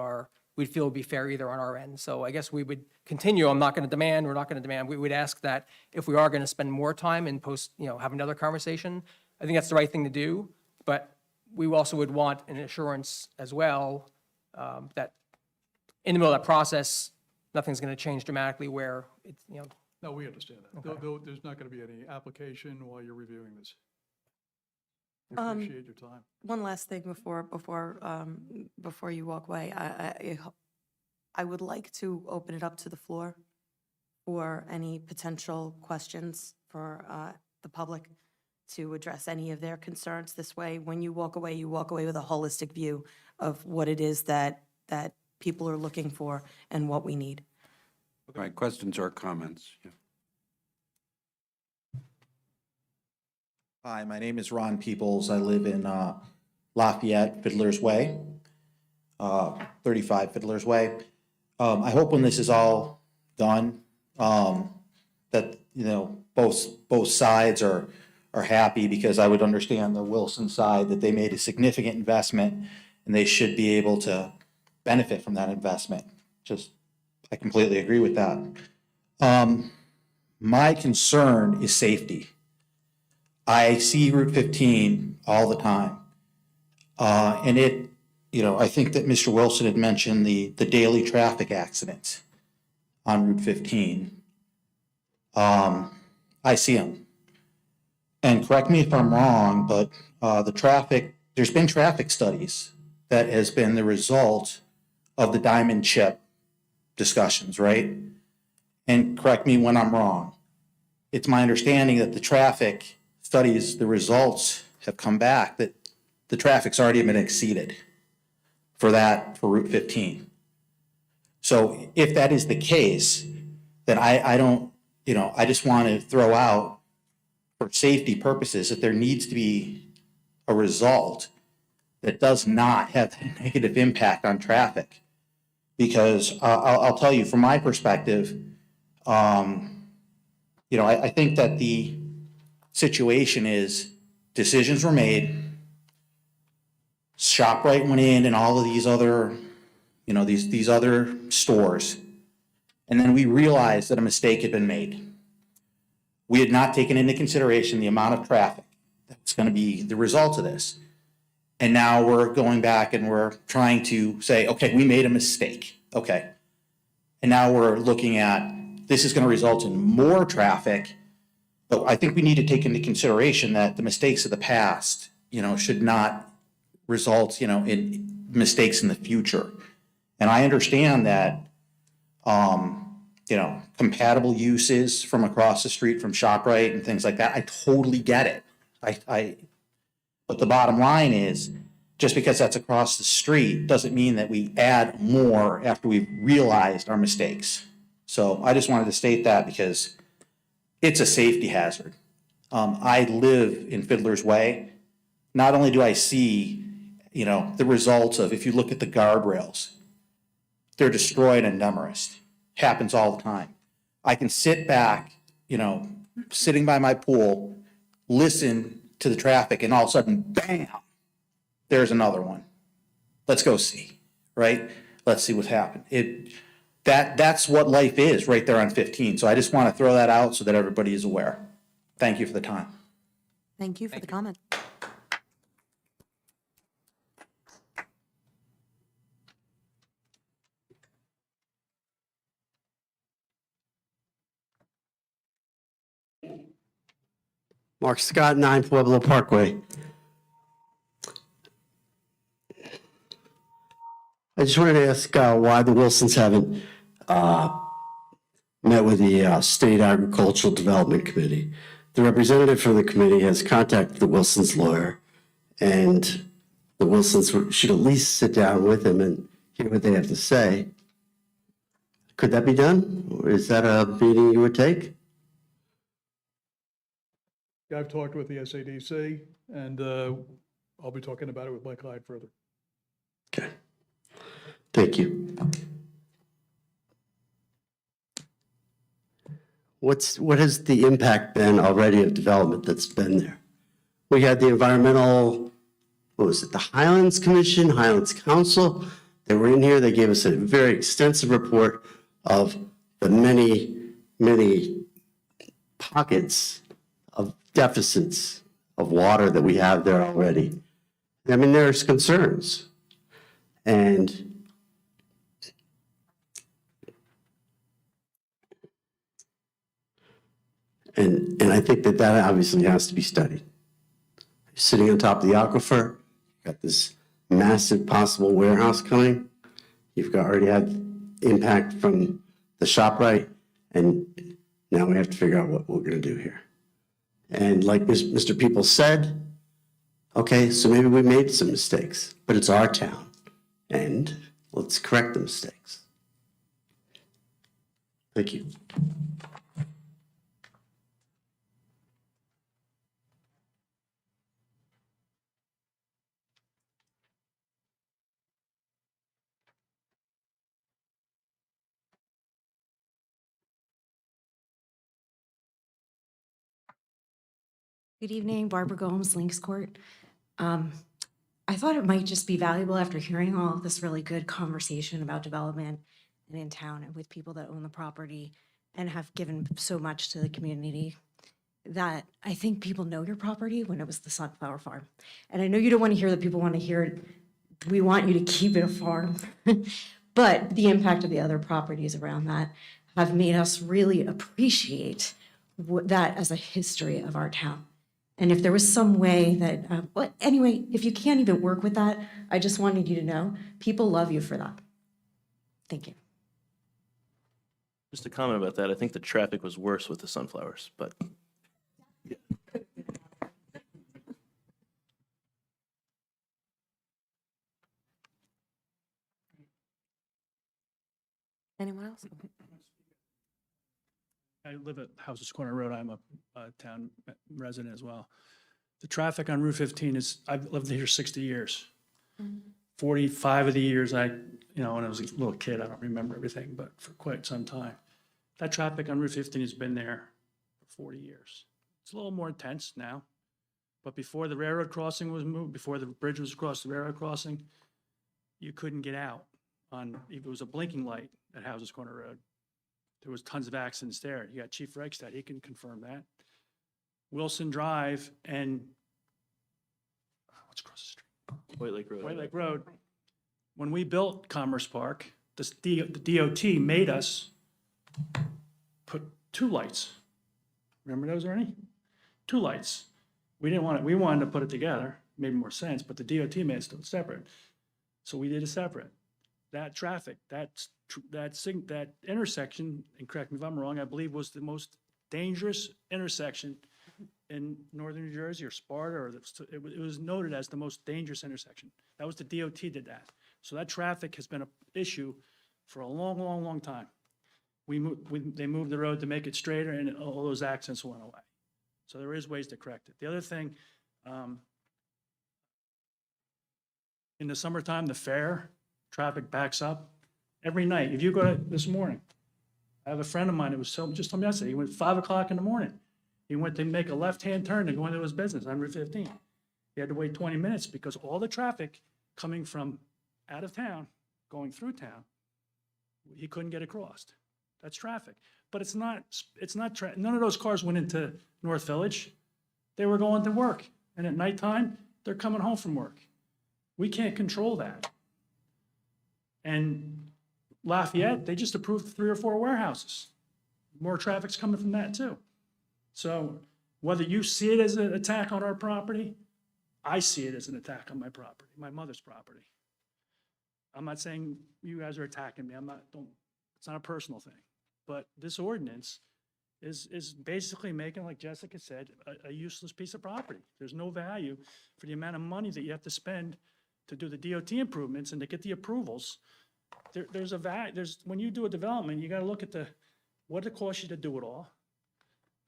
feel would be fair either on our end. So I guess we would continue. I'm not going to demand, we're not going to demand. We would ask that if we are going to spend more time and have another conversation, I think that's the right thing to do. But we also would want an assurance as well that in the middle of that process, nothing's going to change dramatically where it's, No, we understand that. There's not going to be any application while you're reviewing this. We appreciate your time. One last thing before you walk away. I would like to open it up to the floor for any potential questions for the public to address any of their concerns. This way, when you walk away with a holistic view of what it is that people are looking for and what we need. All right, questions or comments? Yeah. Hi, my name is Ron Peoples. I live in Lafayette, Fiddler's Way, 35 Fiddler's Way. I hope when this is all done, that, both sides are happy, because I would understand the Wilson side that they made a significant investment and they should be able to benefit from that investment. I completely agree with that. My concern is safety. I see Route 15 all the time. And I think that Mr. Wilson had mentioned the daily traffic accidents on Route 15. I see them. And correct me if I'm wrong, but there's been traffic studies that has been the result of the diamond chip discussions, right? And correct me when I'm wrong. It's my understanding that the traffic studies, the results have come back that the traffic's already been exceeded for Route 15. So if that is the case, then I don't, I just want to throw out for safety purposes that there needs to be a result that does not have a negative impact on traffic. Because I'll tell you, from my perspective, I think that the situation is decisions were made, ShopRite went in and all of these other, these other stores, and then we realized that a mistake had been made. We had not taken into consideration the amount of traffic that's going to be the result of this. And now we're going back and we're trying to say, okay, we made a mistake. Okay. And now we're looking at, this is going to result in more traffic. But I think we need to take into consideration that the mistakes of the past, should not result, in mistakes in the future. And I understand that, compatible uses from across the street from ShopRite and things like that. I totally get it. But the bottom line is, just because that's across the street doesn't mean that we add more after we've realized our mistakes. So I just wanted to state that because it's a safety hazard. I live in Fiddler's Way. Not only do I see, the results of, if you look at the guardrails, they're destroyed in Demarest. Happens all the time. I can sit back, sitting by my pool, listen to the traffic, and all of a sudden, bam, there's another one. Let's go see, right? Let's see what's happened. That's what life is right there on 15. So I just want to throw that out so that everybody is aware. Thank you for the time. Thank you for the comment. Mark Scott, 9 Pueblo Parkway. I just wanted to ask why the Wilsons haven't met with the State Agricultural Development Committee. The representative from the committee has contacted the Wilsons' lawyer, and the Wilsons should at least sit down with him and hear what they have to say. Could that be done? Or is that a meeting you would take? Yeah, I've talked with the SADC, and I'll be talking about it with my client further. Okay. Thank you. What has the impact been already of development that's been there? We had the environmental what was it, the Highlands Commission, Highlands Council. They were in here, they gave us a very extensive report of the many, many pockets of deficits of water that we have there already. I mean, there's concerns. And I think that that obviously has to be studied. Sitting on top of the aquifer, you've got this massive possible warehouse coming. You've got already had impact from the ShopRite, and now we have to figure out what we're gonna do here. And like Mr. People said, okay, so maybe we made some mistakes, but it's our town, and let's correct the mistakes. Thank you. Good evening, Barbara Gomes, Links Court. I thought it might just be valuable after hearing all of this really good conversation about development and in town and with people that own the property and have given so much to the community, that I think people know your property when it was the Sunflower Farm. And I know you don't want to hear that people want to hear it. We want you to keep it a farm. But the impact of the other properties around that have made us really appreciate that as a history of our town. And if there was some way that, well, anyway, if you can't even work with that, I just wanted you to know, people love you for that. Thank you. Just a comment about that, I think the traffic was worse with the sunflowers, but. Anyone else? I live at Houses Corner Road. I'm a town resident as well. The traffic on Route 15 is, I've lived here 60 years. 45 of the years when I was a little kid, I don't remember everything, but for quite some time. That traffic on Route 15 has been there for 40 years. It's a little more intense now, but before the railroad crossing was moved, before the bridge was across the railroad crossing, you couldn't get out if it was a blinking light at Houses Corner Road. There was tons of accidents there. You got Chief Reichstadt, he can confirm that. Wilson Drive and, what's across the street? White Lake Road. White Lake Road. When we built Commerce Park, the DOT made us put 2 lights. Remember those, Ernie? 2 lights. We didn't want it, we wanted to put it together, made more sense, but the DOT made it separate. So we did it separate. That traffic, that intersection, and correct me if I'm wrong, I believe was the most dangerous intersection in northern New Jersey or Sparta, or it was noted as the most dangerous intersection. That was the DOT did that. So that traffic has been an issue for a long, long, long time. They moved the road to make it straighter, and all those accidents went away. So there is ways to correct it. The other thing, in the summertime, the fair, traffic backs up every night. If you go to this morning, I have a friend of mine who just told me yesterday, he went at 5 o'clock in the morning. He went to make a left-hand turn to go into his business on Route 15. He had to wait 20 minutes because all the traffic coming from out of town, going through town, he couldn't get across. That's traffic. But none of those cars went into North Village. They were going to work. And at nighttime, they're coming home from work. We can't control that. And Lafayette, they just approved 3 or 4 warehouses. More traffic's coming from that too. So whether you see it as an attack on our property, I see it as an attack on my property, my mother's property. I'm not saying you guys are attacking me. It's not a personal thing. But this ordinance is basically making, like Jessica said, a useless piece of property. There's no value for the amount of money that you have to spend to do the DOT improvements and to get the approvals. When you do a development, you got to look at what it costs you to do it all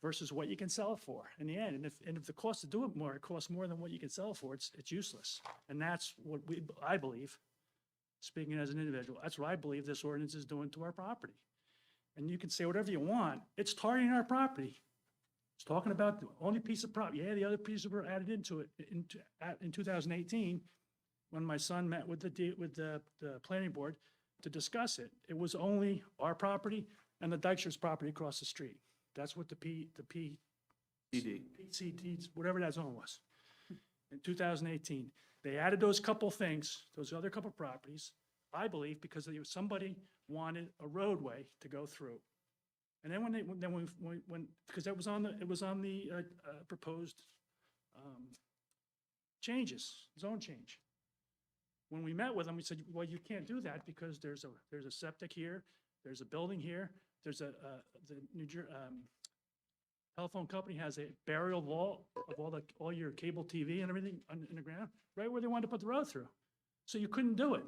versus what you can sell it for in the end. And if the cost to do it more, it costs more than what you can sell it for, it's useless. And that's what I believe, speaking as an individual, that's what I believe this ordinance is doing to our property. And you can say whatever you want, it's targeting our property. It's talking about the only piece of property, yeah, the other pieces were added into it in 2018, when my son met with the planning board to discuss it. It was only our property and the Dykstra's property across the street. That's what the PCDs, whatever that zone was, in 2018. They added those couple things, those other couple properties, I believe, because somebody wanted a roadway to go through. And then because it was on the proposed changes, zone change. When we met with them, we said, well, you can't do that because there's a septic here, there's a building here, there's the telephone company has a burial vault of all your cable TV and everything in the ground, right where they wanted to put the road through. So you couldn't do it.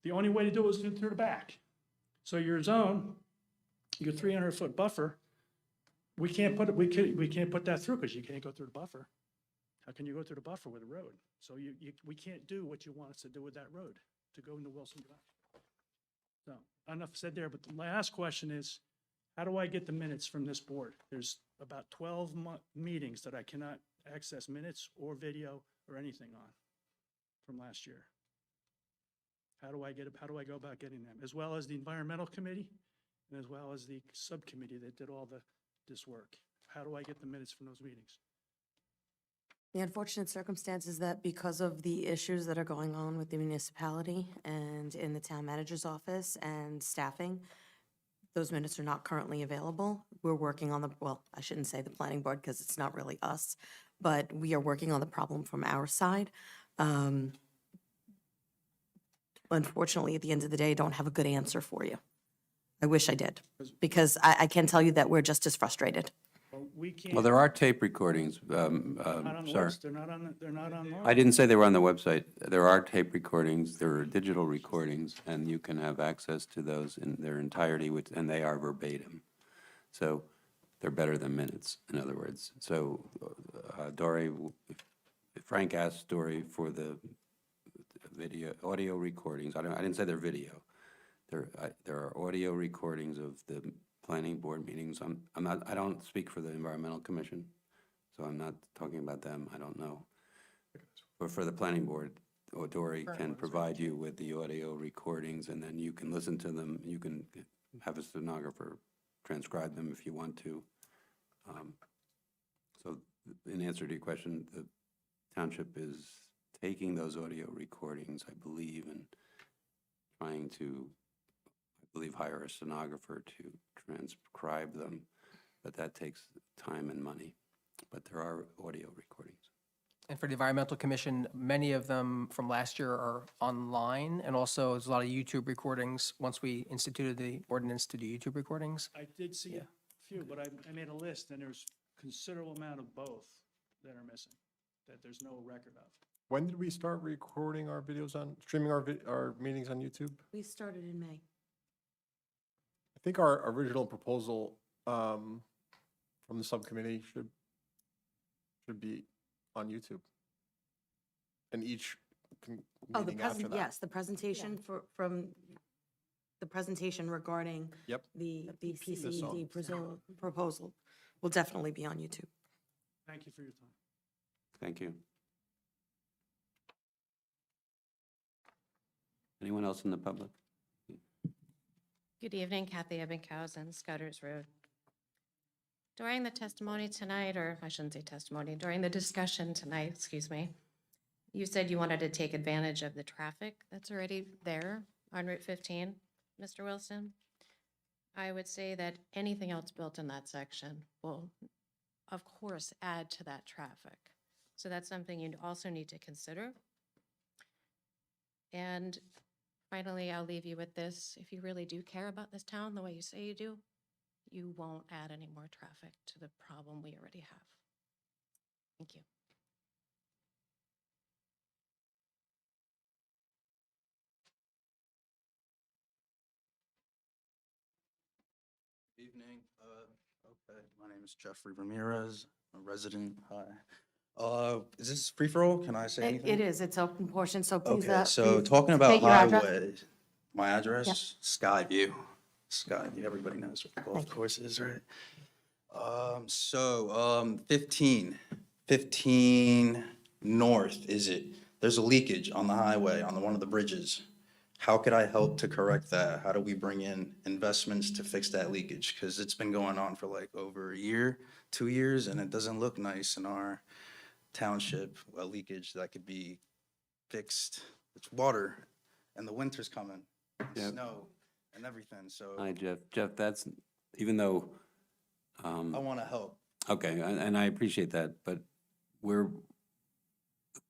The only way to do it was through the back. So your zone, your 300-foot buffer, we can't put that through because you can't go through the buffer. How can you go through the buffer with a road? So we can't do what you want us to do with that road, to go into Wilson Drive. So, enough said there, but the last question is, how do I get the minutes from this board? There's about 12 meetings that I cannot access minutes or video or anything on from last year. How do I go about getting them? As well as the environmental committee and as well as the subcommittee that did all this work. How do I get the minutes from those meetings? The unfortunate circumstance is that because of the issues that are going on with the municipality and in the town manager's office and staffing, those minutes are not currently available. We're working on well, I shouldn't say the planning board because it's not really us, but we are working on the problem from our side. Unfortunately, at the end of the day, I don't have a good answer for you. I wish I did, because I can tell you that we're just as frustrated. Well, we can't. Well, there are tape recordings, Not on the sir. list. They're not online. I didn't say they were on the website. There are tape recordings, there are digital recordings, and you can have access to those in their entirety, and they are verbatim. So they're better than minutes, in other words. So Dory, Frank asked Dory for the audio recordings. I didn't say they're video. There are audio recordings of the planning board meetings. I don't speak for the Environmental Commission, so I'm not talking about them. I don't know. But for the planning board, Dory can provide you with the audio recordings, and then you can listen to them. You can have a stenographer transcribe them if you want to. So in answer to your question, the township is taking those audio recordings, I believe, and trying to, I believe, hire a stenographer to transcribe them, but that takes time and money. But there are audio recordings. And for the Environmental Commission, many of them from last year are online, and also there's a lot of YouTube recordings, once we instituted the ordinance to do YouTube recordings. I did see a few, but I made a list, and there's considerable amount of both that are missing, that there's no record of. When did we start recording our videos streaming our meetings on YouTube? We started in May. I think our original proposal from the subcommittee should be on YouTube. And each meeting after that. Yes, the presentation from the presentation regarding Yep. the This one. PCED proposal will definitely be on YouTube. Thank you for your time. Thank you. Anyone else in the public? Good evening, Kathy Ebbinghaus, Scudder's Road. During the testimony tonight, or I shouldn't say testimony, during the discussion tonight, excuse me, you said you wanted to take advantage of the traffic that's already there on Route 15, Mr. Wilson. I would say that anything else built in that section will, of course, add to that traffic. So that's something you also need to consider. And finally, I'll leave you with this. If you really do care about this town the way you say you do, you won't add any more traffic to the problem we already have. Thank you. Evening. Okay, my name is Jeffrey Ramirez, a resident. Hi. Is this free for all? Can I say anything? It is, it's open portion, so please. Okay, so please talking about state your address. highway, my address, Skyview. Skyview, everybody knows what the golf course is, right? 15 north, is it? There's a leakage on the highway, on one of the bridges. How could I help to correct that? How do we bring in investments to fix that leakage? Because it's been going on for like over a year, 2 years, and it doesn't look nice in our township, a leakage that could be fixed. It's water, and the winter's coming, Yeah. snow and everything, so Hi, Jeff. Jeff, that's, even though, I want to help. okay, and I appreciate that, but the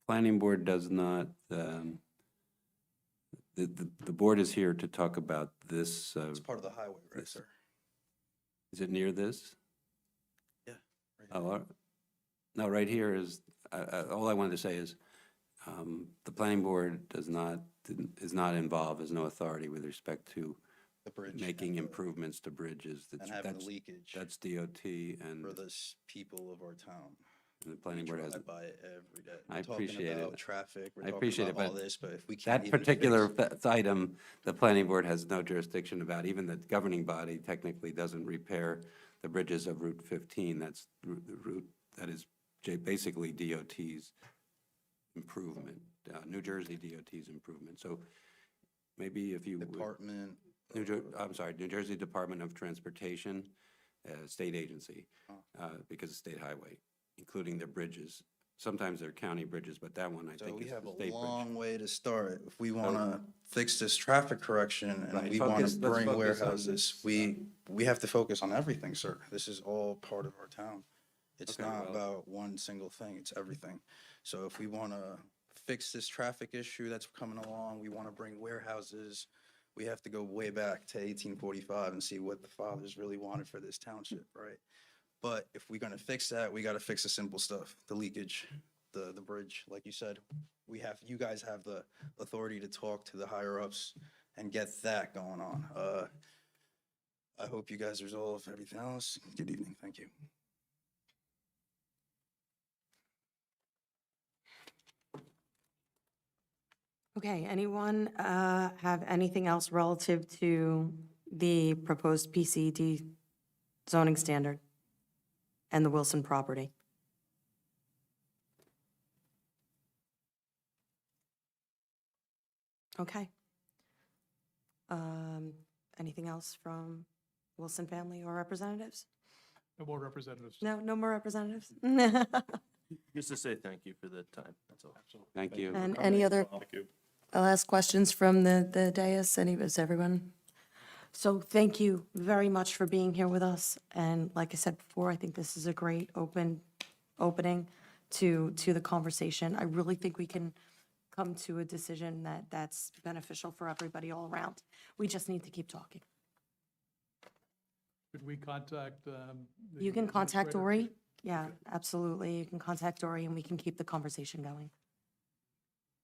planning board does not, the board is here to talk about this. It's part of the highway, right, this- sir? Is it near this? Yeah. Oh, no, right here is, all I wanted to say is, the planning board is not involved, has no authority with respect to The bridge. making improvements to bridges. And having the leakage That's DOT and for the people of our town. the planning board has. I buy it every day. I We're talking appreciate about it. traffic, we're I talking appreciate it, about all but this, but if we can't that even particular fix- item, the planning board has no jurisdiction about. Even the governing body technically doesn't repair the bridges of Route 15. That's the route that is basically DOT's improvement, New Jersey DOT's improvement. So maybe if you would- Department. I'm sorry, New Jersey Department of Transportation, state agency, because it's state highway, including their bridges. Sometimes they're county bridges, but that one I So think we is have the a state bridge. long way to start. If we want to fix this traffic correction and Right, we want let's to bring focus on warehouses, this. we have to focus on everything, sir. This is all part of our town. It's Okay, not well- about one single thing, it's everything. So if we want to fix this traffic issue that's coming along, we want to bring warehouses, we have to go way back to 1845 and see what the fathers really wanted for this township, right? But if we're gonna fix that, we gotta fix the simple stuff, the leakage, the bridge, like you said. You guys have the authority to talk to the higher ups and get that going on. I hope you guys resolve everything else. Good evening, thank you. Okay, anyone have anything else relative to the proposed PCD zoning standard and the Wilson property? Okay. Anything else from Wilson family or representatives? No more representatives. No, no more representatives? Just to say thank you for the time, that's all. Thank you. And any other last questions from the dais? Is everyone? So thank you very much for being here with us. And like I said before, I think this is a great opening to the conversation. I really think we can come to a decision that's beneficial for everybody all around. We just need to keep talking. Could we contact? You can contact administrator? Dory. Yeah, absolutely. You can contact Dory and we can keep the conversation going.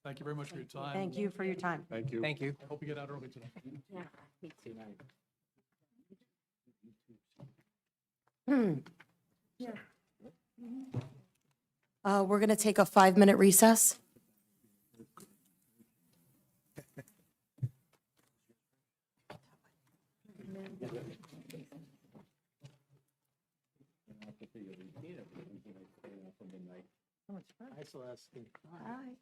Thank you very much for your time. Thank you for your time. Thank you. Thank you. I hope you get out early tonight. Yeah, me too. We're going to take a 5-minute recess. Hi, Celeste. Hi.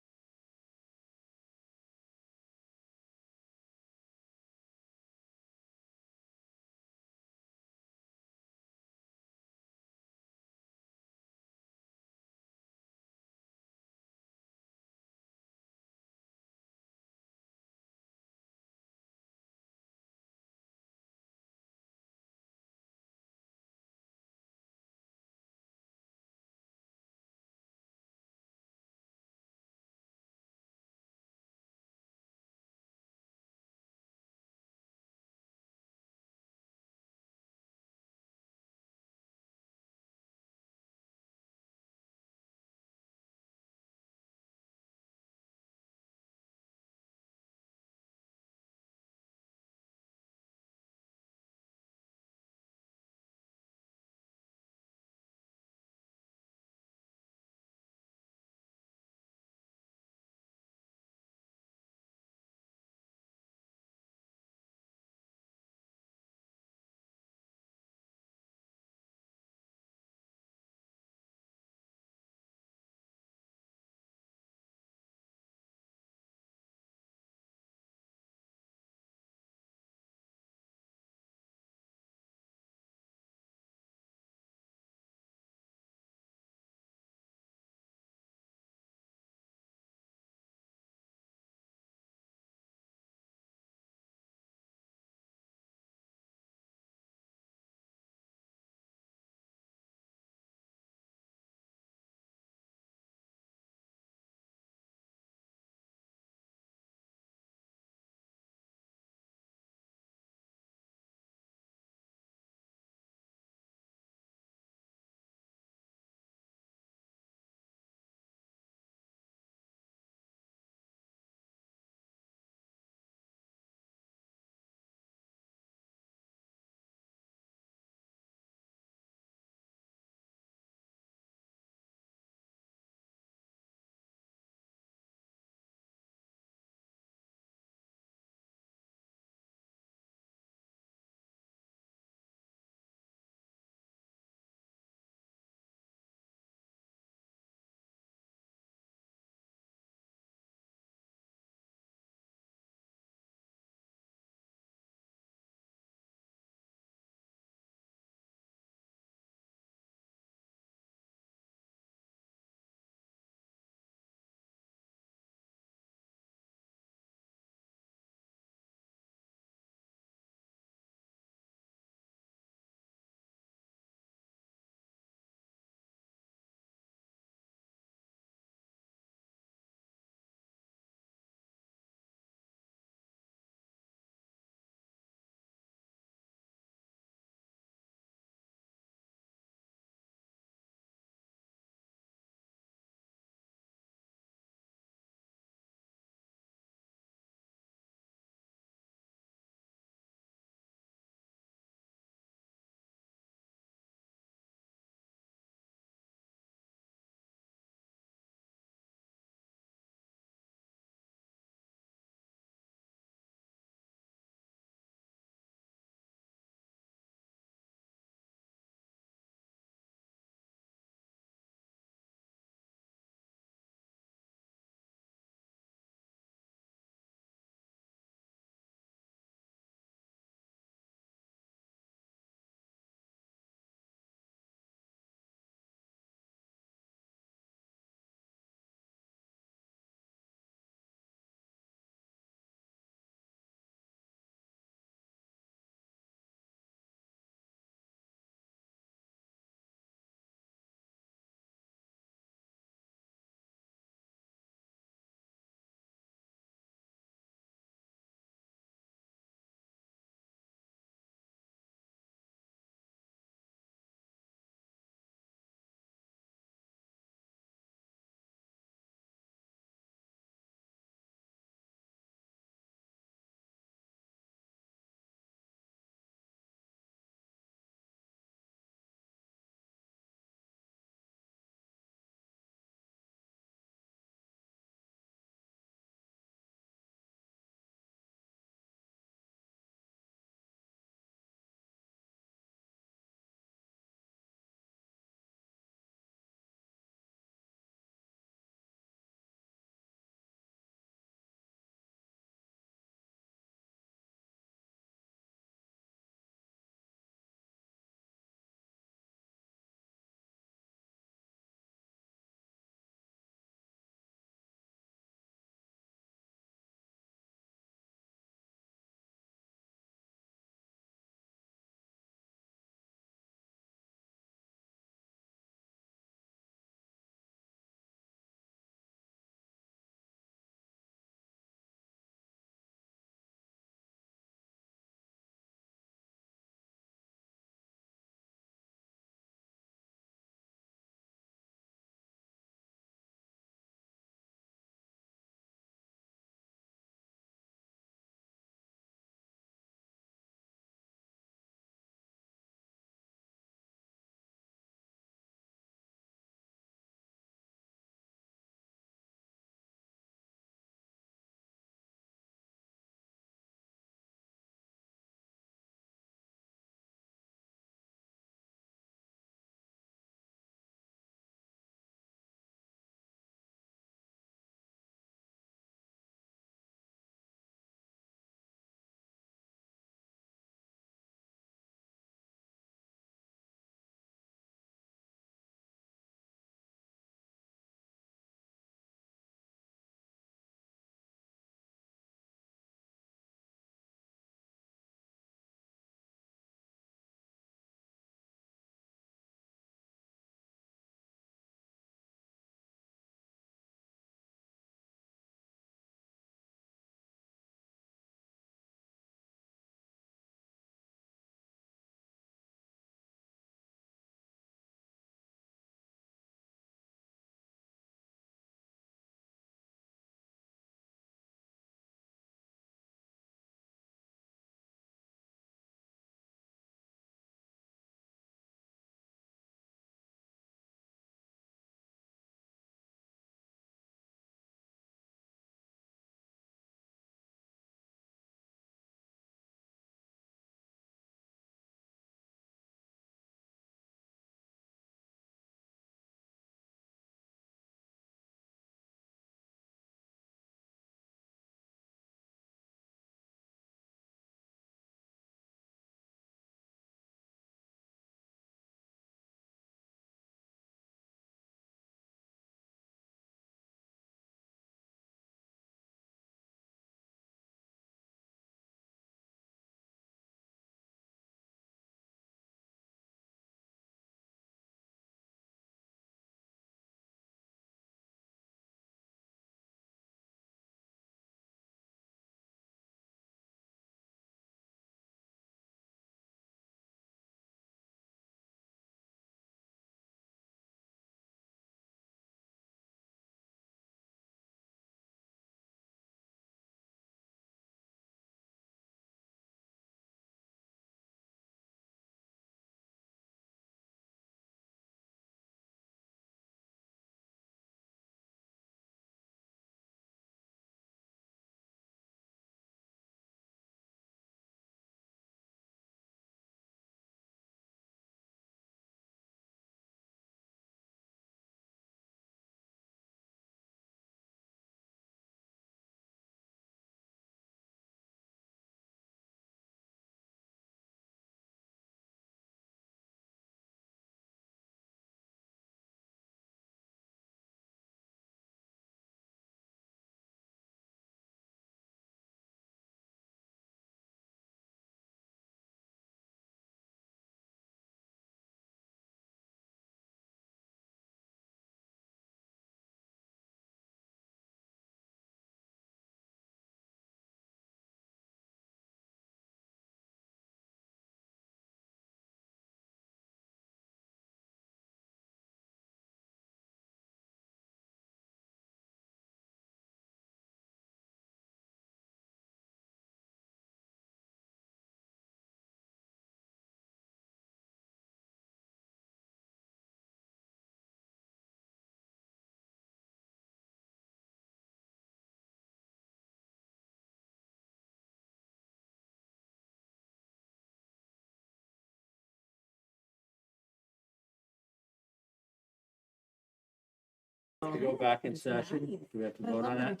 To go back in session, do we have to vote on that?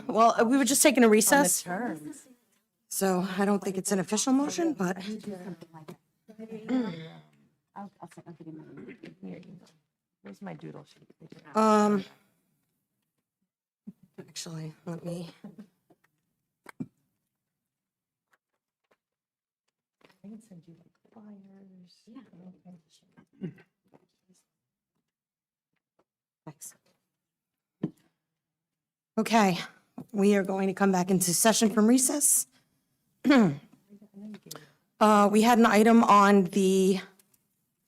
Well, we were just taking a recess, so I don't think it's an official motion, but. Where's my doodle sheet? Actually, let me. I can send you the flyers. Thanks. Okay, we are going to come back into session from recess. We had an item on the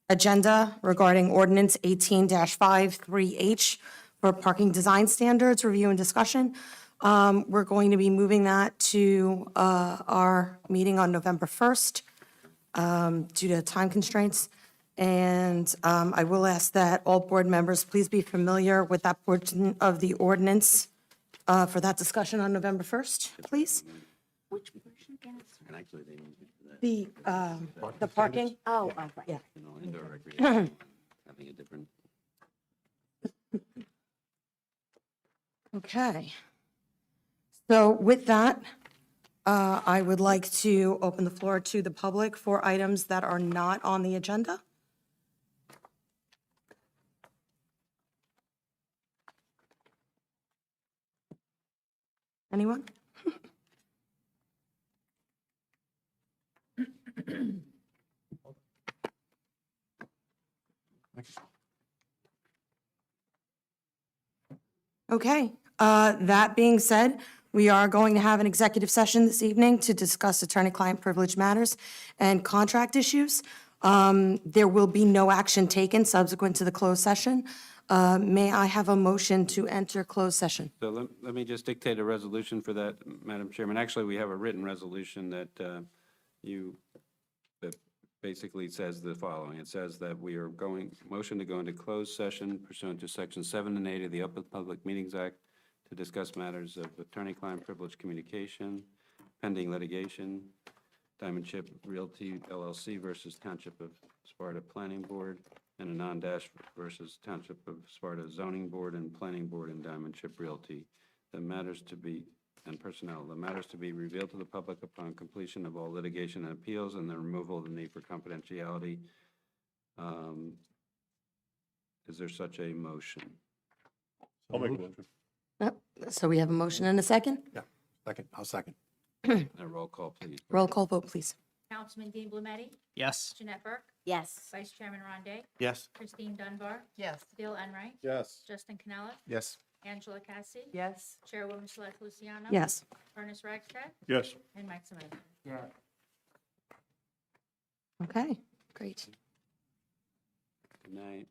agenda regarding ordinance 18-53H for parking design standards, review and discussion. We're going to be moving that to our meeting on November 1st due to time constraints. And I will ask that all board members please be familiar with that portion of the ordinance for that discussion on November 1st, please. Which portion again? And actually, they moved it to that. The parking. Oh, right. Yeah. You know, indoor recreation, having a different. Okay. So with that, I would like to open the floor to the public for items that are not on the agenda. Anyone? Okay, that being said, we are going to have an executive session this evening to discuss attorney-client privilege matters and contract issues. There will be no action taken subsequent to the closed session. May I have a motion to enter closed session? So let me just dictate a resolution for that, Madam Chairman. Actually, we have a written resolution that that basically says the following. It says that we are motion to go into closed session pursuant to Section 7 and 8 of the Open Public Meetings Act to discuss matters of attorney-client privilege communication, pending litigation, Diamond Chip Realty LLC versus Township of Sparta Planning Board, and a non-dash versus Township of Sparta Zoning Board and Planning Board and Diamond Chip Realty. The matters to be, and personnel, the matters to be revealed to the public upon completion of all litigation and appeals and the removal of the need for confidentiality. Is there such a motion? I'll make a motion. So we have a motion and a second? Yeah, second, I'll second. A roll call, please. Roll call vote, please. Councilman Dean Blumetti? Yes. Jeanette Burke? Yes. Vice Chairman Ronde? Yes. Christine Dunbar? Yes. Bill Enright? Yes. Justin Canella? Yes. Angela Cassie? Yes. Chairwoman Celeste Luciano? Yes. Ernest Ragsdale? Yes. And Mike Simon? Okay, great. Good night.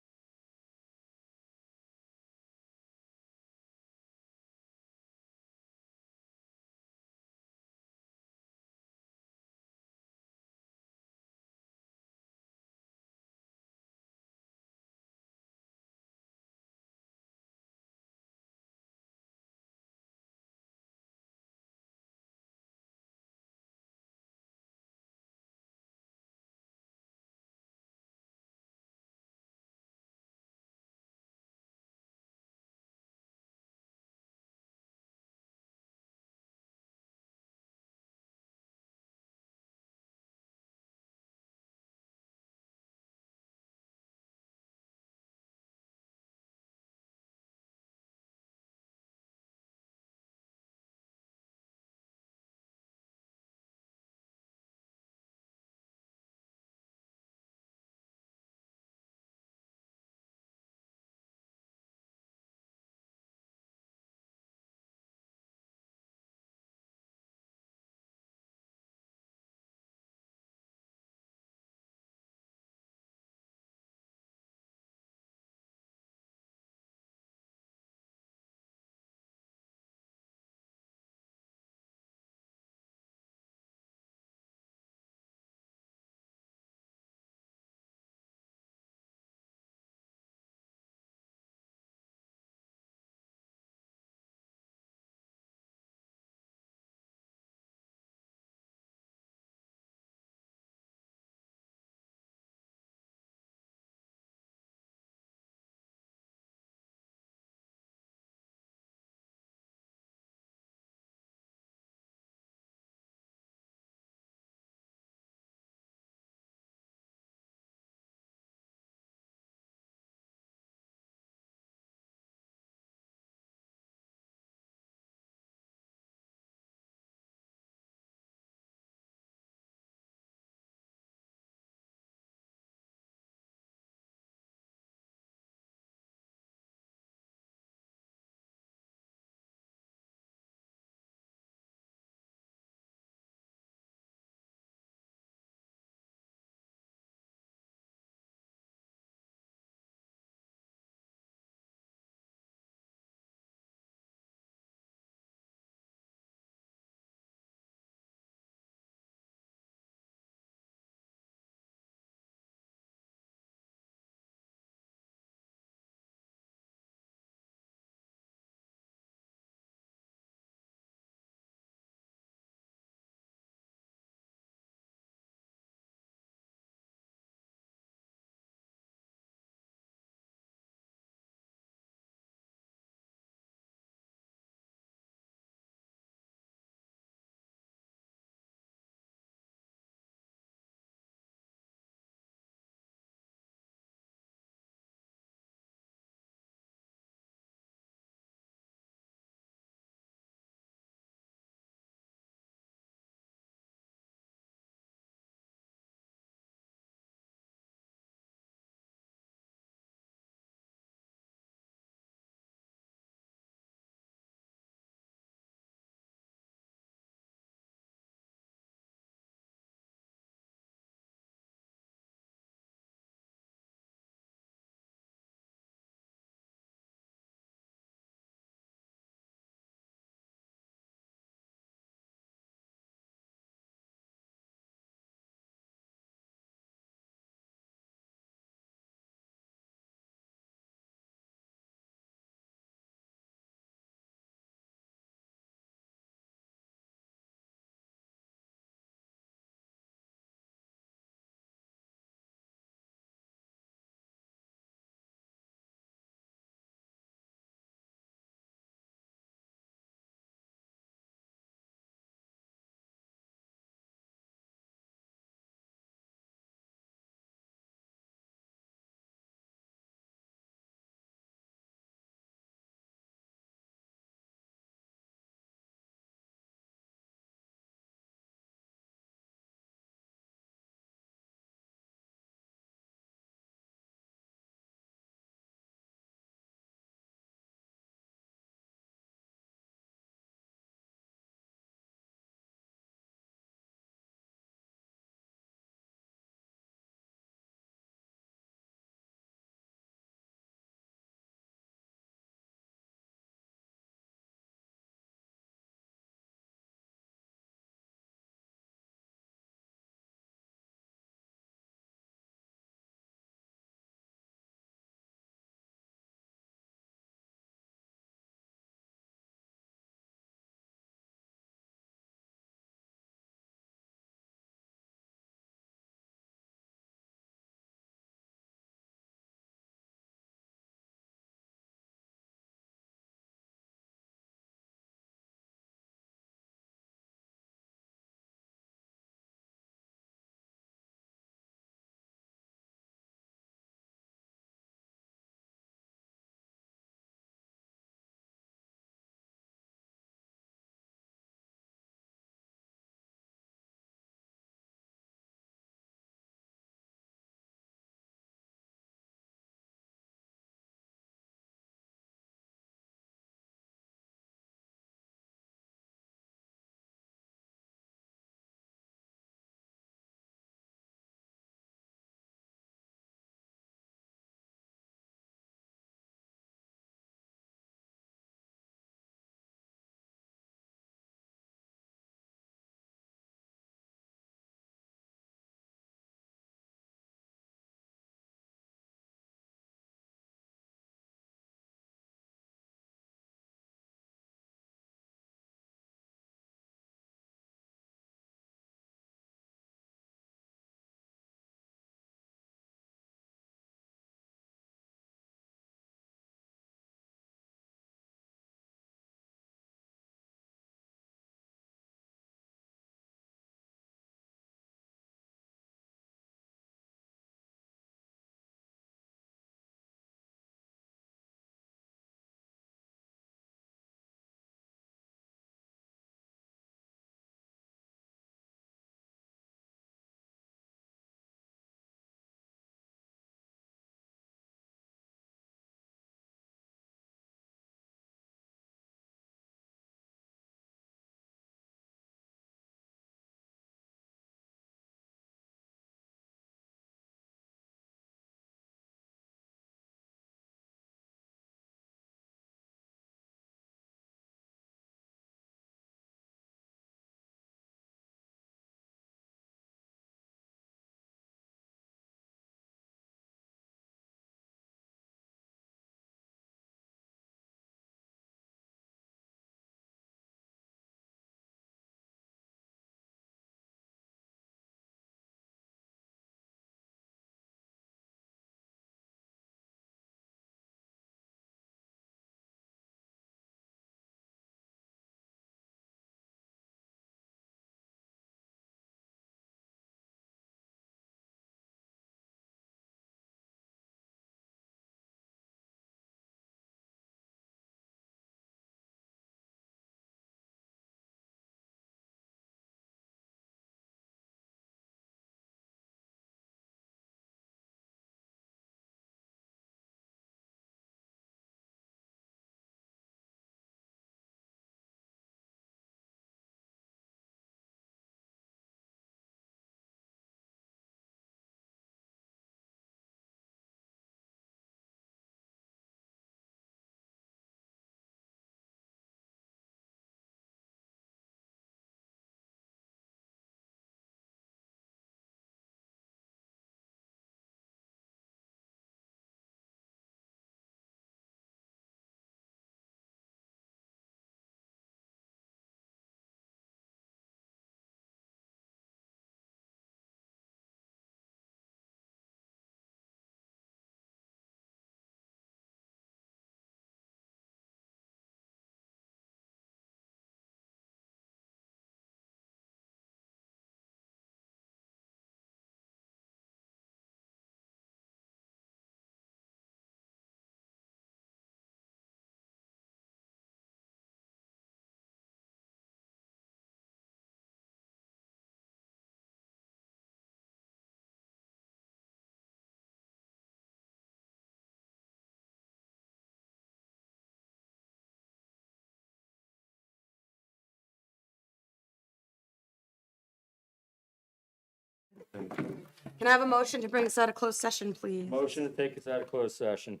Can I have a motion to bring us out of closed session, please? Motion to take us out of closed session.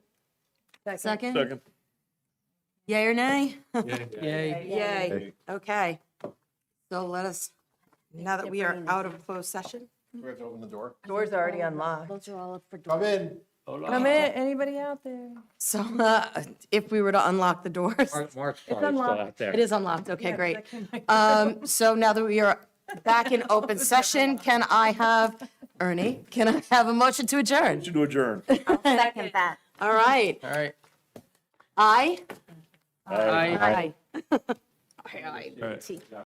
Second? Yay or nay? Yay. Yay. Okay. So let us, now that we are out of closed session. We have to open the door. Door's already unlocked. Those are all up for. Come in. Come in, anybody out there? So if we were to unlock the doors. Mark's It's probably still unlocked. out there. It is unlocked, okay, great. So now that we are back in open session, can I have, Ernie, can I have a motion to adjourn? To adjourn. Second that. All right. All right. Aye? Aye. Aye. Aye. All right.